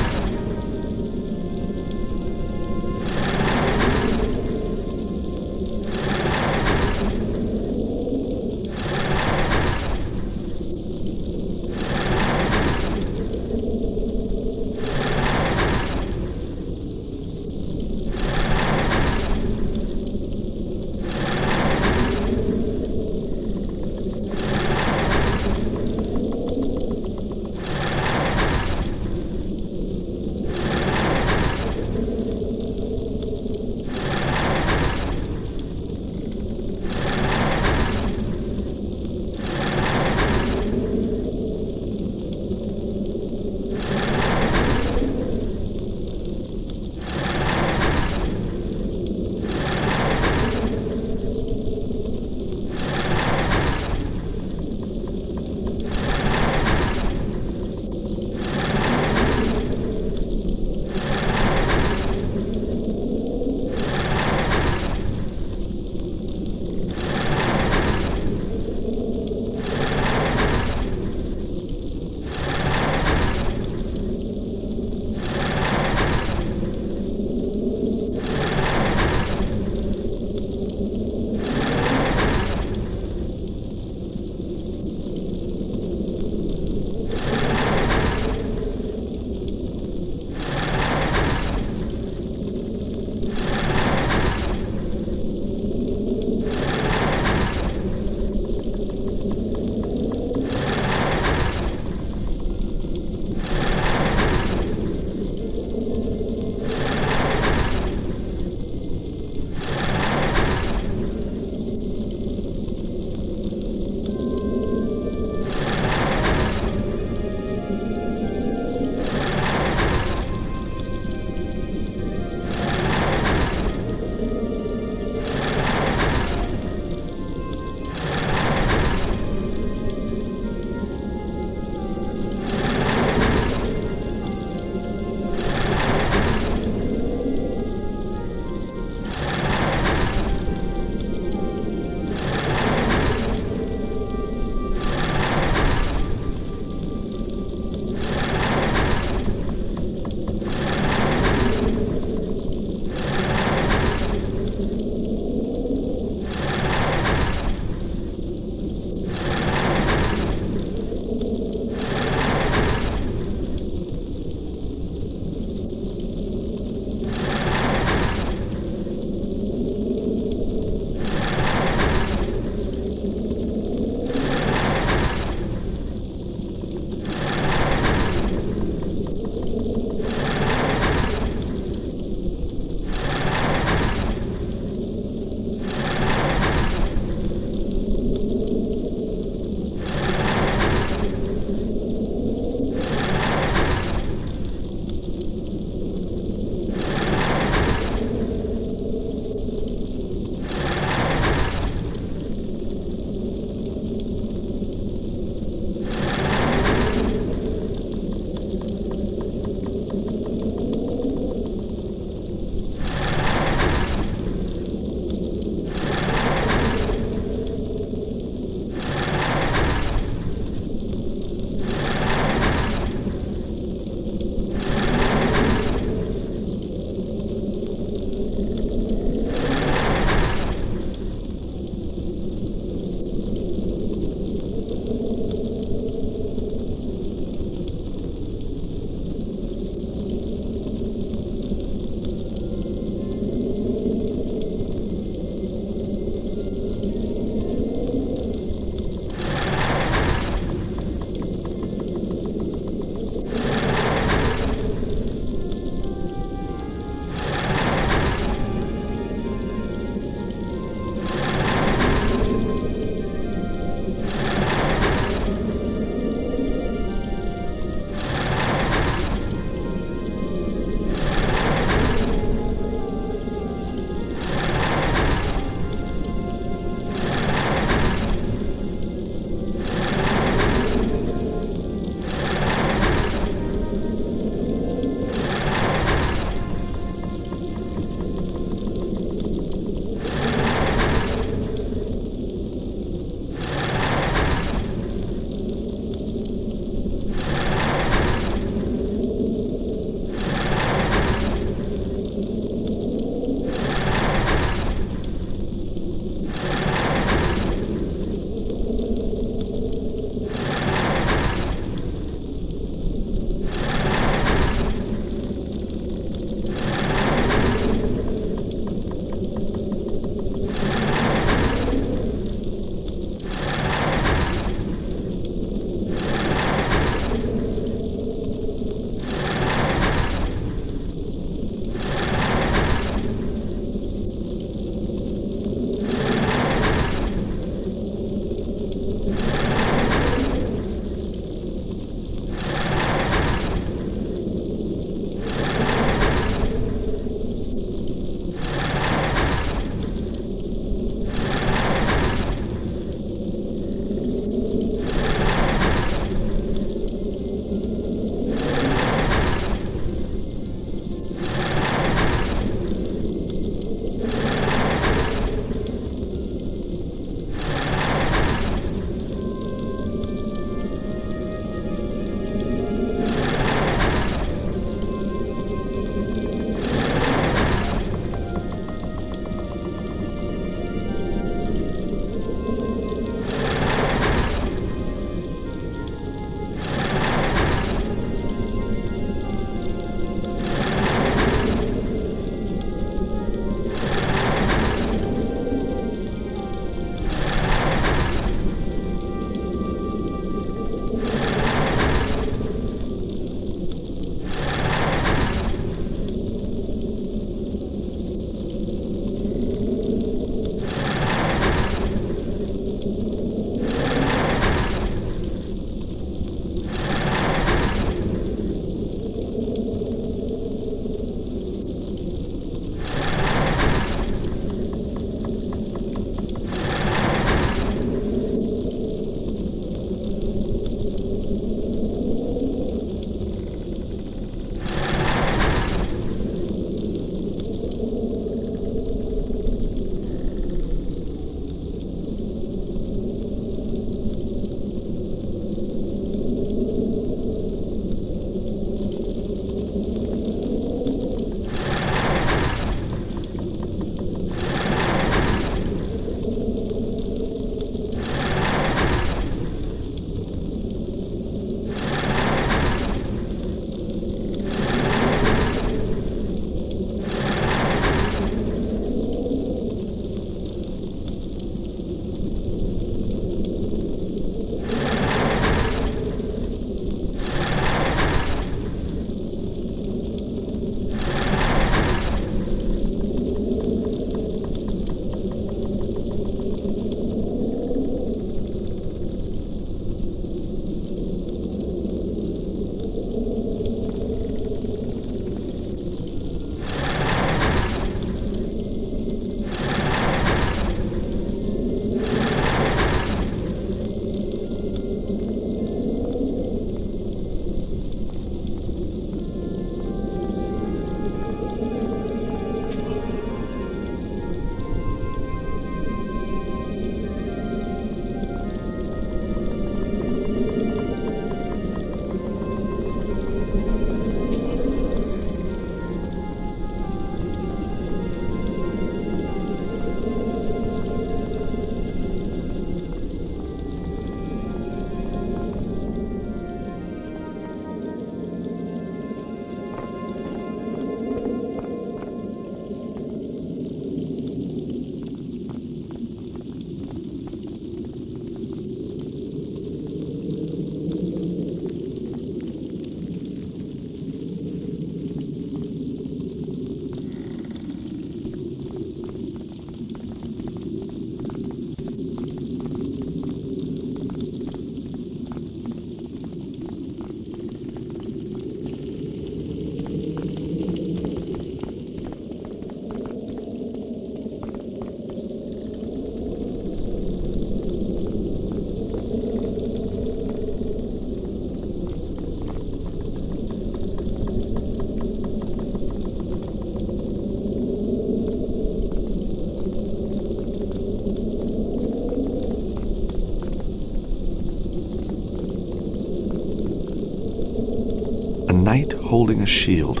holding a shield.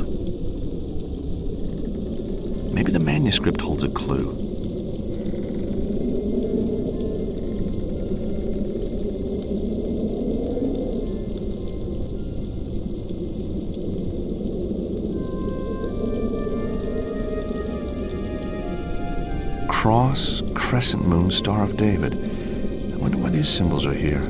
Maybe the manuscript holds a clue. Cross, crescent moon, Star of David. I wonder why these symbols are here.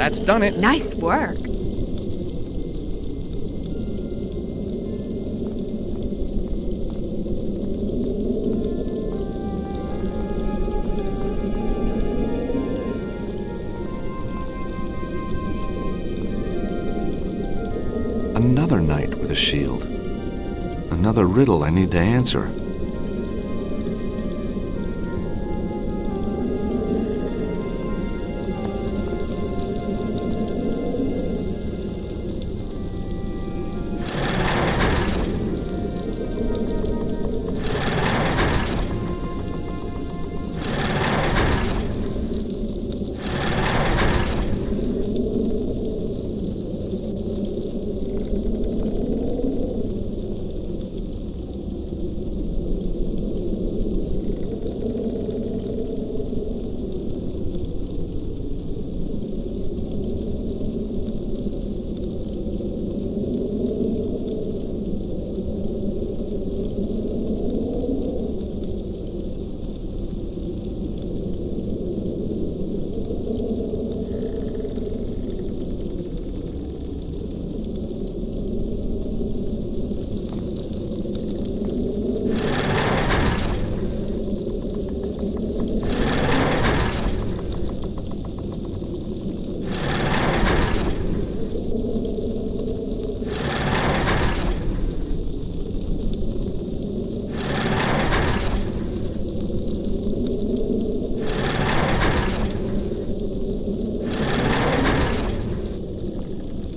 That's done it. Nice work. Another knight with a shield. Another riddle I need to answer.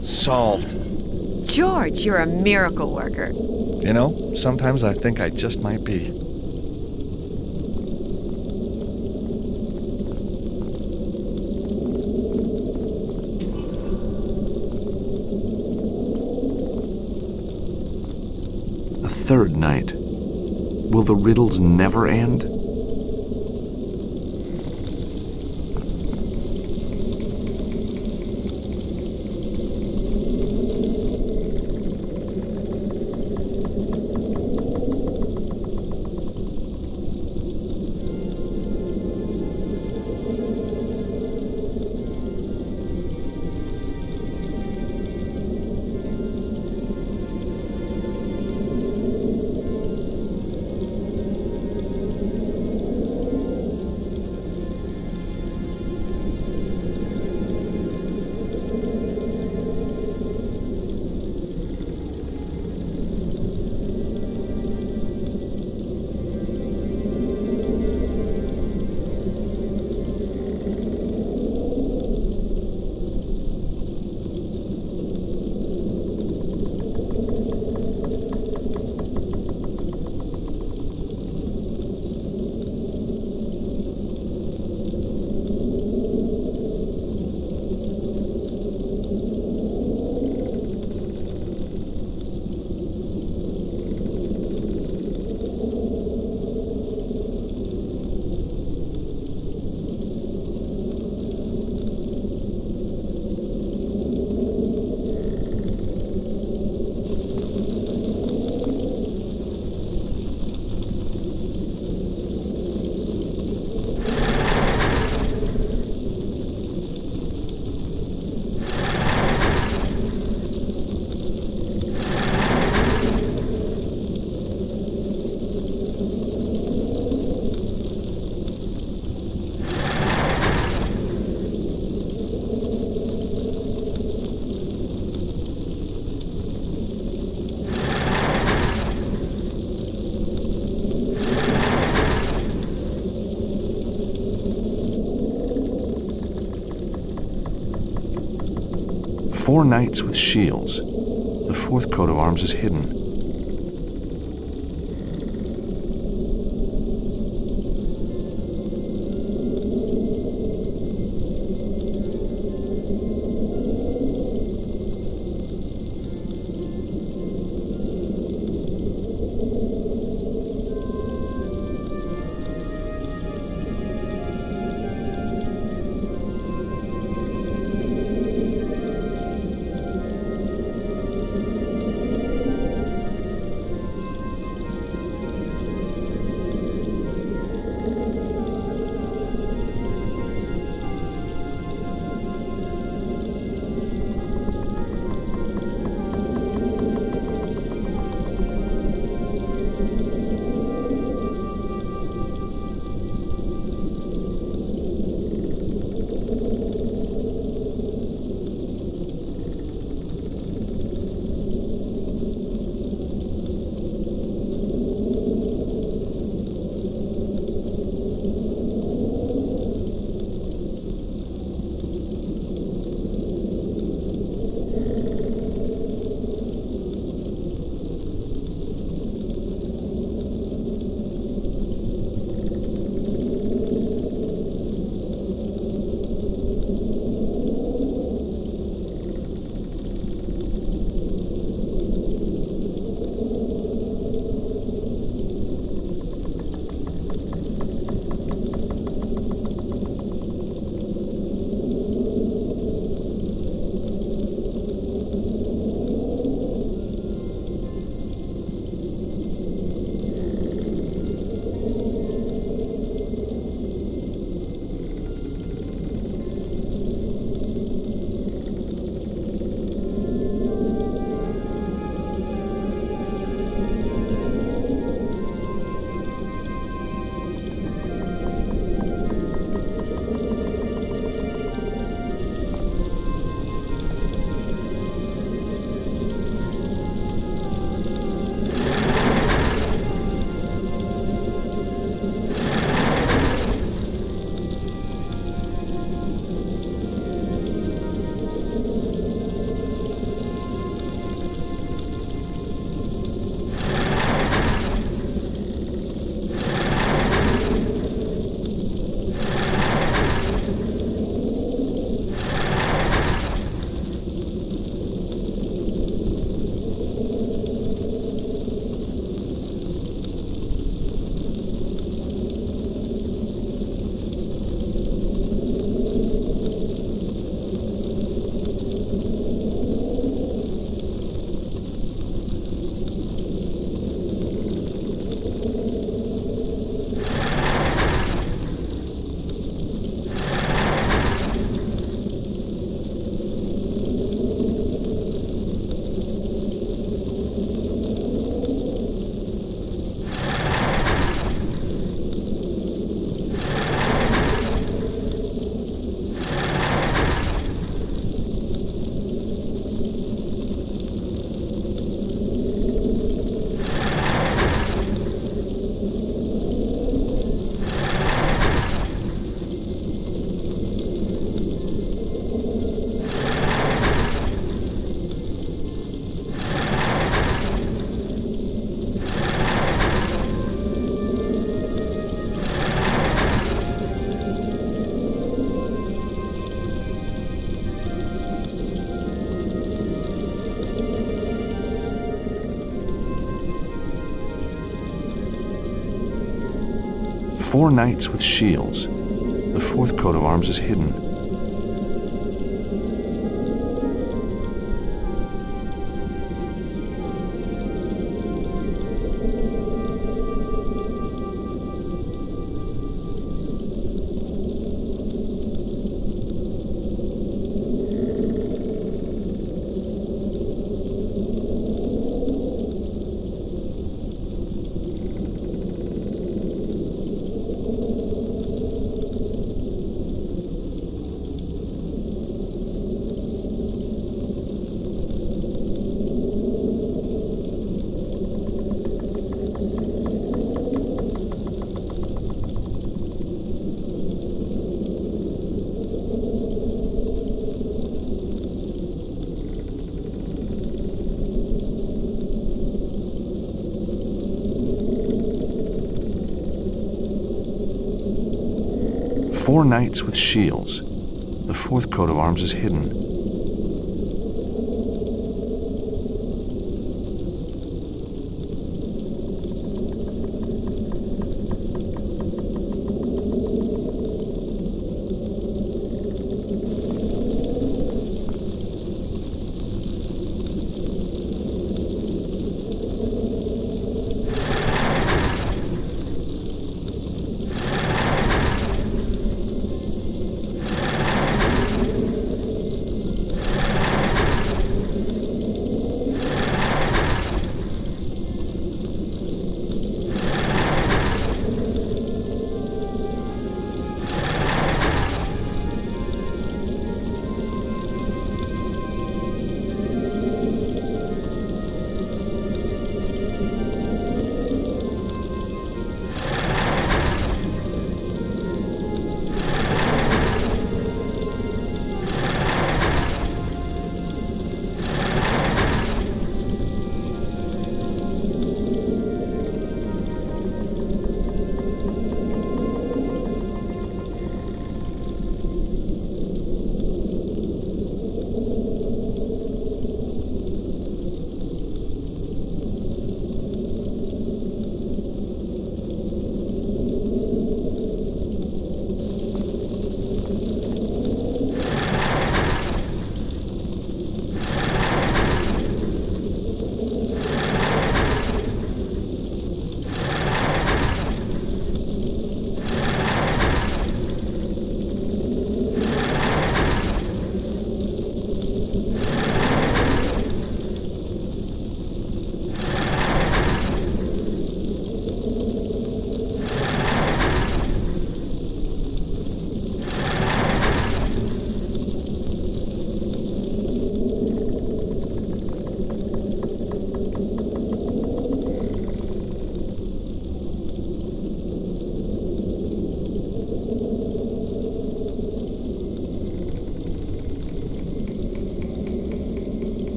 Solved. George, you're a miracle worker. You know, sometimes I think I just might be. A third night. Will the riddles never end? 4 knights with shields. The 4th coat of arms is hidden. Four knights with shields. The fourth coat of arms is hidden. 4 knights with shields. The 4th coat of arms is hidden.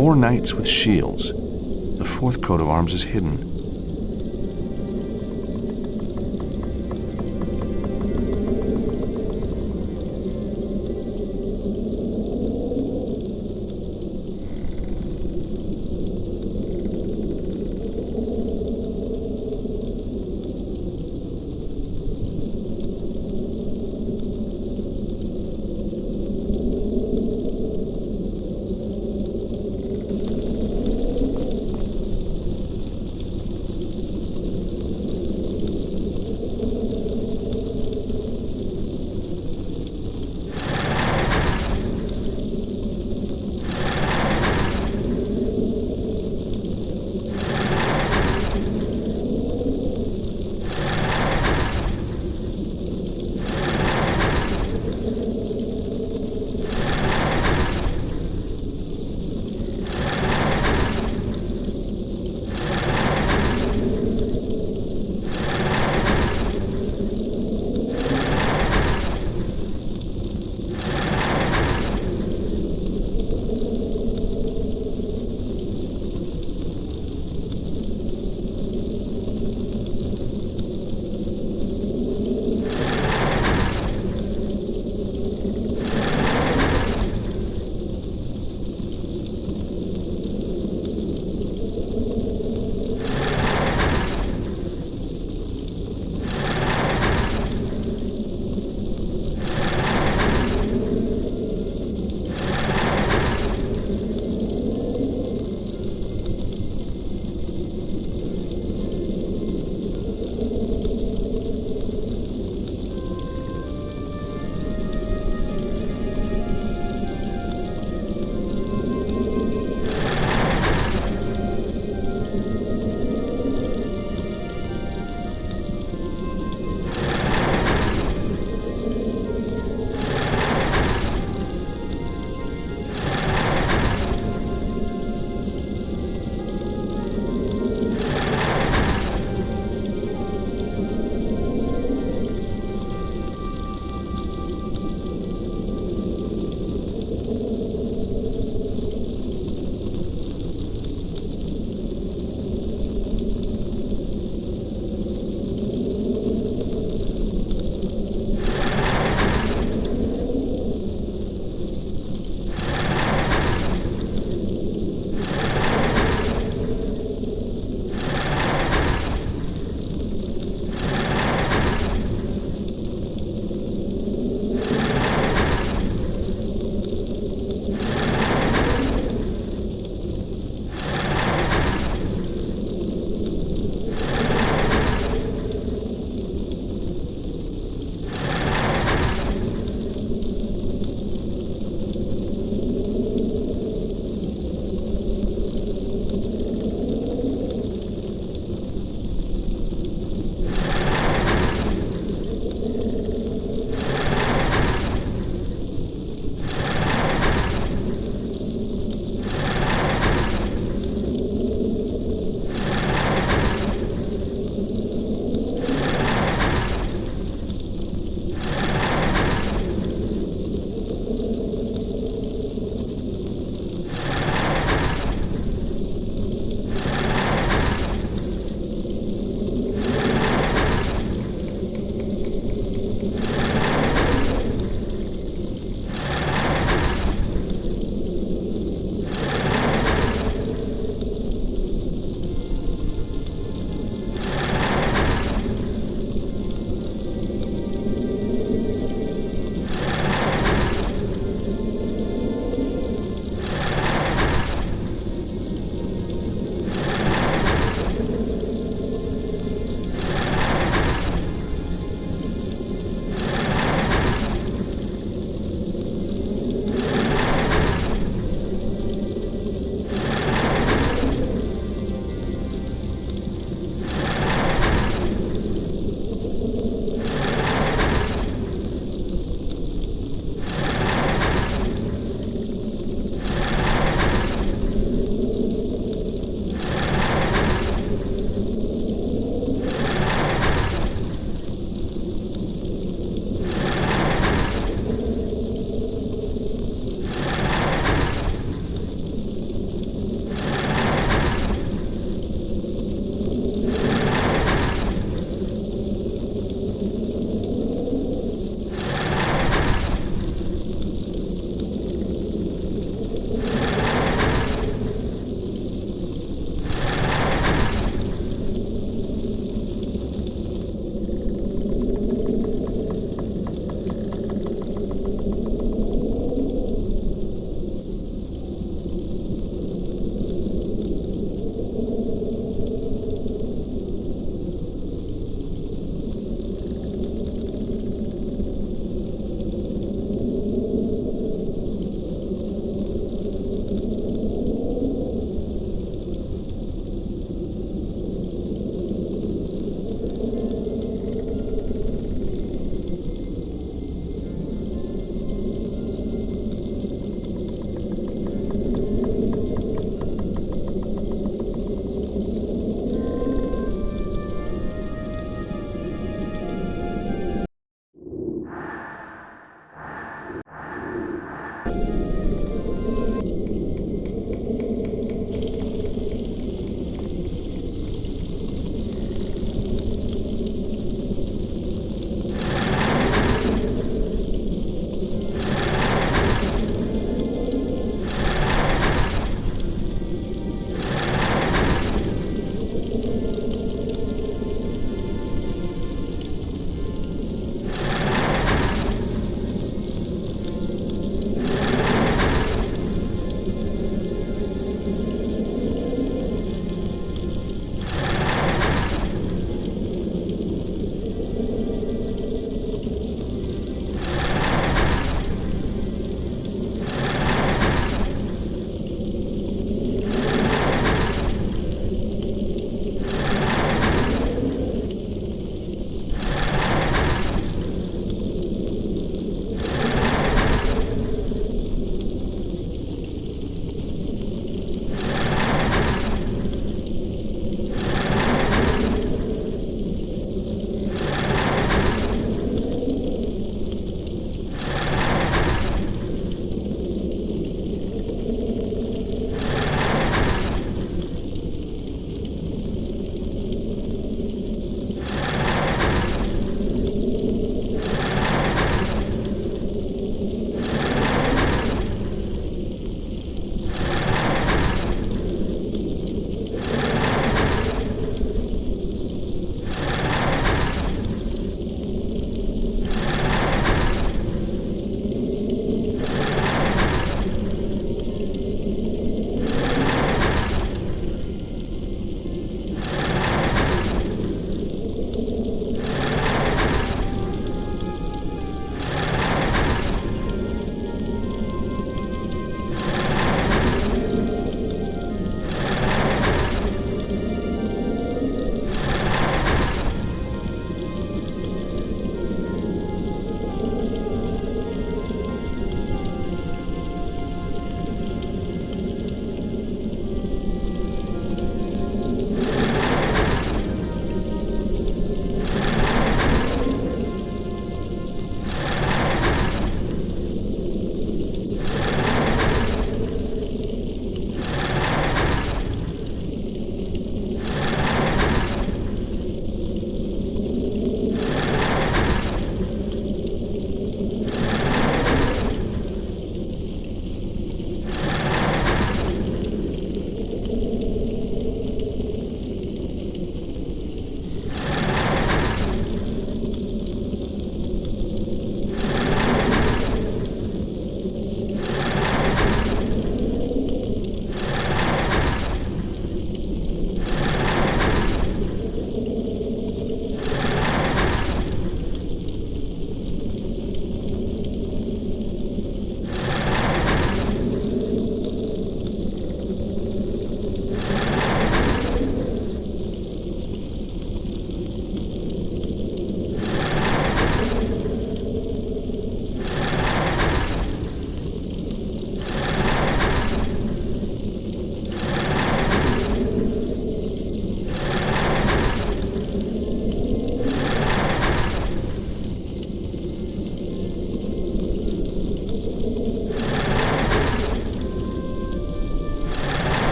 Four knights with shields. The 4th coat of arms is hidden.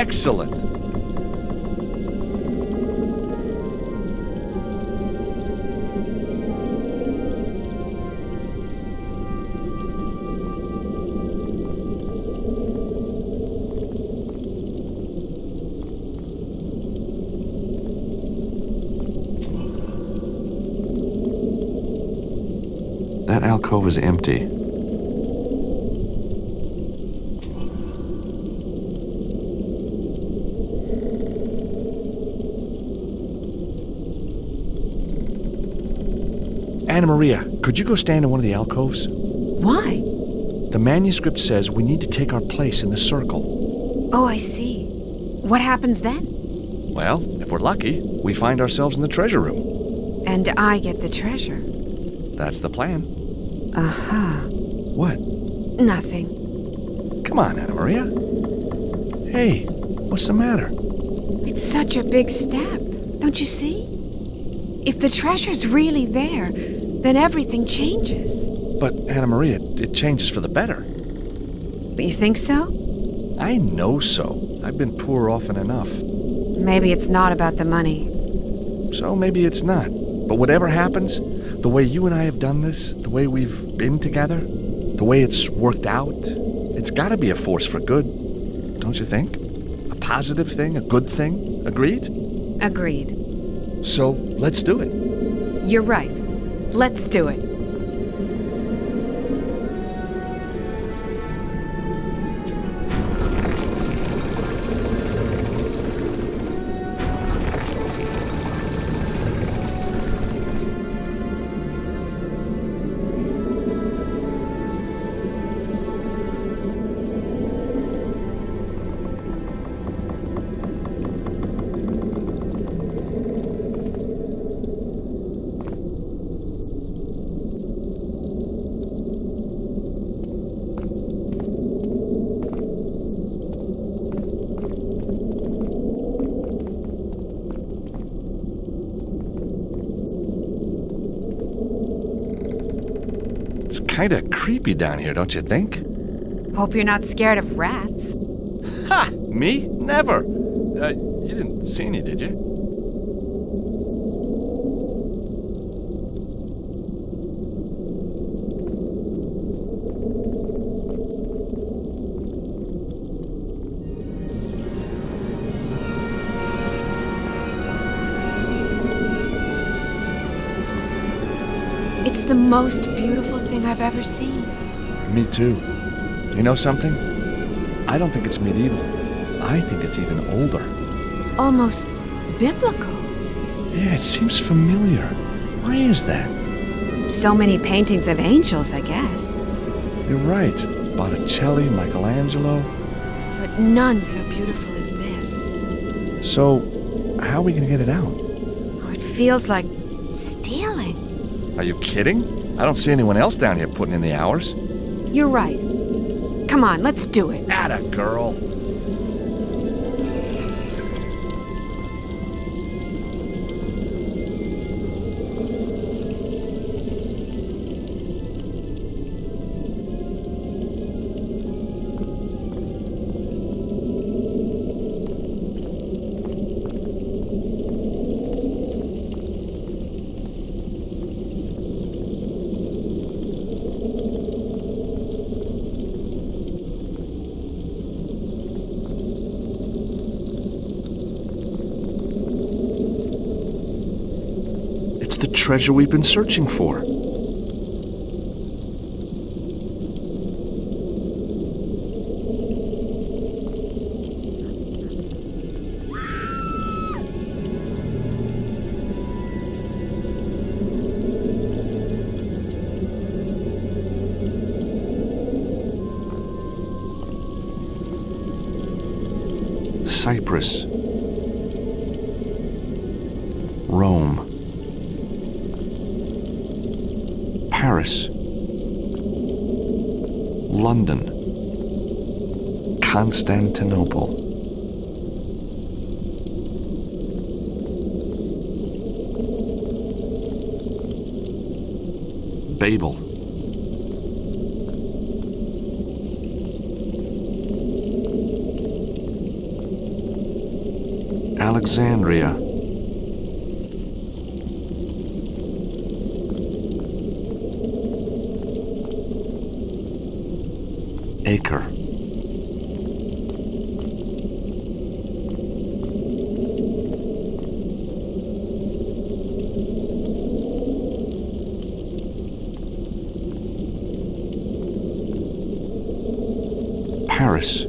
Excellent. That alcove is empty. Anna Maria, could you go stand in one of the alcoves? Why? The manuscript says we need to take our place in the circle. Oh, I see. What happens then? Well, if we're lucky, we find ourselves in the treasure room. And I get the treasure. That's the plan. Aha. What? Nothing. Come on, Anna Maria. Hey, what's the matter? It's such a big step. Don't you see? If the treasure's really there, then everything changes. But, Anna Maria, it changes for the better. But you think so? I know so. I've been poor often enough. Maybe it's not about the money. So maybe it's not. But whatever happens, the way you and I have done this, the way we've been together, the way it's worked out, it's gotta be a force for good, don't you think? A positive thing, a good thing. Agreed? Agreed. So let's do it. You're right. Let's do it. It's kinda creepy down here, don't you think? Hope you're not scared of rats. Ha! Me? Never! You didn't see any, did you? It's the most beautiful thing I've ever seen. Me too. You know something? I don't think it's medieval. I think it's even older. Almost biblical. Yeah, it seems familiar. Why is that? So many paintings of angels, I guess. You're right. Botticelli, Michelangelo. But none so beautiful as this. So, how are we gonna get it out? Oh, it feels like stealing. Are you kidding? I don't see anyone else down here putting in the hours. You're right. Come on, let's do it. Atta girl. The treasure we've been searching for. Cyprus, Rome, Paris, London, Constantinople. Babel. Alexandria. Acre. Paris.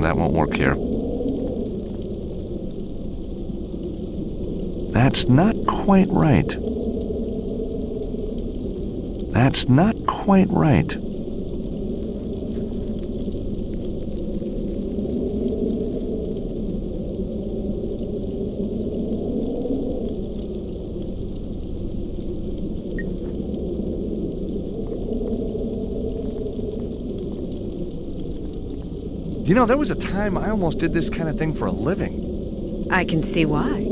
That won't work here. That's not quite right. That's not quite right. You know, there was a time I almost did this kind of thing for a living. I can see why.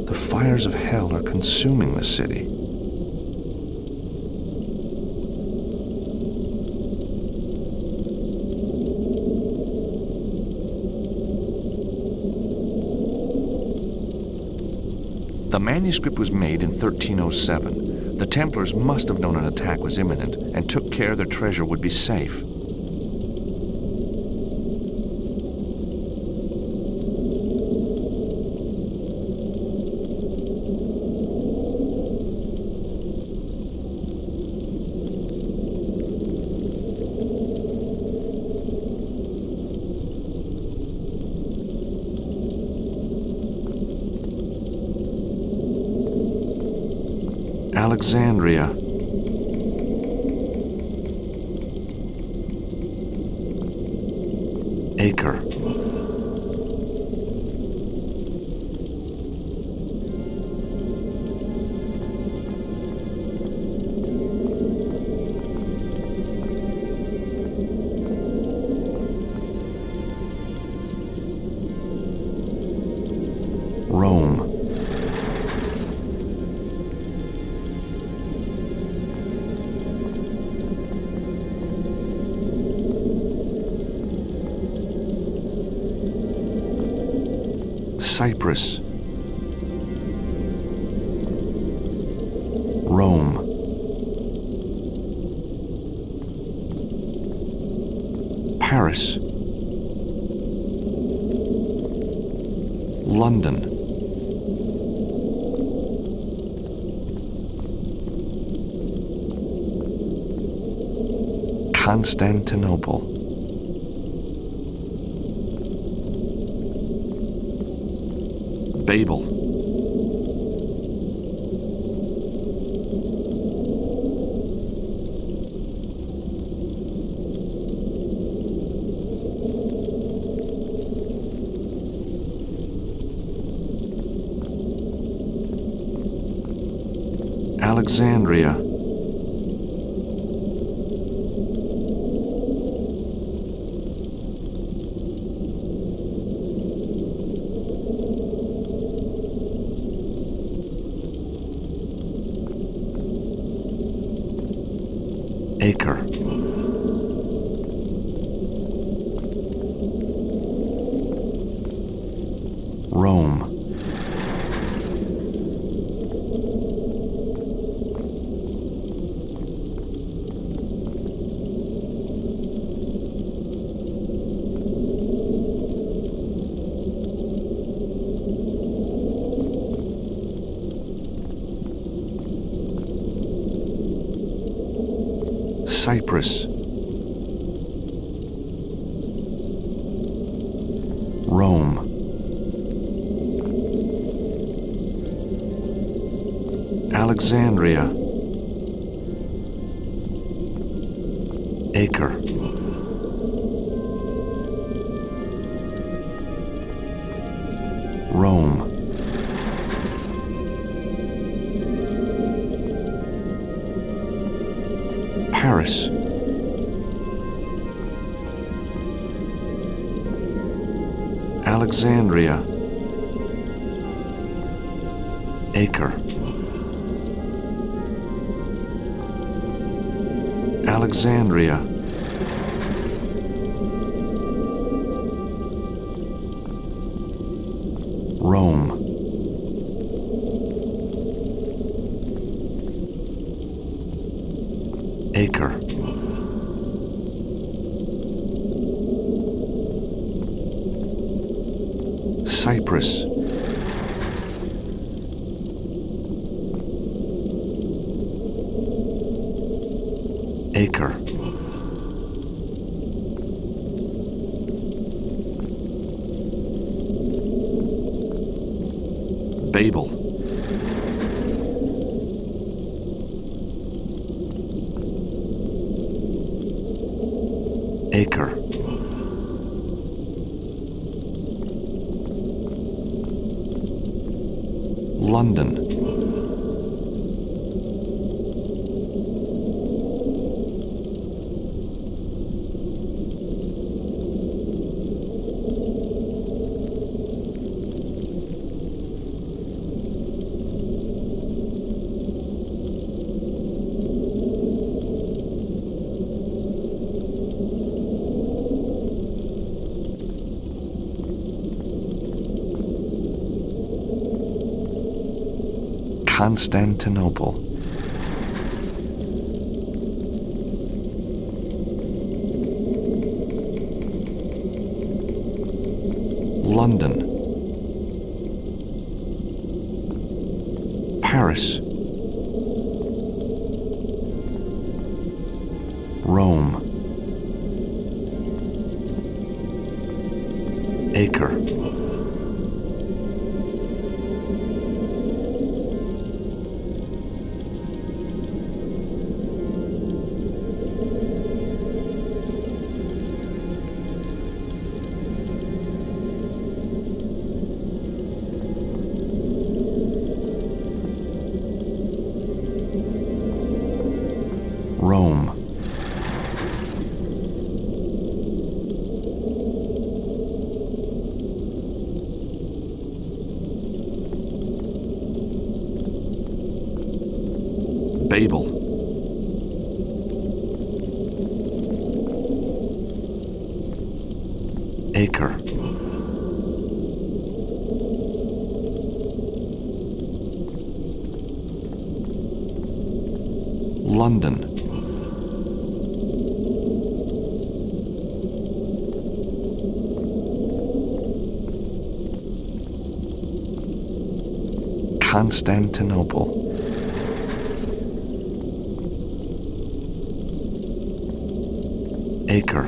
The fires of hell are consuming the city. The manuscript was made in 1307. The Templars must have known an attack was imminent and took care their treasure would be safe. Alexandria. Acre. Rome. Cyprus. Rome. Paris. London. Constantinople. Babel. Alexandria. Acre. Rome. Cyprus. Rome. Alexandria. Acre. Rome. Paris. Alexandria. Acre. Alexandria. Rome. Acre. Cyprus. Acre. Babel. Acre. London. Constantinople. London. Paris. Rome. Acre. Babel. Acre. London. Constantinople. Acre.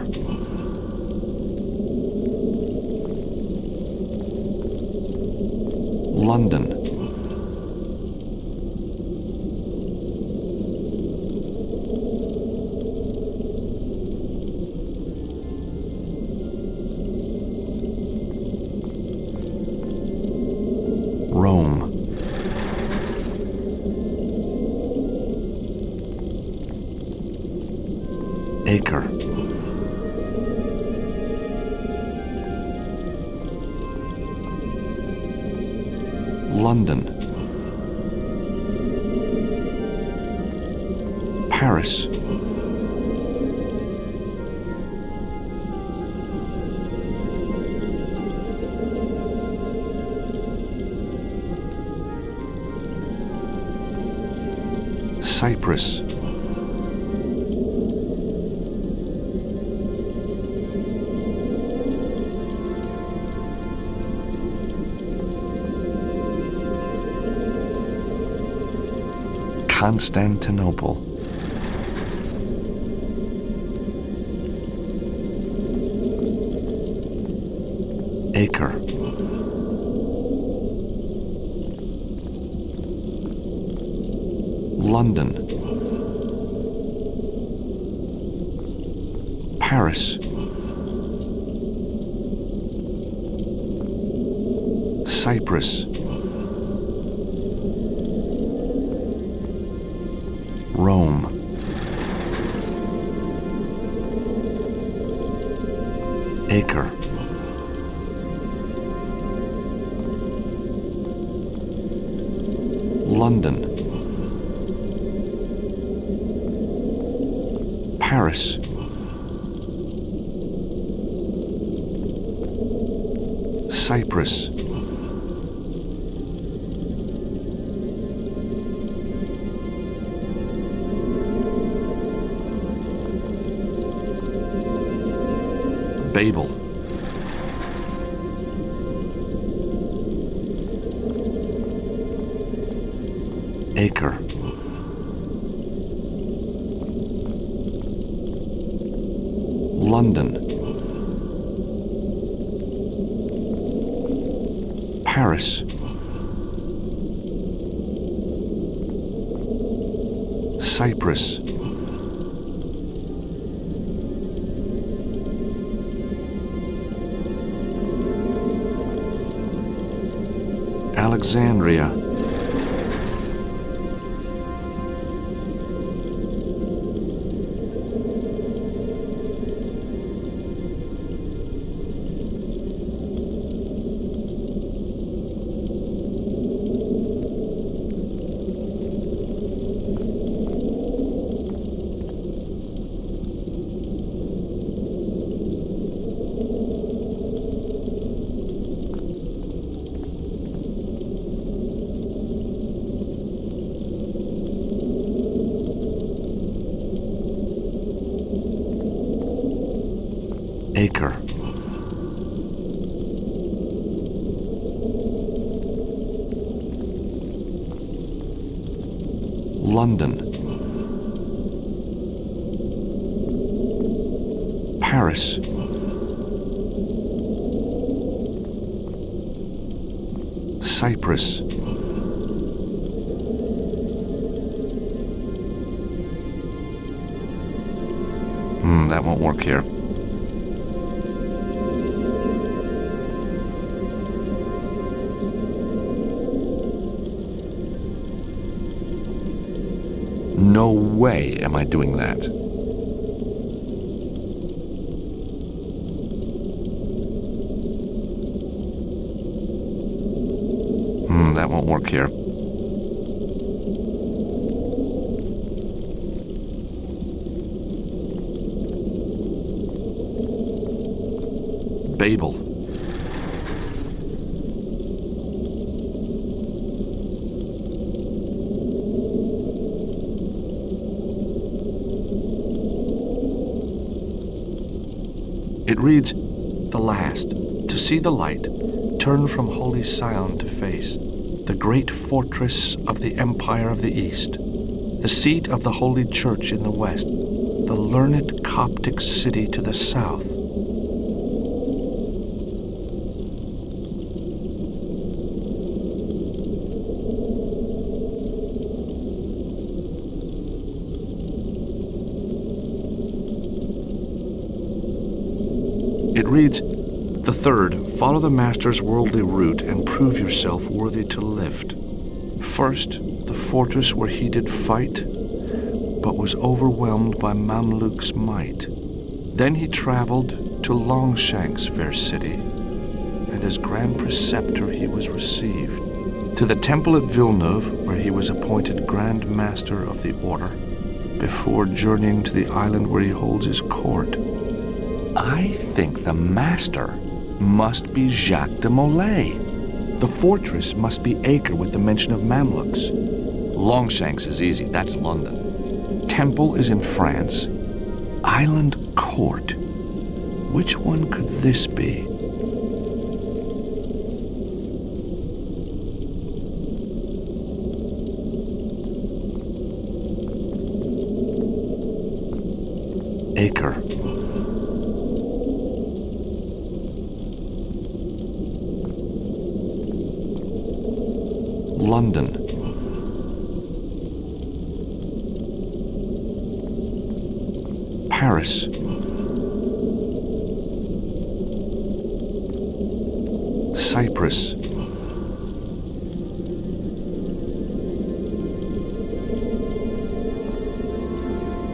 London. Rome. Acre. London. Paris. Cyprus. Constantinople. Acre. London. Paris. Cyprus. Rome. Acre. London. Paris. Cyprus. Babel. Acre. London. Paris. Cyprus. Alexandria. Acre. London. Paris. Cyprus. That won't work here. No way am I doing that. That won't work here. Babel. It reads, "The last, to see the light, turn from holy Sion to face, the great fortress of the Empire of the East, the seat of the Holy Church in the west, the learned Coptic city to the south." It reads, "The third, follow the Master's worldly route and prove yourself worthy to lift. First, the fortress where he did fight, but was overwhelmed by Mamluk's might. Then he traveled to Longshank's fair city, and as Grand Preceptor he was received. To the temple at Villeneuve, where he was appointed Grand Master of the Order, before journeying to the island where he holds his court. I think the Master must be Jacques de Molay. The fortress must be Acre with the mention of Mamluks. Longshanks is easy, that's London. Temple is in France. Island Court. Which one could this be? Acre. London. Paris. Cyprus.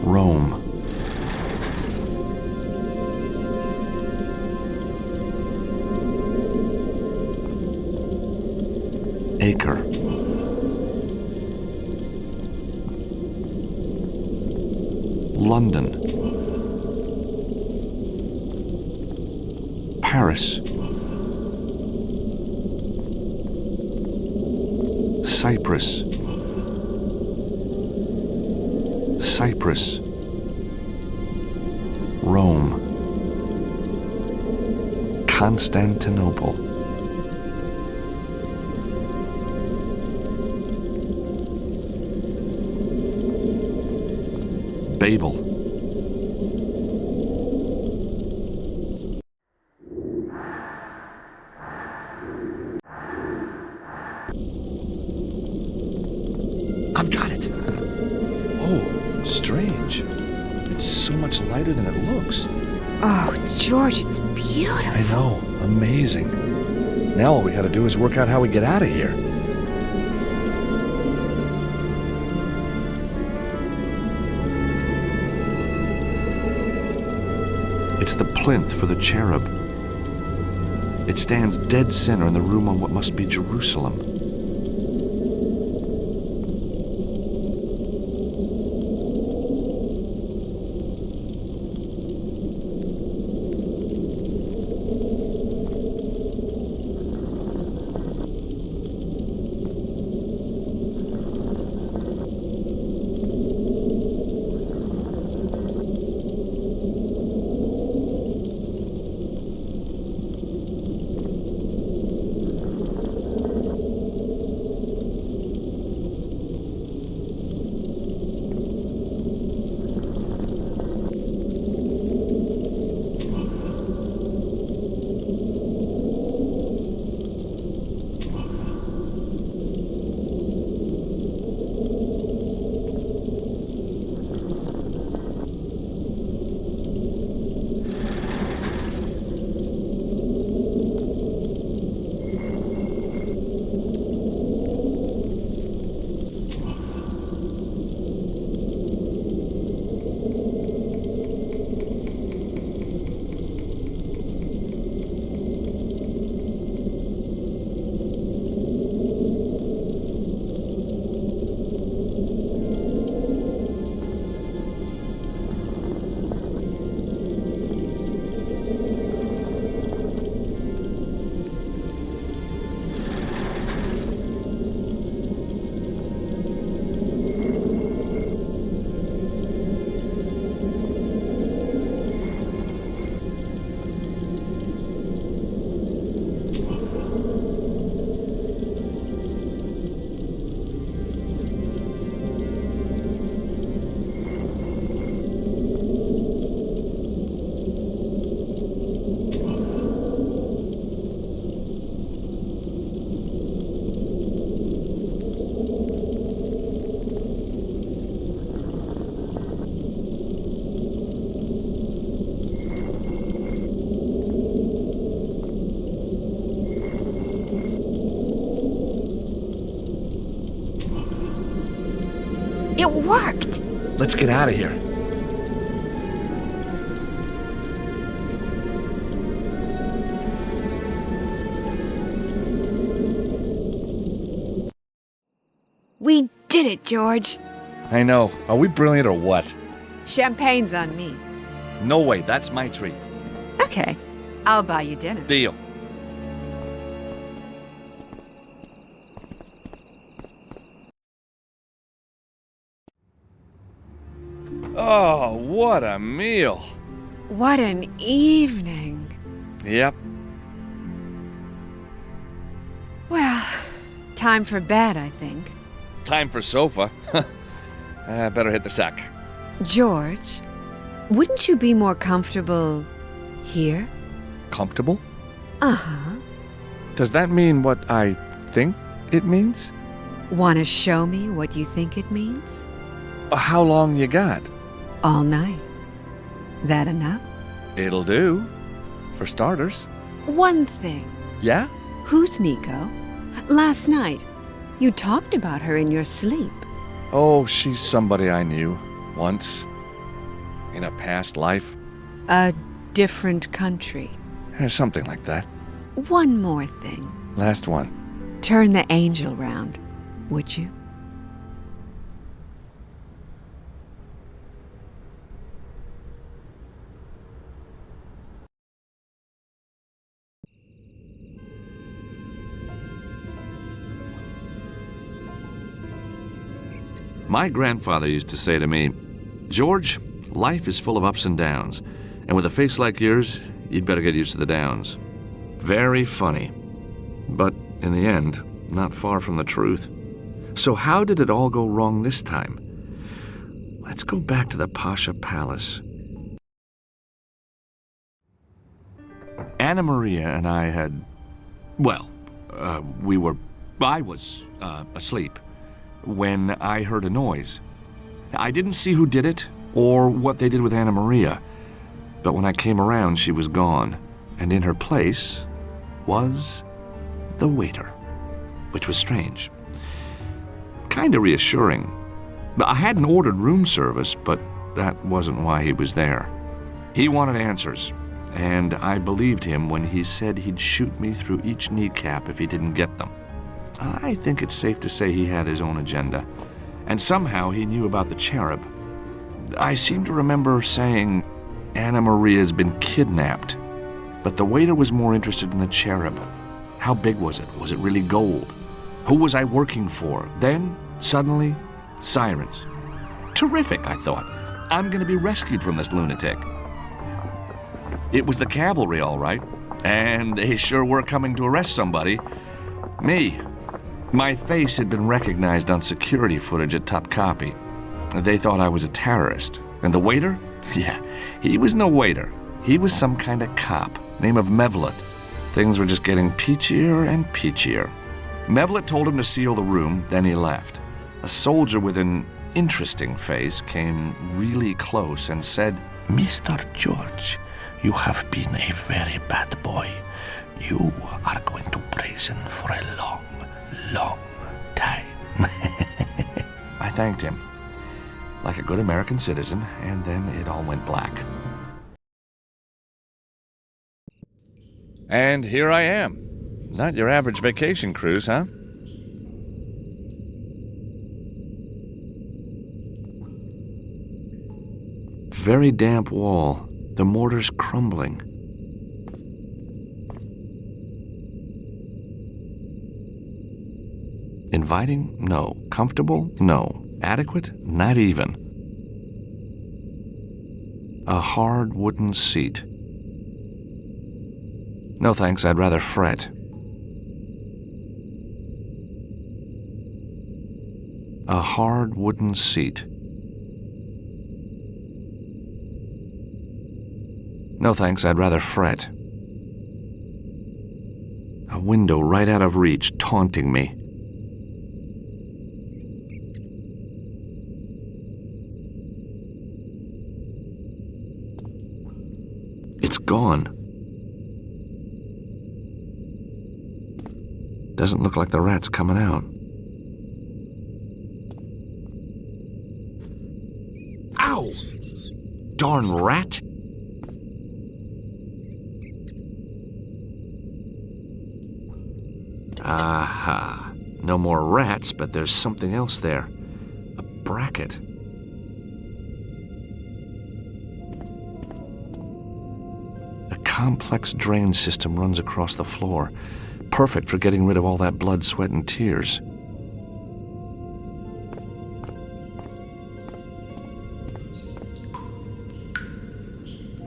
Rome. Acre. London. Paris. Cyprus. Cyprus. Rome. Constantinople. Babel. I've got it. Oh, strange. It's so much lighter than it looks. Oh, George, it's beautiful. I know. Amazing. Now all we gotta do is work out how we get out of here. It's the plinth for the cherub. It stands dead center in the room on what must be Jerusalem. It worked! Let's get out of here. We did it, George. I know. Are we brilliant or what? Champagne's on me. No way, that's my treat. Okay, I'll buy you dinner. Deal. Oh, what a meal. What an evening. Yep. Well, time for bed, I think. Time for sofa. Better hit the sack. George, wouldn't you be more comfortable here? Comfortable? Uh-huh. Does that mean what I think it means? Want to show me what you think it means? How long you got? All night. That enough? It'll do. For starters. One thing. Yeah? Who's Nico? Last night, you talked about her in your sleep. Oh, she's somebody I knew. Once. In a past life. A different country. Something like that. One more thing. Last one. Turn the angel round, would you? My grandfather used to say to me, George, life is full of ups and downs, and with a face like yours, you'd better get used to the downs. Very funny. But in the end, not far from the truth. So how did it all go wrong this time? Let's go back to the Pasha Palace. Anna Maria and I had... I was asleep when I heard a noise. I didn't see who did it or what they did with Anna Maria, but when I came around, she was gone, and in her place was the waiter, which was strange. Kinda reassuring. I hadn't ordered room service, but that wasn't why he was there. He wanted answers, and I believed him when he said he'd shoot me through each kneecap if he didn't get them. I think it's safe to say he had his own agenda, and somehow he knew about the cherub. I seem to remember saying, Anna Maria's been kidnapped, but the waiter was more interested in the cherub. How big was it? Was it really gold? Who was I working for? Then, suddenly, sirens. Terrific, I thought. I'm going to be rescued from this lunatic. It was the cavalry, all right, and they sure were coming to arrest somebody. Me. My face had been recognized on security footage at Topkapi. They thought I was a terrorist. And the waiter? Yeah, he was no waiter. He was some kind of cop, name of Mevlut. Things were just getting peachier and peachier. Mevlut told him to seal the room, then he left. A soldier with an interesting face came really close and said, Mr. George, you have been a very bad boy. You are going to prison for a long, long time. I thanked him, like a good American citizen, and then it all went black. And here I am. Not your average vacation cruise, huh? Very damp wall, the mortar's crumbling. Inviting? No. Comfortable? No. Adequate? Not even. A hard wooden seat. No thanks, I'd rather fret. A hard wooden seat. No thanks, I'd rather fret. A window right out of reach, taunting me. It's gone. Doesn't look like the rat's coming out. darn rat? Aha. No more rats, but there's something else there. A bracket. A complex drain system runs across the floor. Perfect for getting rid of all that blood, sweat, and tears.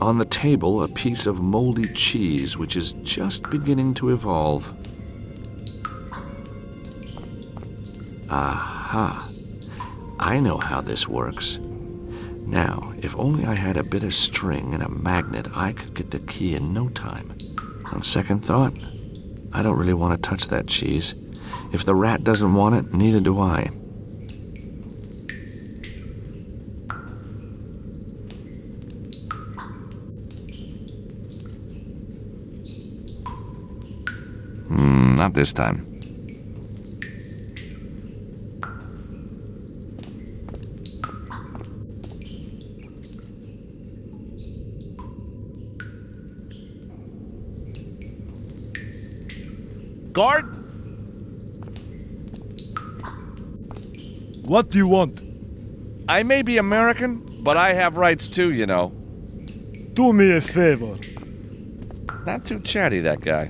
On the table, a piece of moldy cheese, which is just beginning to evolve. Aha! I know how this works. Now, if only I had a bit of string and a magnet, I could get the key in no time. On second thought, I don't really want to touch that cheese. If the rat doesn't want it, neither do I. Not this time. Guard? What do you want? I may be American, but I have rights too, you know. Do me a favor. Not too chatty, that guy.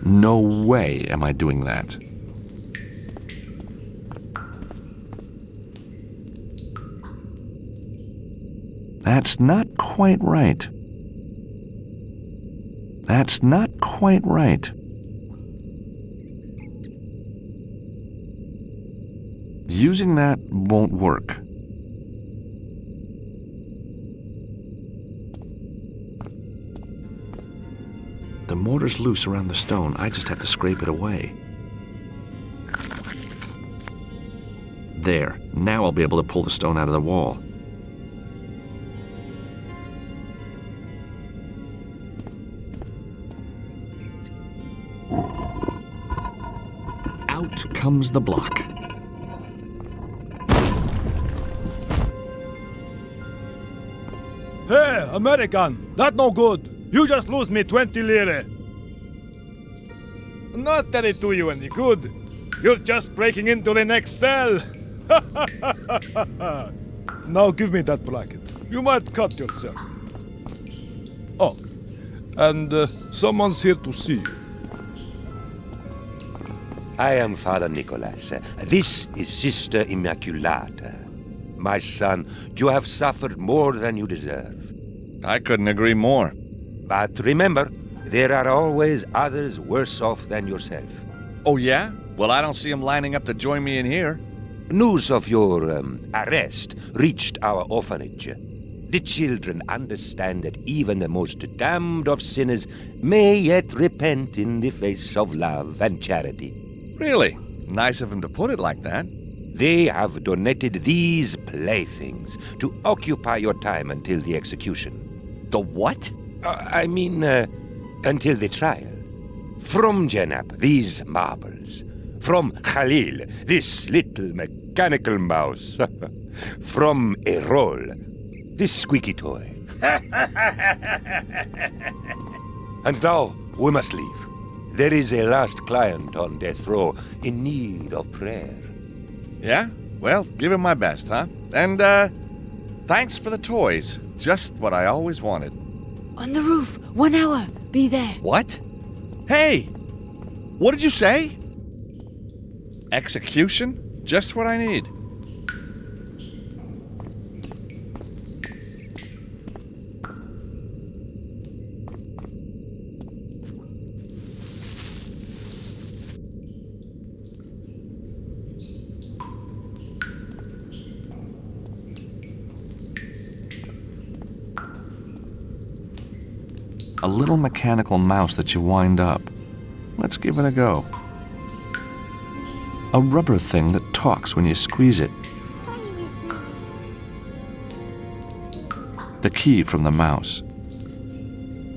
No way am I doing that. That's not quite right. That's not quite right. Using that won't work. The mortar's loose around the stone. I just have to scrape it away. There. Now I'll be able to pull the stone out of the wall. Out comes the block. Hey, American! That no good! You just lose me 20 lire. Not that it do you any good. You're just breaking into the next cell. Now give me that bracket. You might cut yourself. Oh, and someone's here to see you. I am Father Nicholas. This is Sister Immaculata. My son, you have suffered more than you deserve. I couldn't agree more. But remember, there are always others worse off than yourself. Oh, yeah? Well, I don't see him lining up to join me in here. News of your arrest reached our orphanage. The children understand that even the most damned of sinners may yet repent in the face of love and charity. Really? Nice of him to put it like that. They have donated these playthings to occupy your time until the execution. The what? I mean, until the trial. From Jenab, these marbles. From Khalil, this little mechanical mouse. From Errol, this squeaky toy. And now, we must leave. There is a last client on death row in need of prayer. Yeah? Well, give him my best, huh? And, thanks for the toys. Just what I always wanted. On the roof. 1 hour. Be there. What? Hey! What did you say? Execution? Just what I need. A little mechanical mouse that you wind up. Let's give it a go. A rubber thing that talks when you squeeze it. The key from the mouse.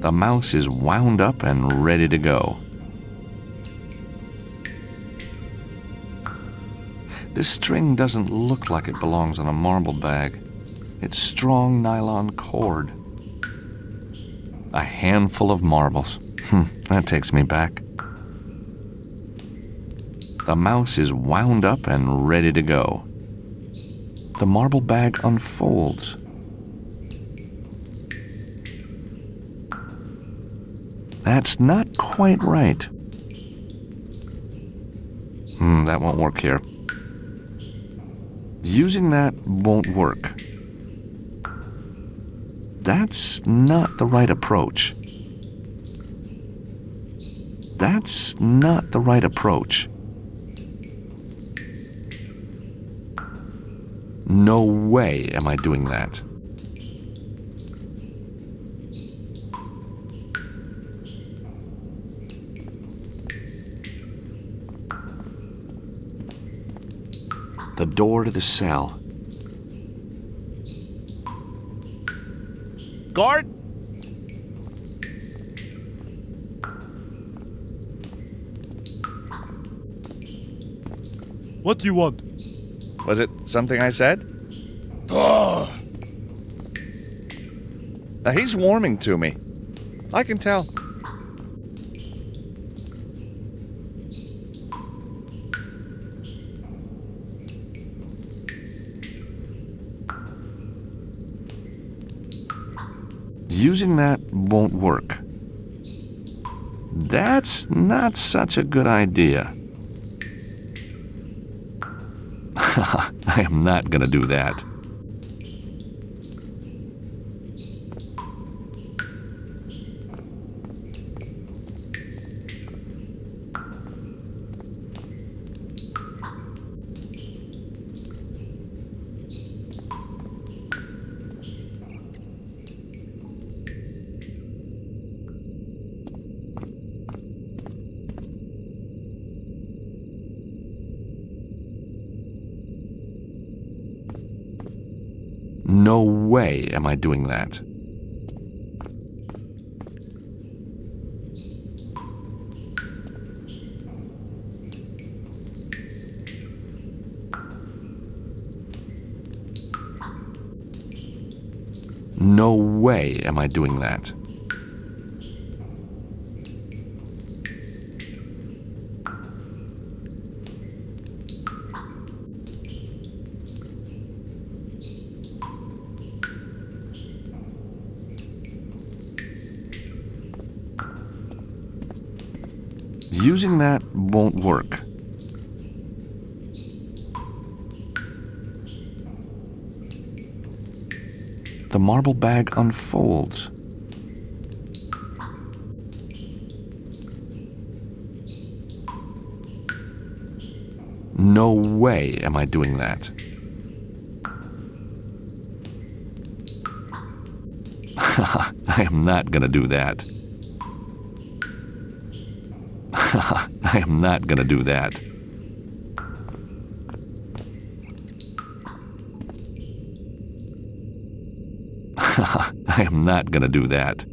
The mouse is wound up and ready to go. This string doesn't look like it belongs on a marble bag. It's strong nylon cord. A handful of marbles. That takes me back. The mouse is wound up and ready to go. The marble bag unfolds. That's not quite right. That won't work here. Using that won't work. That's not the right approach. That's not the right approach. No way am I doing that. The door to the cell. Guard? What do you want? Was it something I said? Ah! Now he's warming to me. I can tell. Using that won't work. That's not such a good idea. I am not going to do that. No way am I doing that. No way am I doing that. Using that won't work. The marble bag unfolds. No way am I doing that. I am not going to do that. I am not going to do that. I am not going to do that.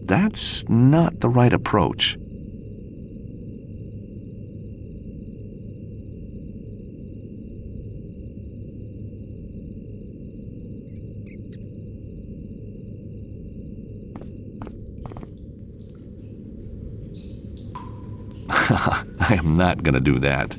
That's not the right approach. I am not going to do that.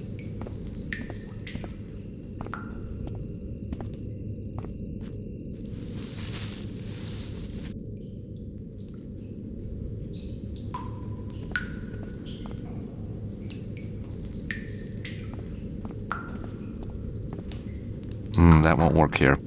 That won't work here.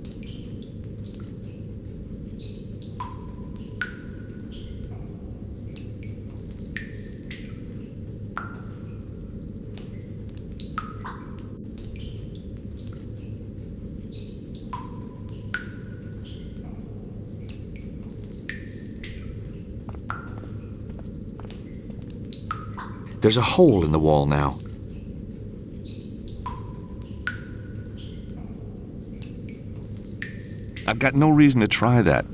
There's a hole in the wall now. I've got no reason to try that.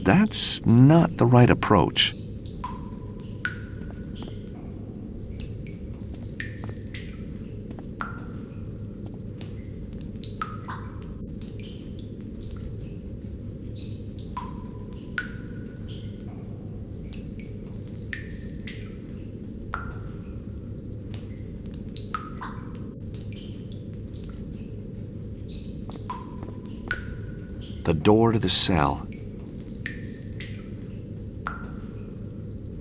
That's not the right approach. The door to the cell.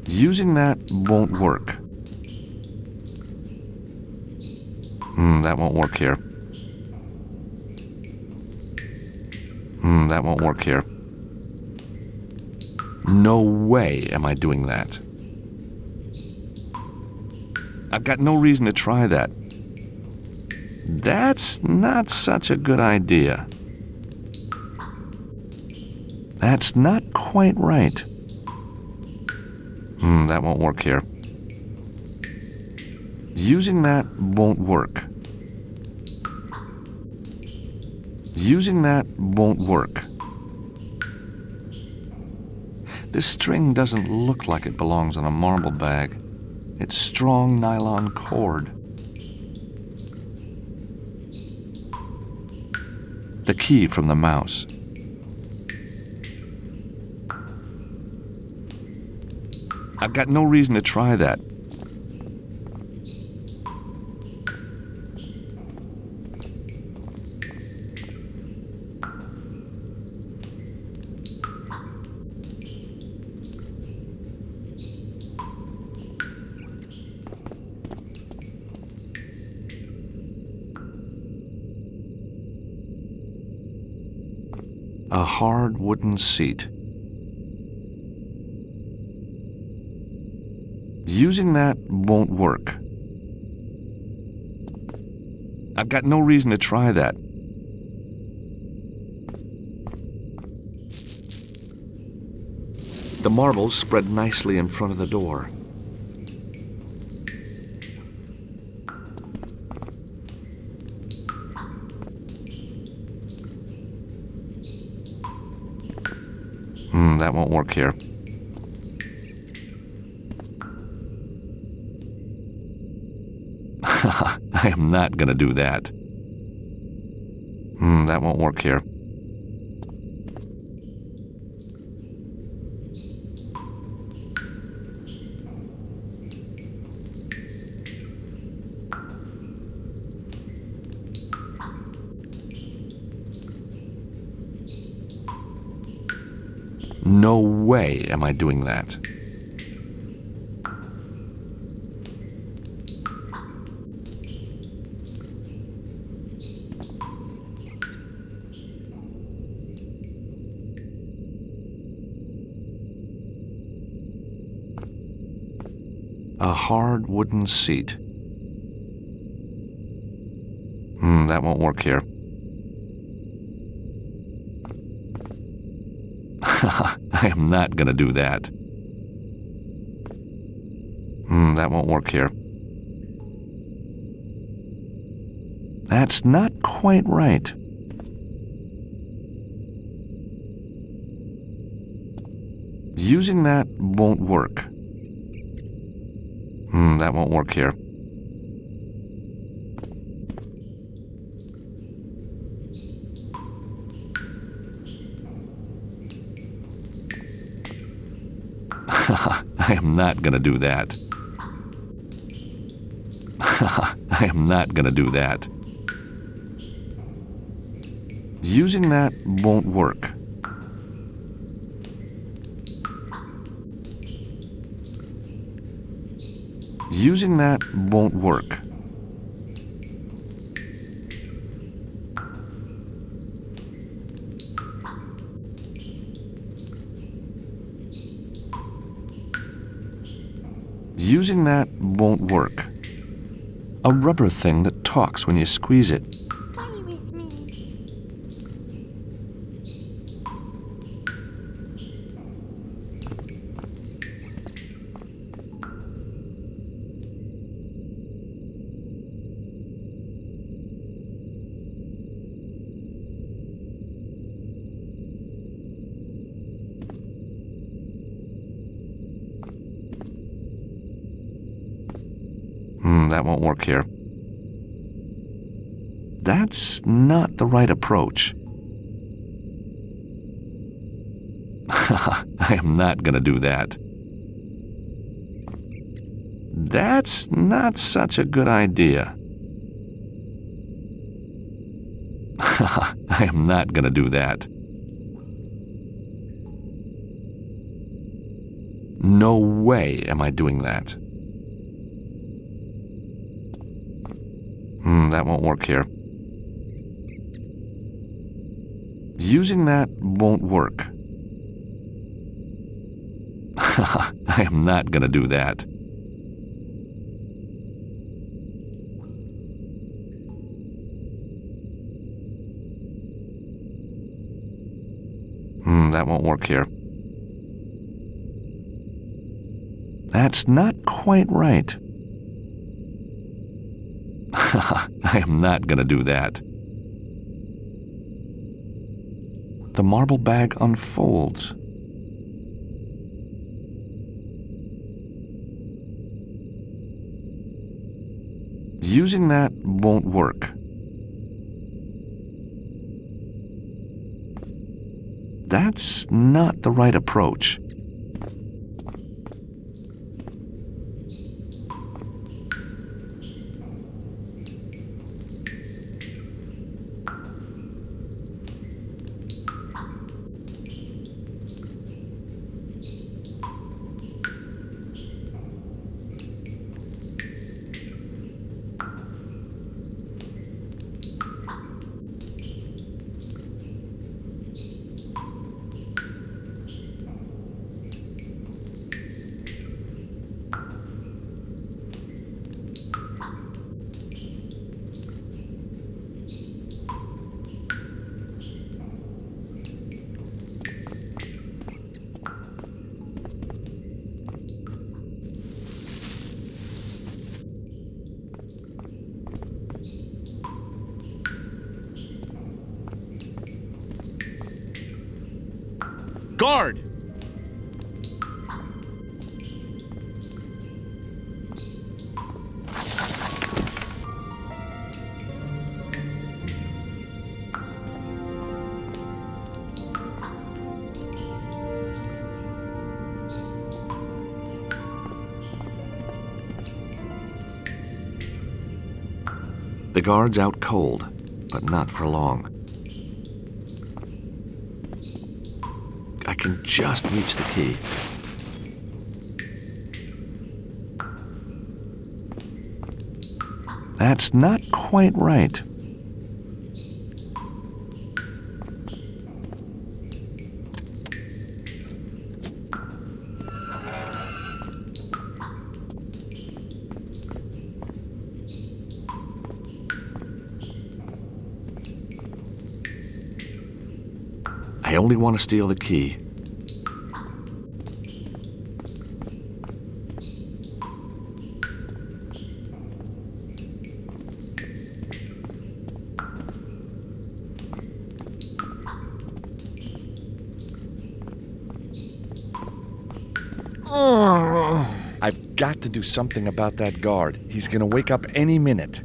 Using that won't work. That won't work here. That won't work here. No way am I doing that. I've got no reason to try that. That's not such a good idea. That's not quite right. That won't work here. Using that won't work. Using that won't work. This string doesn't look like it belongs on a marble bag. It's strong nylon cord. The key from the mouse. I've got no reason to try that. A hard wooden seat. Using that won't work. I've got no reason to try that. The marbles spread nicely in front of the door. That won't work here. I am not going to do that. That won't work here. No way am I doing that. A hard wooden seat. That won't work here. I am not going to do that. That won't work here. That's not quite right. Using that won't work. That won't work here. I am not going to do that. I am not going to do that. Using that won't work. Using that won't work. Using that won't work. A rubber thing that talks when you squeeze it. Play with me. That won't work here. That's not the right approach. I am not going to do that. That's not such a good idea. I am not going to do that. No way am I doing that. That won't work here. Using that won't work. I am not going to do that. That won't work here. That's not quite right. I am not going to do that. The marble bag unfolds. Using that won't work. That's not the right approach. Guard! The guard's out cold, but not for long. I can just reach the key. That's not quite right. I only want to steal the key. I've got to do something about that guard. He's gonna wake up any minute.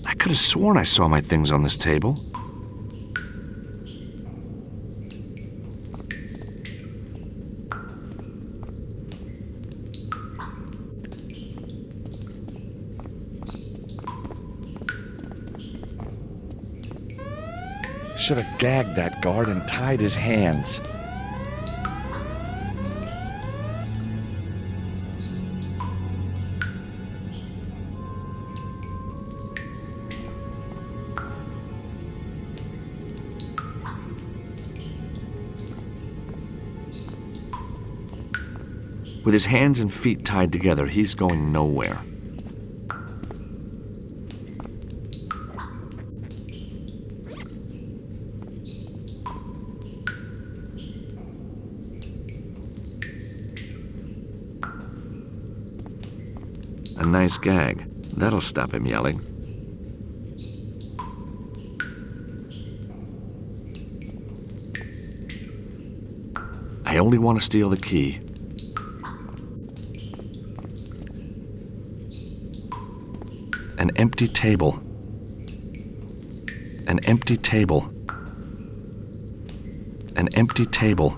I could have sworn I saw my things on this table. Should have gagged that guard and tied his hands. With his hands and feet tied together, he's going nowhere. A nice gag. That'll stop him yelling. I only want to steal the key. An empty table. An empty table. An empty table.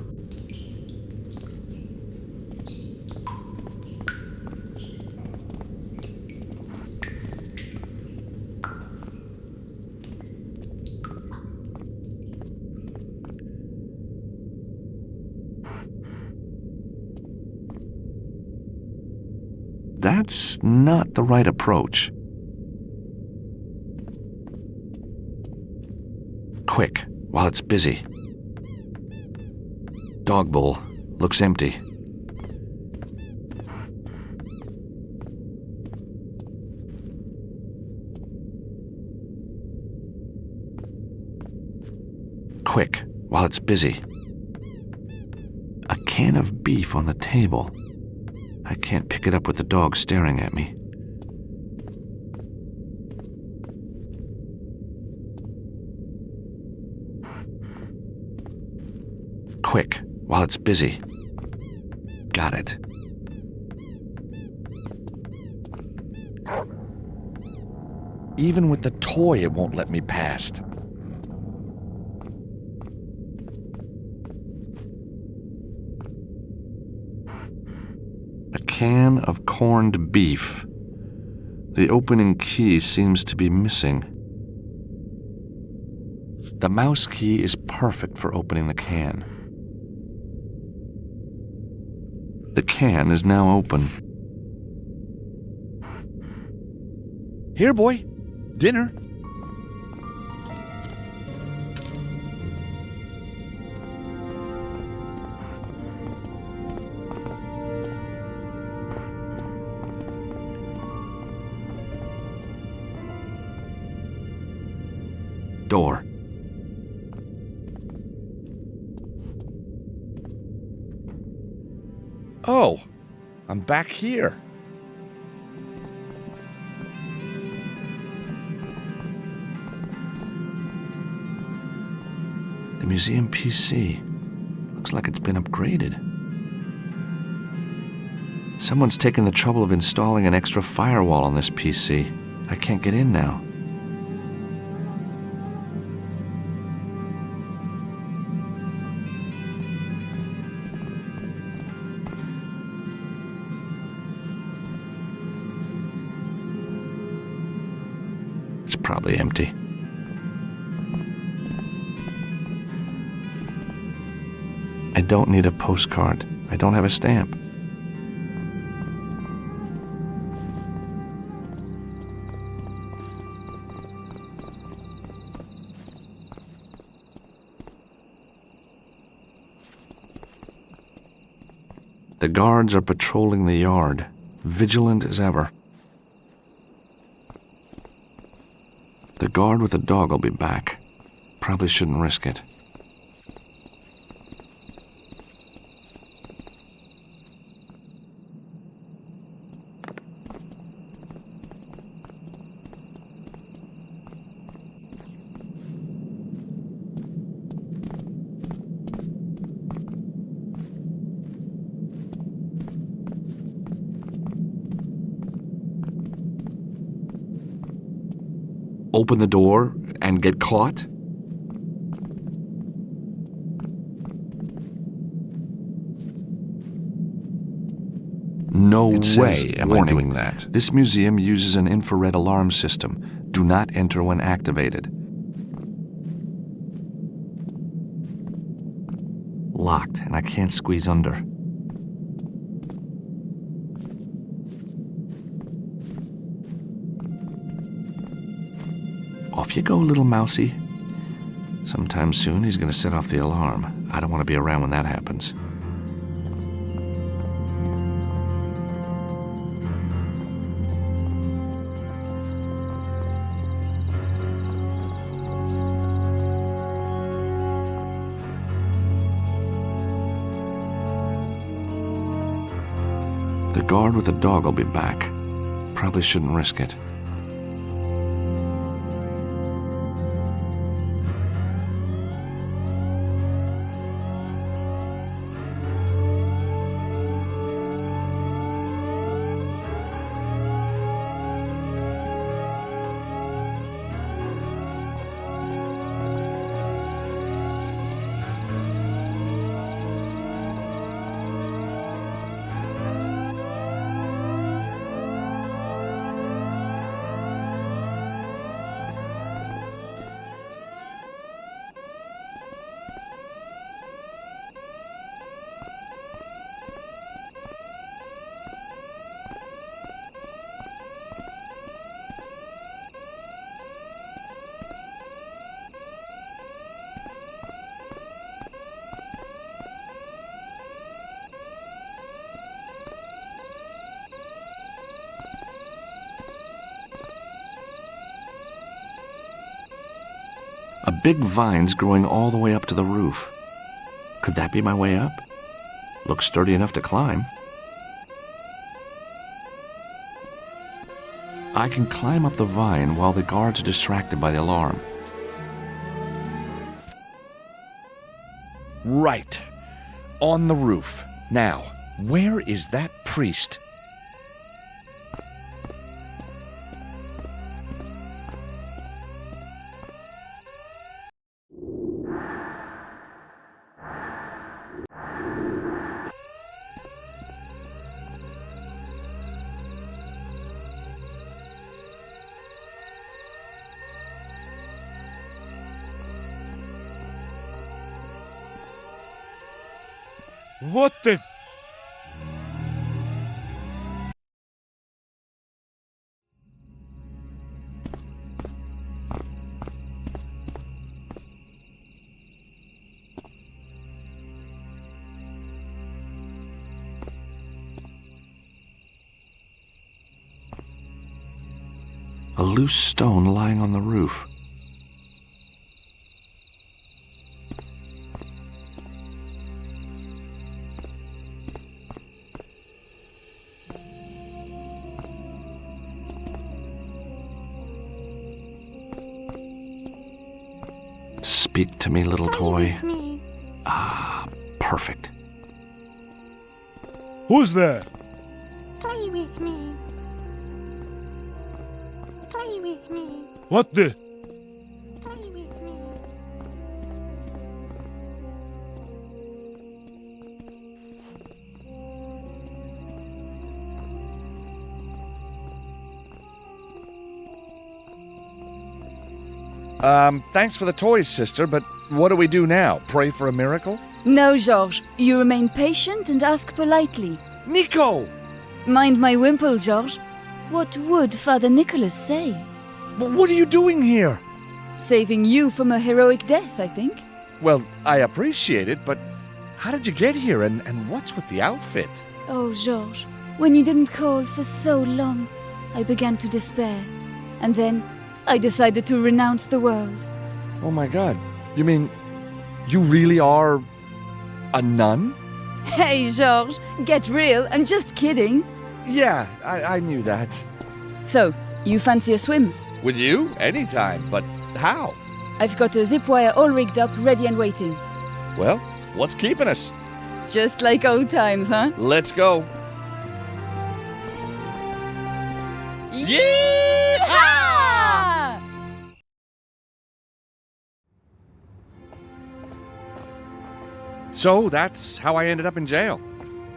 That's not the right approach. Quick, while it's busy. Dog bowl looks empty. Quick, while it's busy. A can of beef on the table. I can't pick it up with the dog staring at me. Quick, while it's busy. Got it. Even with the toy, it won't let me past. A can of corned beef. The opening key seems to be missing. The mouse key is perfect for opening the can. The can is now open. Here, boy. Dinner. Door. Oh, I'm back here. The museum PC. Looks like it's been upgraded. Someone's taken the trouble of installing an extra firewall on this PC. I can't get in now. It's probably empty. I don't need a postcard. I don't have a stamp. The guards are patrolling the yard, vigilant as ever. The guard with the dog will be back. Probably shouldn't risk it. Open the door and get caught? No way am I doing that. This museum uses an infrared alarm system. Do not enter when activated. Locked, and I can't squeeze under. Off you go, little mousey. Sometime soon he's going to set off the alarm. I don't want to be around when that happens. The guard with the dog will be back. Probably shouldn't risk it. big vines growing all the way up to the roof. Could that be my way up? Looks sturdy enough to climb. I can climb up the vine while the guards are distracted by the alarm. Right. On the roof. Now, where is that priest? What the... A loose stone lying on the roof. Speak to me, little toy. Ah, perfect. Who's there? Play with me. Play with me. What the... Play with me. Thanks for the toys, sister, but what do we do now? Pray for a miracle? No, Georges. You remain patient and ask politely. Nico! Mind my wimple, Georges. What would Father Nicholas say? But what are you doing here? Saving you from a heroic death, I think. Well, I appreciate it, but how did you get here, and what's with the outfit? Oh, Georges, when you didn't call for so long, I began to despair. And then I decided to renounce the world. Oh my god. You mean, you really are a nun? Hey, Georges, get real. I'm just kidding. Yeah, I knew that. So, you fancy a swim? With you? Anytime, but how? I've got a zip wire all rigged up, ready and waiting. Well, what's keeping us? Just like old times, huh? Let's go. Yeehaw! So that's how I ended up in jail.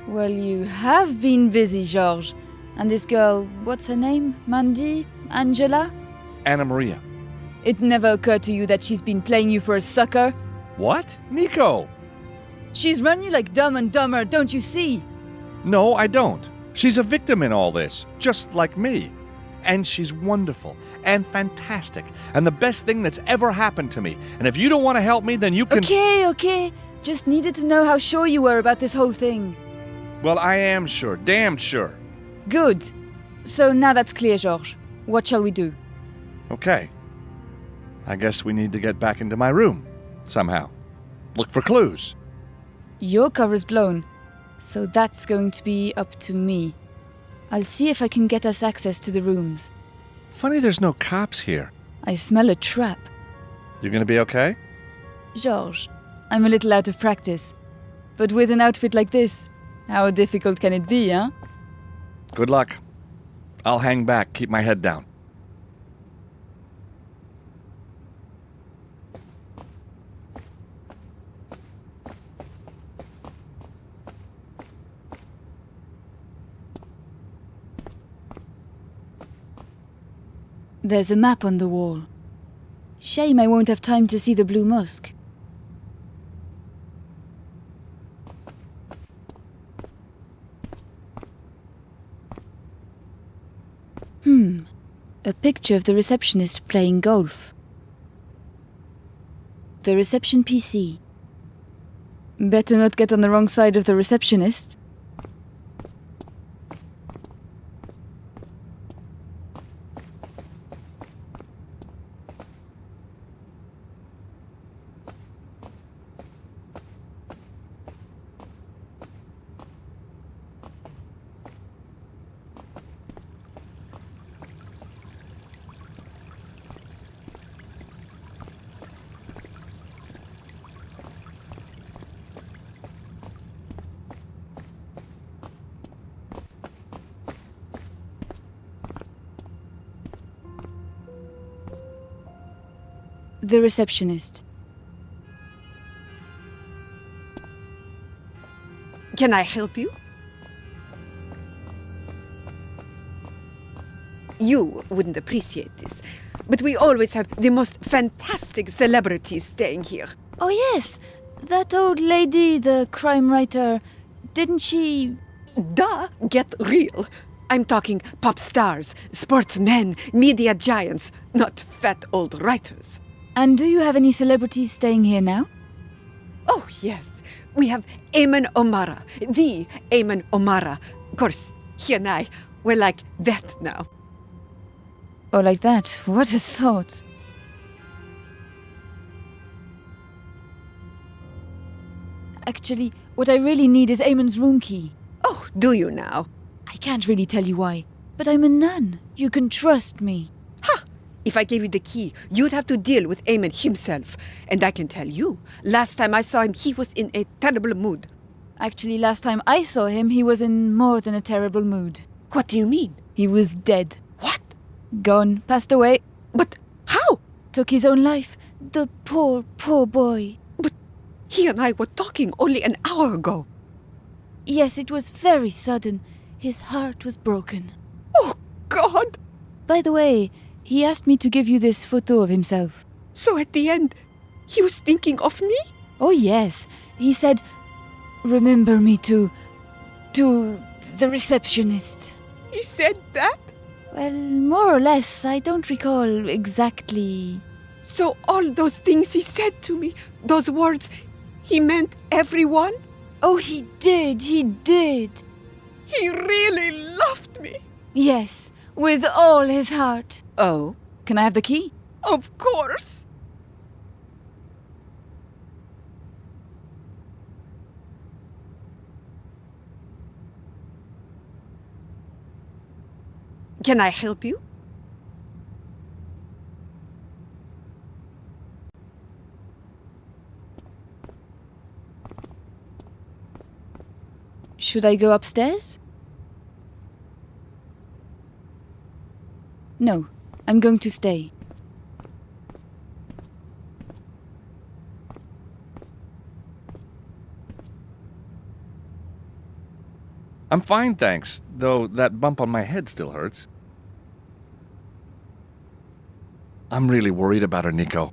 Well, you have been busy, Georges. And this girl, what's her name? Mandy? Angela? Anna Maria. It never occurred to you that she's been playing you for a sucker? What? Nico! She's run you like Dumb and Dumber, don't you see? No, I don't. She's a victim in all this, just like me. And she's wonderful and fantastic and the best thing that's ever happened to me. And if you don't want to help me, then you can... Okay. Just needed to know how sure you were about this whole thing. Well, I am sure, damn sure. Good. So now that's clear, Georges. What shall we do? Okay. I guess we need to get back into my room, somehow. Look for clues. Your cover's blown, so that's going to be up to me. I'll see if I can get us access to the rooms. Funny there's no cops here. I smell a trap. You gonna be okay? Georges, I'm a little out of practice. But with an outfit like this, how difficult can it be, huh? Good luck. I'll hang back, keep my head down. There's a map on the wall. Shame I won't have time to see the Blue Mosque. A picture of the receptionist playing golf. The reception PC. Better not get on the wrong side of the receptionist. The receptionist. Can I help you? You wouldn't appreciate this, but we always have the most fantastic celebrities staying here. Oh, yes. That old lady, the crime writer, didn't she... Duh, get real. I'm talking pop stars, sportsmen, media giants, not fat old writers. And do you have any celebrities staying here now? Oh, yes. We have Eamon O'Mara, the Eamon O'Mara. Of course, he and I, we're like that now. Oh, like that. What a thought. Actually, what I really need is Eamon's room key. Oh, do you now? I can't really tell you why, but I'm a nun. You can trust me. Ha! If I gave you the key, you'd have to deal with Eamon himself. And I can tell you, last time I saw him, he was in a terrible mood. Actually, last time I saw him, he was in more than a terrible mood. What do you mean? He was dead. What? Gone. Passed away. But how? Took his own life. The poor, poor boy. But he and I were talking only an hour ago. Yes, it was very sudden. His heart was broken. Oh, God! By the way, he asked me to give you this photo of himself. So at the end, he was thinking of me? Oh, yes. He said, remember me to the receptionist. He said that? Well, more or less. I don't recall exactly. So all those things he said to me, those words, he meant everyone? Oh, he did. He did. He really loved me. Yes, with all his heart. Oh? Can I have the key? Of course. Can I help you? Should I go upstairs? No, I'm going to stay. I'm fine, thanks, though that bump on my head still hurts. I'm really worried about her, Nico.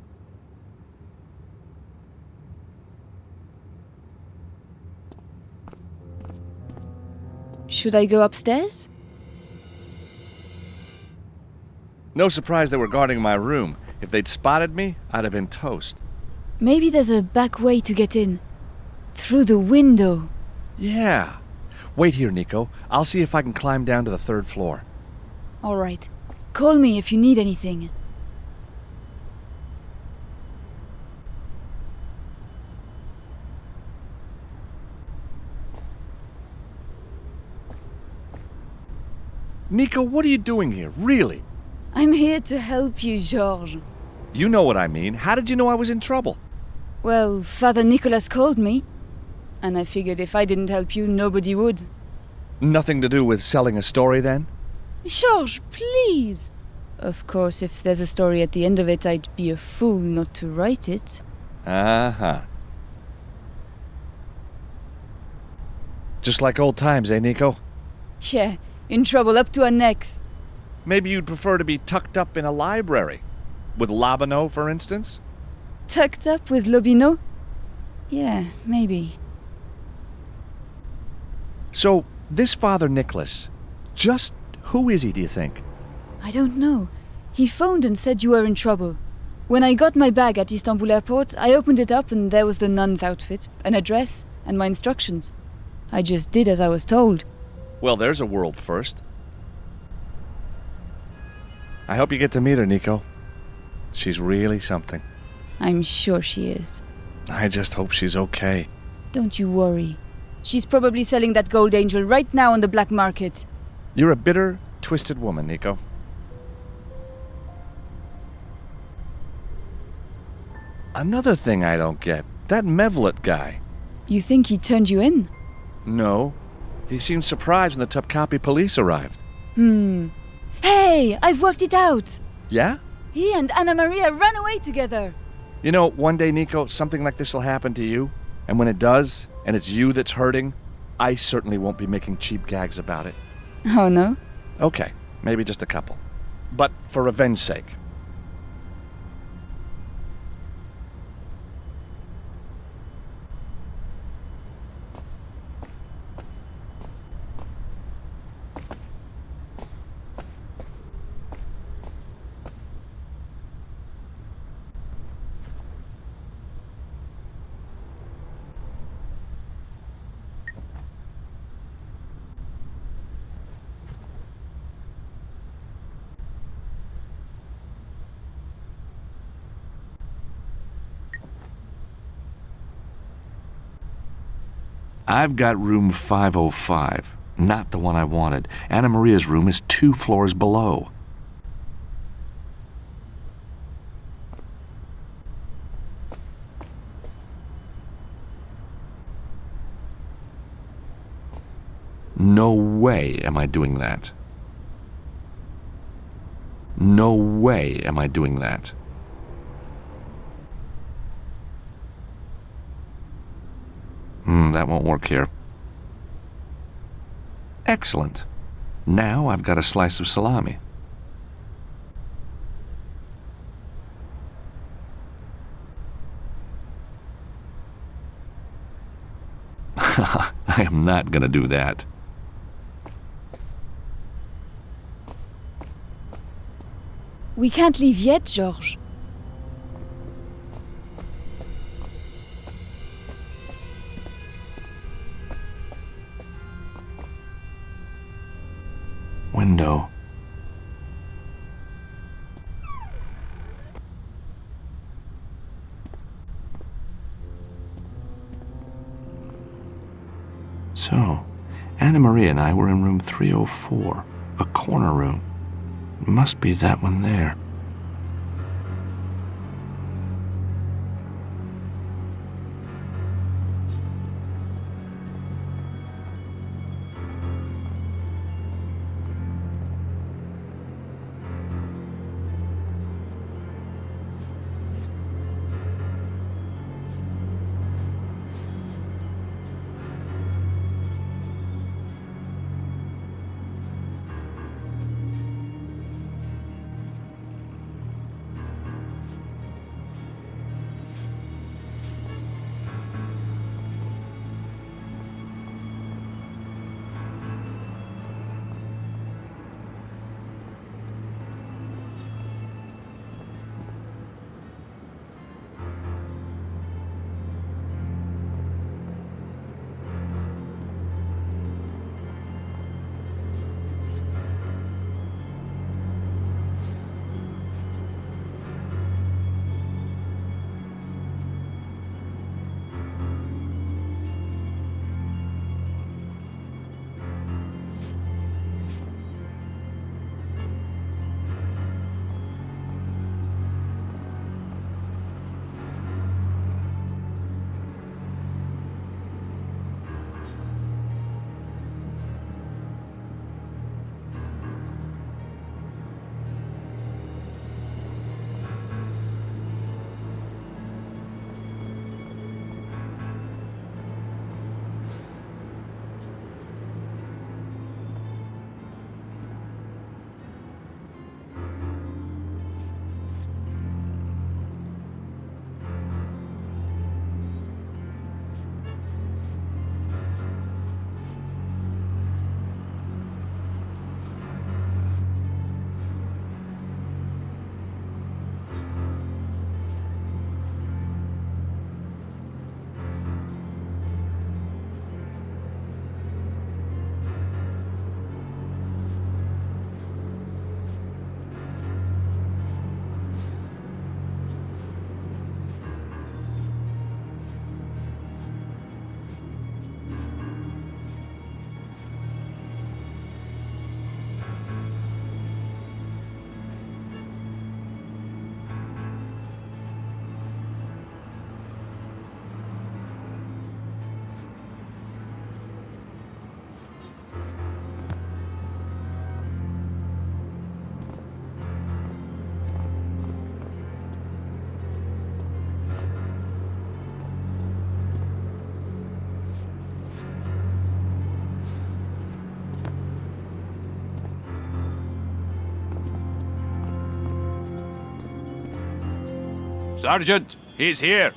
Should I go upstairs? No surprise they were guarding my room. If they'd spotted me, I'd have been toast. Maybe there's a back way to get in. Through the window. Yeah. Wait here, Nico. I'll see if I can climb down to the 3rd floor. All right. Call me if you need anything. Nico, what are you doing here? Really? I'm here to help you, Georges. You know what I mean. How did you know I was in trouble? Well, Father Nicholas called me. And I figured if I didn't help you, nobody would. Nothing to do with selling a story, then? Georges, please! Of course, if there's a story at the end of it, I'd be a fool not to write it. Uh-huh. Just like old times, eh, Nico? Yeah, in trouble up to our necks. Maybe you'd prefer to be tucked up in a library. With Lobineau, for instance? Tucked up with Lobineau? Yeah, maybe. So, this Father Nicholas, just who is he, do you think? I don't know. He phoned and said you were in trouble. When I got my bag at Istanbul airport, I opened it up and there was the nun's outfit, an address, and my instructions. I just did as I was told. Well, there's a world first. I hope you get to meet her, Nico. She's really something. I'm sure she is. I just hope she's okay. Don't you worry. She's probably selling that gold angel right now on the black market. You're a bitter, twisted woman, Nico. Another thing I don't get. That Mevlut guy. You think he turned you in? No. He seemed surprised when the Topkapi police arrived. Hey, I've worked it out! Yeah? He and Anna Maria ran away together. You know, one day, Nico, something like this will happen to you. And when it does, and it's you that's hurting, I certainly won't be making cheap gags about it. Oh no? Okay, maybe just a couple. But for revenge's sake. I've got room 505, not the one I wanted. Anna Maria's room is 2 floors below. No way am I doing that. No way am I doing that. That won't work here. Excellent. Now I've got a slice of salami. I am not going to do that. We can't leave yet, George. Window. So, Anna Maria and I were in room 304, a corner room. It must be that one there. Sergeant, he's here.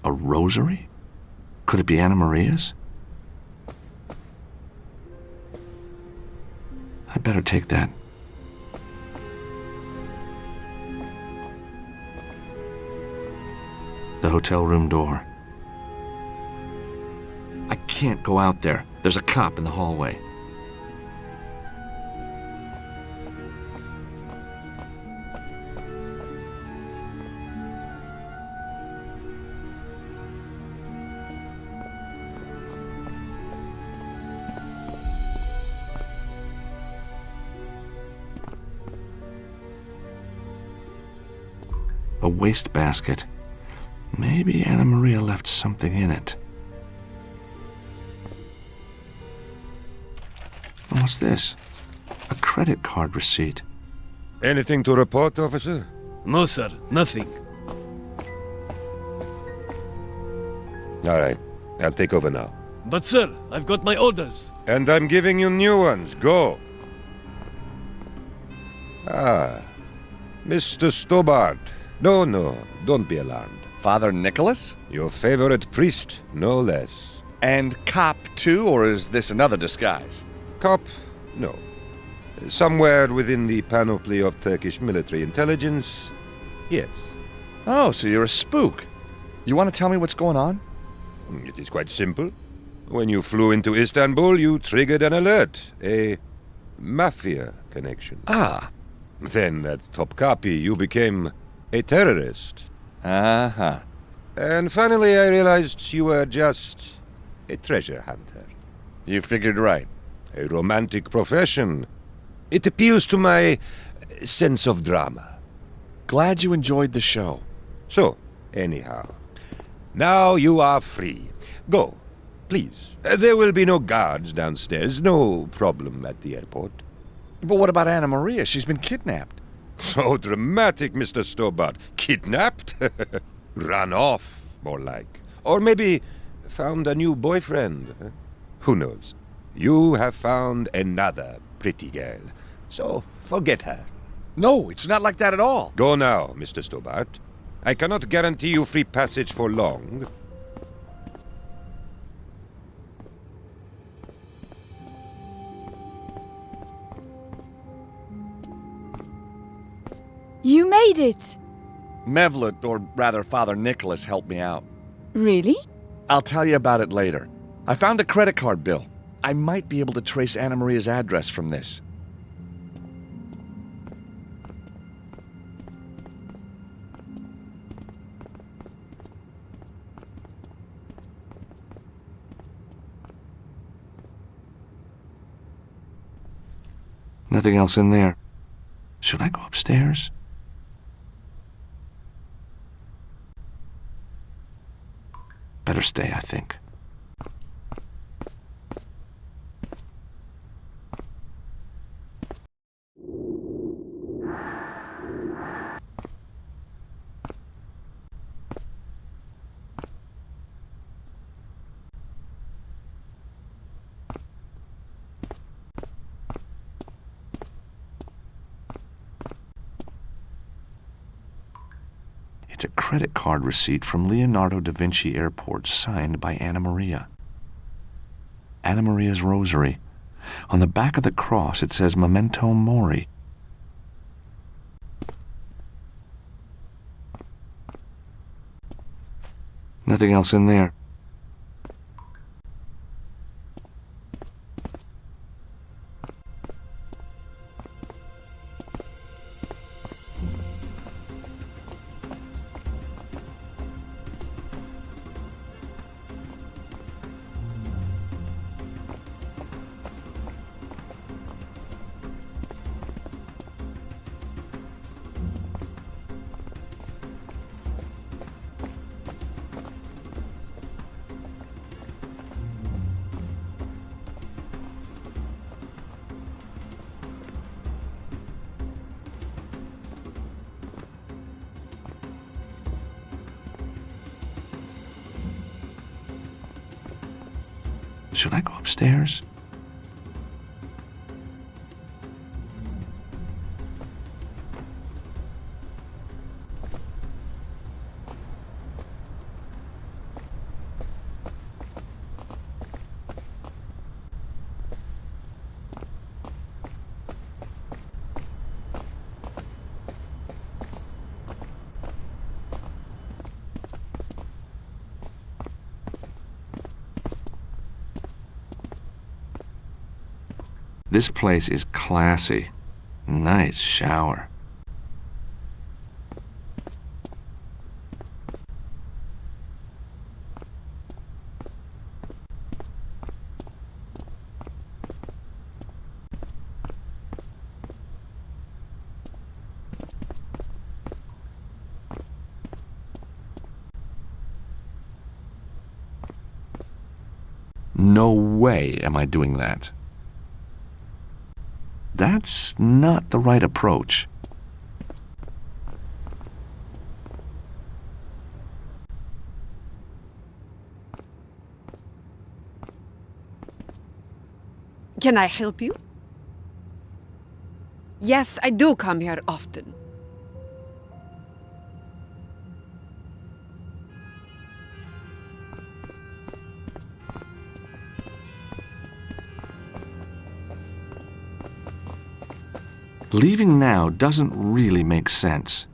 A rosary? Could it be Anna Maria's? I'd better take that. The hotel room door. I can't go out there. There's a cop in the hallway. A wastebasket. Maybe Anna Maria left something in it. What's this? A credit card receipt. Anything to report, officer? No, sir, nothing. All right, I'll take over now. But, sir, I've got my orders. And I'm giving you new ones. Go. Ah, Mr. Stobart. No, don't be alarmed. Father Nicholas? Your favorite priest, no less. And cop too, or is this another disguise? Cop? No. Somewhere within the panoply of Turkish military intelligence, yes. Oh, so you're a spook. You want to tell me what's going on? It is quite simple. When you flew into Istanbul, you triggered an alert. A mafia connection. Ah. Then at Topkapi, you became a terrorist. Uh-huh. And finally, I realized you were just a treasure hunter. You figured right. A romantic profession. It appeals to my sense of drama. Glad you enjoyed the show. So, anyhow, now you are free. Go, please. There will be no guards downstairs. No problem at the airport. But what about Anna Maria? She's been kidnapped. So dramatic, Mr. Stobart. Kidnapped? Run off, more like. Or maybe found a new boyfriend. Who knows? You have found another pretty girl. So forget her. No, it's not like that at all. Go now, Mr. Stobart. I cannot guarantee you free passage for long. You made it! Mevlut, or rather Father Nicholas, helped me out. Really? I'll tell you about it later. I found a credit card bill. I might be able to trace Anna Maria's address from this. Nothing else in there. Should I go upstairs? Better stay, I think. It's a credit card receipt from Leonardo da Vinci Airport signed by Anna Maria. Anna Maria's rosary. On the back of the cross it says Memento Mori. Nothing else in there. Should I go upstairs? This place is classy. Nice shower. No way am I doing that. That's not the right approach. Can I help you? Yes, I do come here often. Leaving now doesn't really make sense.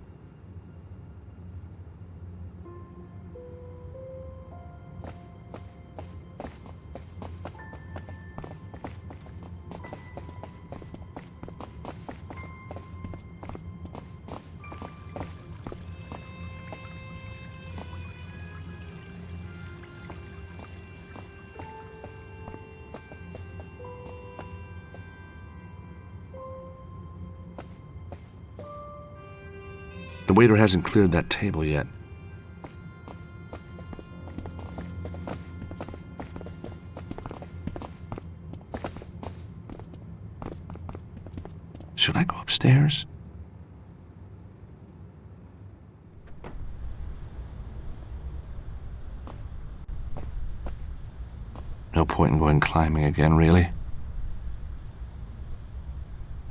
The waiter hasn't cleared that table yet. Should I go upstairs? No point in going climbing again, really.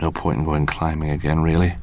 No point in going climbing again, really.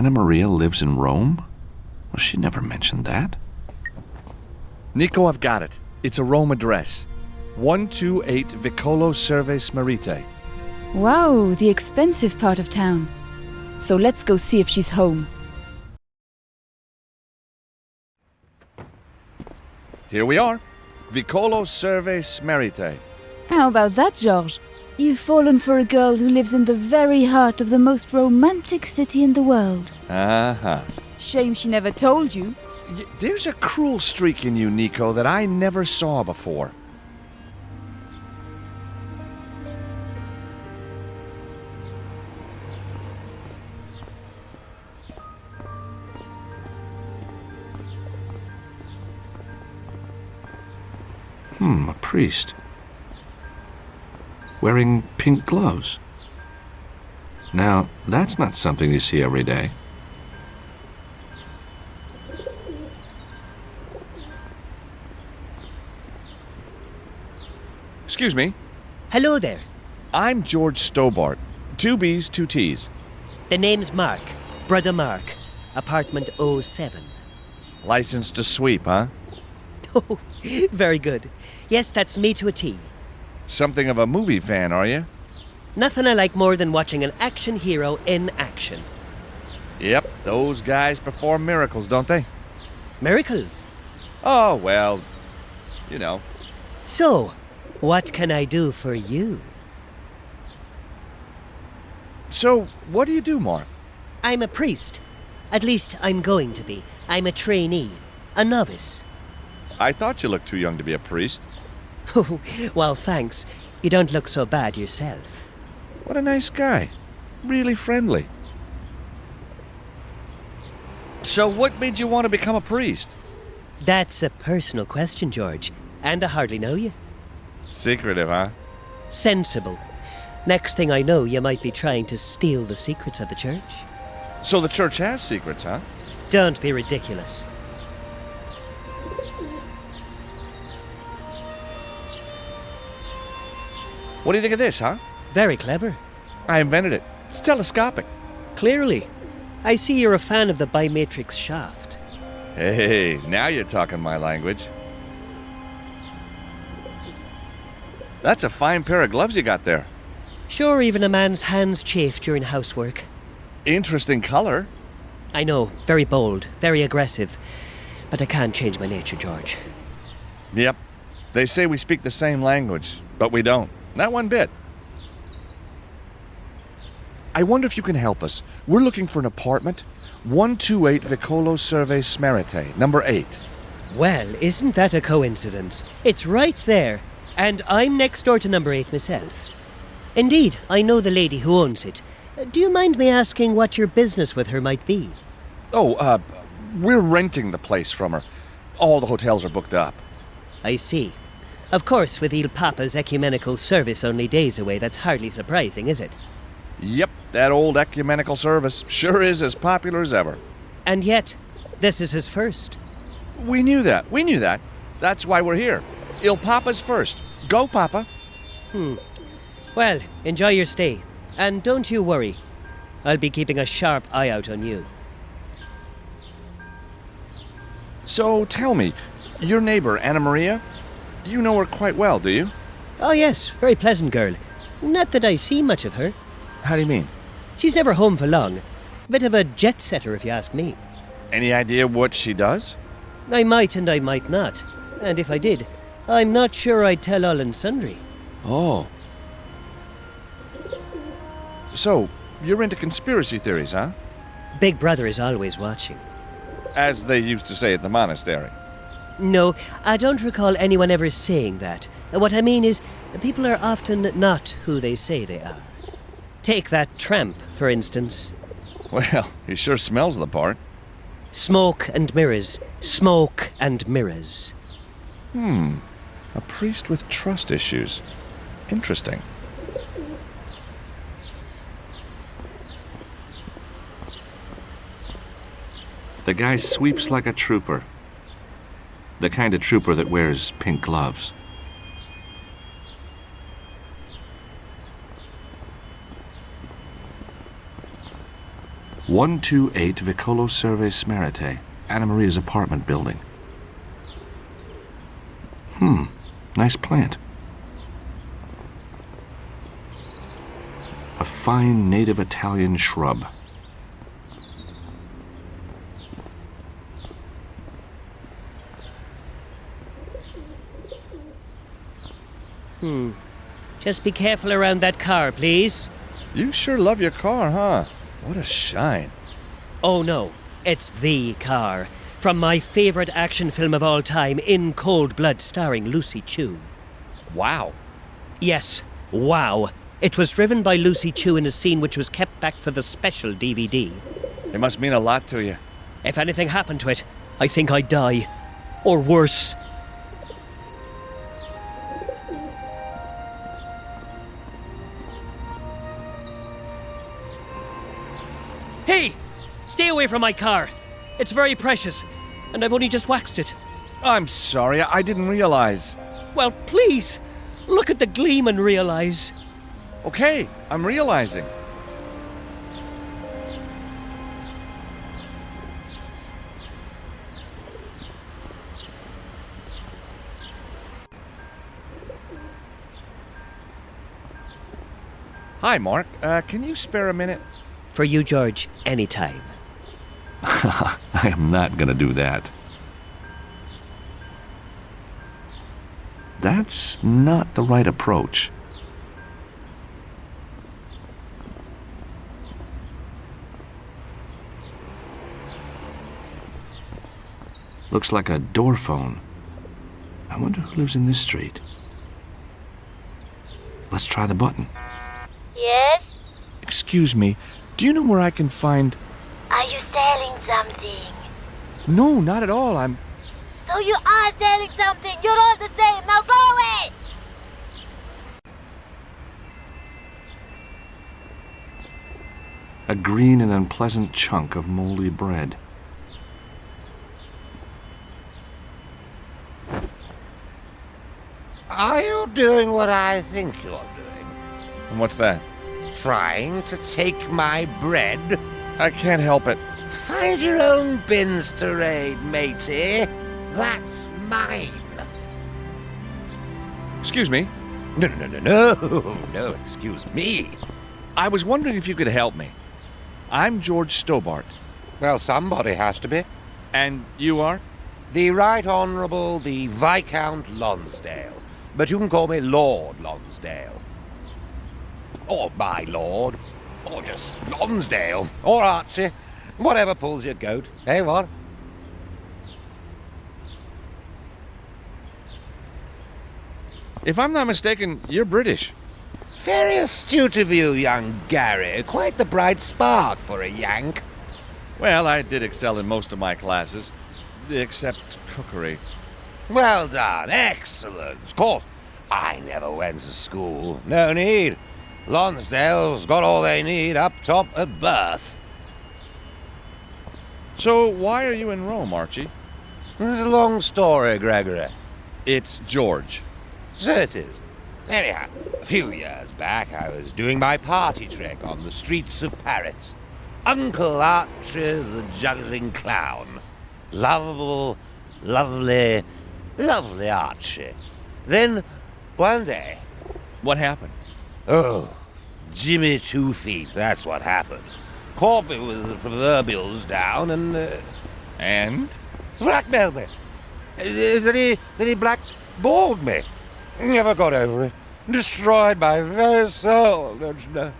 Anna Maria lives in Rome? Well, she never mentioned that. Nico, I've got it. It's a Rome address. 128 Vicolo Serves Merite. Wow, the expensive part of town. So let's go see if she's home. Here we are. Vicolo Serves Merite. How about that, George? You've fallen for a girl who lives in the very heart of the most romantic city in the world. Uh-huh. Shame she never told you. There's a cruel streak in you, Nico, that I never saw before. A priest. Wearing pink gloves. Now, that's not something you see every day. Excuse me. Hello there. I'm George Stobart. 2 B's, 2 T's. The name's Mark. Brother Mark. Apartment 07. License to sweep, huh? Oh, very good. Yes, that's me to a T. Something of a movie fan, are you? Nothing I like more than watching an action hero in action. Yep, those guys perform miracles, don't they? Miracles? Oh, well, you know. So, what can I do for you? So, what do you do, Mark? I'm a priest. At least, I'm going to be. I'm a trainee. A novice. I thought you looked too young to be a priest. Oh, well, thanks. You don't look so bad yourself. What a nice guy. Really friendly. So what made you want to become a priest? That's a personal question, George. And I hardly know you. Secretive, huh? Sensible. Next thing I know, you might be trying to steal the secrets of the church. So the church has secrets, huh? Don't be ridiculous. What do you think of this, huh? Very clever. I invented it. It's telescopic. Clearly. I see you're a fan of the bimatrix shaft. Hey, now you're talking my language. That's a fine pair of gloves you got there. Sure, even a man's hands chafe during housework. Interesting color. I know, very bold, very aggressive. But I can't change my nature, George. Yep. They say we speak the same language, but we don't. Not one bit. I wonder if you can help us. We're looking for an apartment. 128 Vicolo Serves Merite, number 8. Well, isn't that a coincidence? It's right there. And I'm next door to number 8 myself. Indeed, I know the lady who owns it. Do you mind me asking what your business with her might be? Oh, we're renting the place from her. All the hotels are booked up. I see. Of course, with Il Papa's ecumenical service only days away, that's hardly surprising, is it? Yep, that old ecumenical service sure is as popular as ever. And yet, this is his first. We knew that. That's why we're here. Il Papa's first. Go, Papa. Well, enjoy your stay. And don't you worry. I'll be keeping a sharp eye out on you. So, tell me, your neighbor, Anna Maria? You know her quite well, do you? Oh yes, very pleasant girl. Not that I see much of her. How do you mean? She's never home for long. Bit of a jet setter, if you ask me. Any idea what she does? I might and I might not. And if I did, I'm not sure I'd tell all and sundry. Oh. So, you're into conspiracy theories, huh? Big Brother is always watching. As they used to say at the monastery. No, I don't recall anyone ever saying that. What I mean is, people are often not who they say they are. Take that tramp, for instance. Well, he sure smells the part. Smoke and mirrors. Smoke and mirrors. A priest with trust issues. Interesting. The guy sweeps like a trooper. The kind of trooper that wears pink gloves. 128 Vicolo Serve Smerite, Anna Maria's apartment building. Nice plant. A fine native Italian shrub. Just be careful around that car, please. You sure love your car, huh? What a shine. Oh no, it's the car. From my favorite action film of all time, In Cold Blood, starring Lucy Chu. Wow. Yes, wow. It was driven by Lucy Chu in a scene which was kept back for the special DVD. It must mean a lot to you. If anything happened to it, I think I'd die. Or worse. Hey! Stay away from my car. It's very precious, and I've only just waxed it. I'm sorry, I didn't realize. Well, please, look at the gleam and realize. Okay, I'm realizing. Hi, Mark. Can you spare a minute? For you, George, anytime. I am not gonna do that. That's not the right approach. Looks like a door phone. I wonder who lives in this street. Let's try the button. Yes? Excuse me, do you know where I can find... Are you selling something? No, not at all. So you are selling something. You're all the same. Now go away! A green and unpleasant chunk of moldy bread. Are you doing what I think you're doing? And what's that? Trying to take my bread? I can't help it. Find your own bins to raid, matey. That's mine. Excuse me? No, excuse me. I was wondering if you could help me. I'm George Stobart. Well, somebody has to be. And you are? The Right Honourable the Viscount Lonsdale. But you can call me Lord Lonsdale. Or my lord. Or just Lonsdale. Or Archie. Whatever pulls your goat. Hey, what? If I'm not mistaken, you're British. Very astute of you, young Gary. Quite the bright spark for a Yank. Well, I did excel in most of my classes, except cookery. Well done. Excellent. Of course, I never went to school. No need. Lonsdale's got all they need up top at birth. So why are you in Rome, Archie? This is a long story, Gregory. It's George. So it is. Anyhow, a few years back, I was doing my party trick on the streets of Paris. Uncle Archie the juggling clown. Lovable, lovely, lovely Archie. Then, one day... What happened? Oh, Jimmy 2 Feet, that's what happened. Caught me with the proverbials down And? Blackmailed me. Then he blackballed me. Never got over it. Destroyed my very soul, don't you know?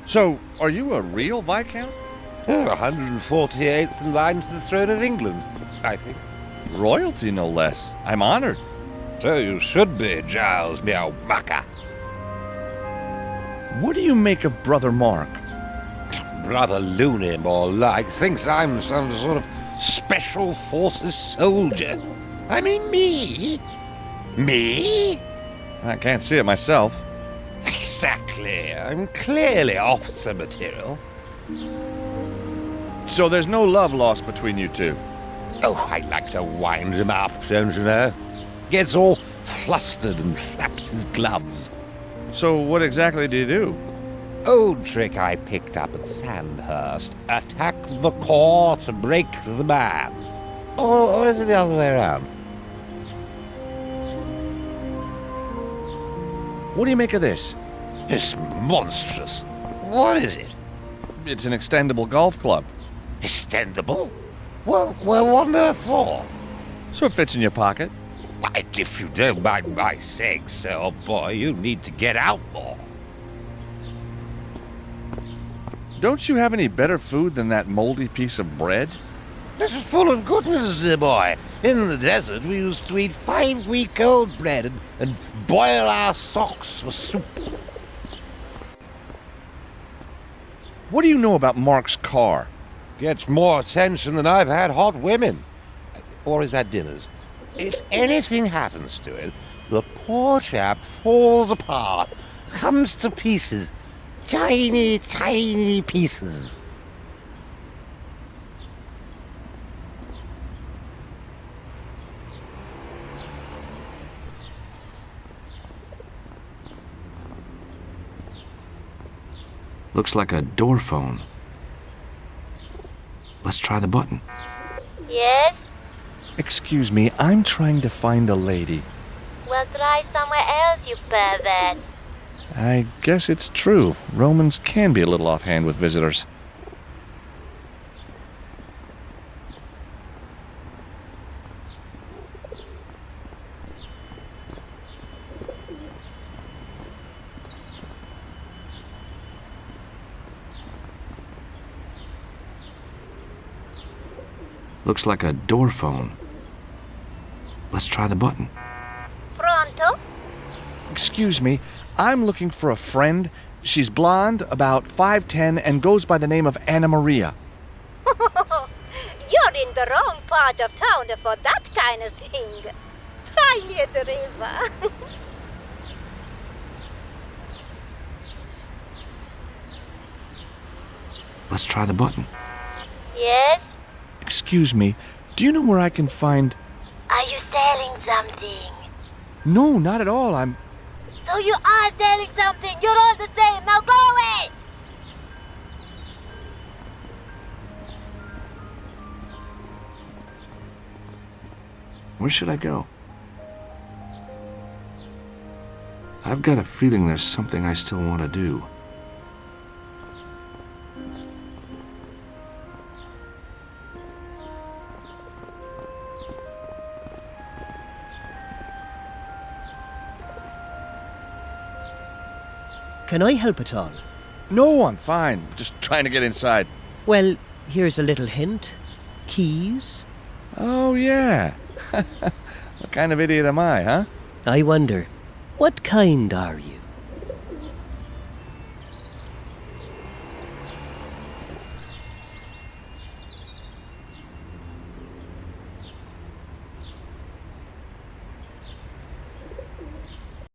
So, are you a real Viscount? 148th in line to the throne of England, I think. Royalty, no less. I'm honored. So you should be, Giles, me old mucker. What do you make of Brother Mark? Brother Looney, more like, thinks I'm some sort of special forces soldier. I mean, me? Me? I can't see it myself. Exactly. I'm clearly officer material. So there's no love lost between you two? Oh, I like to wind him up, don't you know? Gets all flustered and flaps his gloves. So what exactly do you do? old trick I picked up at Sandhurst. Attack the core to break the man. Or is it the other way around? What do you make of this? It's monstrous. What is it? It's an extendable golf club. Extendable? Well, what on earth for? So it fits in your pocket. Why, if you don't mind my saying so, old boy, you need to get out more. Don't you have any better food than that moldy piece of bread? This is full of goodness, dear boy. In the desert, we used to eat 5-week-old bread and boil our socks for soup. What do you know about Mark's car? Gets more attention than I've had hot women. Or is that dinners? If anything happens to it, the poor chap falls apart, comes to pieces. Tiny, tiny pieces. Looks like a door phone. Let's try the button. Yes? Excuse me, I'm trying to find a lady. Well, try somewhere else, you pervert. I guess it's true. Romans can be a little offhand with visitors. Looks like a door phone. Let's try the button. Pronto? Excuse me, I'm looking for a friend. She's blonde, about 5'10", and goes by the name of Anna Maria. You're in the wrong part of town for that kind of thing. Try near the river. Let's try the button. Yes? Excuse me, do you know where I can find... Are you selling something? No, not at all. So you are selling something. You're all the same. Now go away! Where should I go? I've got a feeling there's something I still want to do. Can I help at all? No, I'm fine. Just trying to get inside. Well, here's a little hint. Keys? Oh, yeah. What kind of idiot am I, huh? I wonder, what kind are you?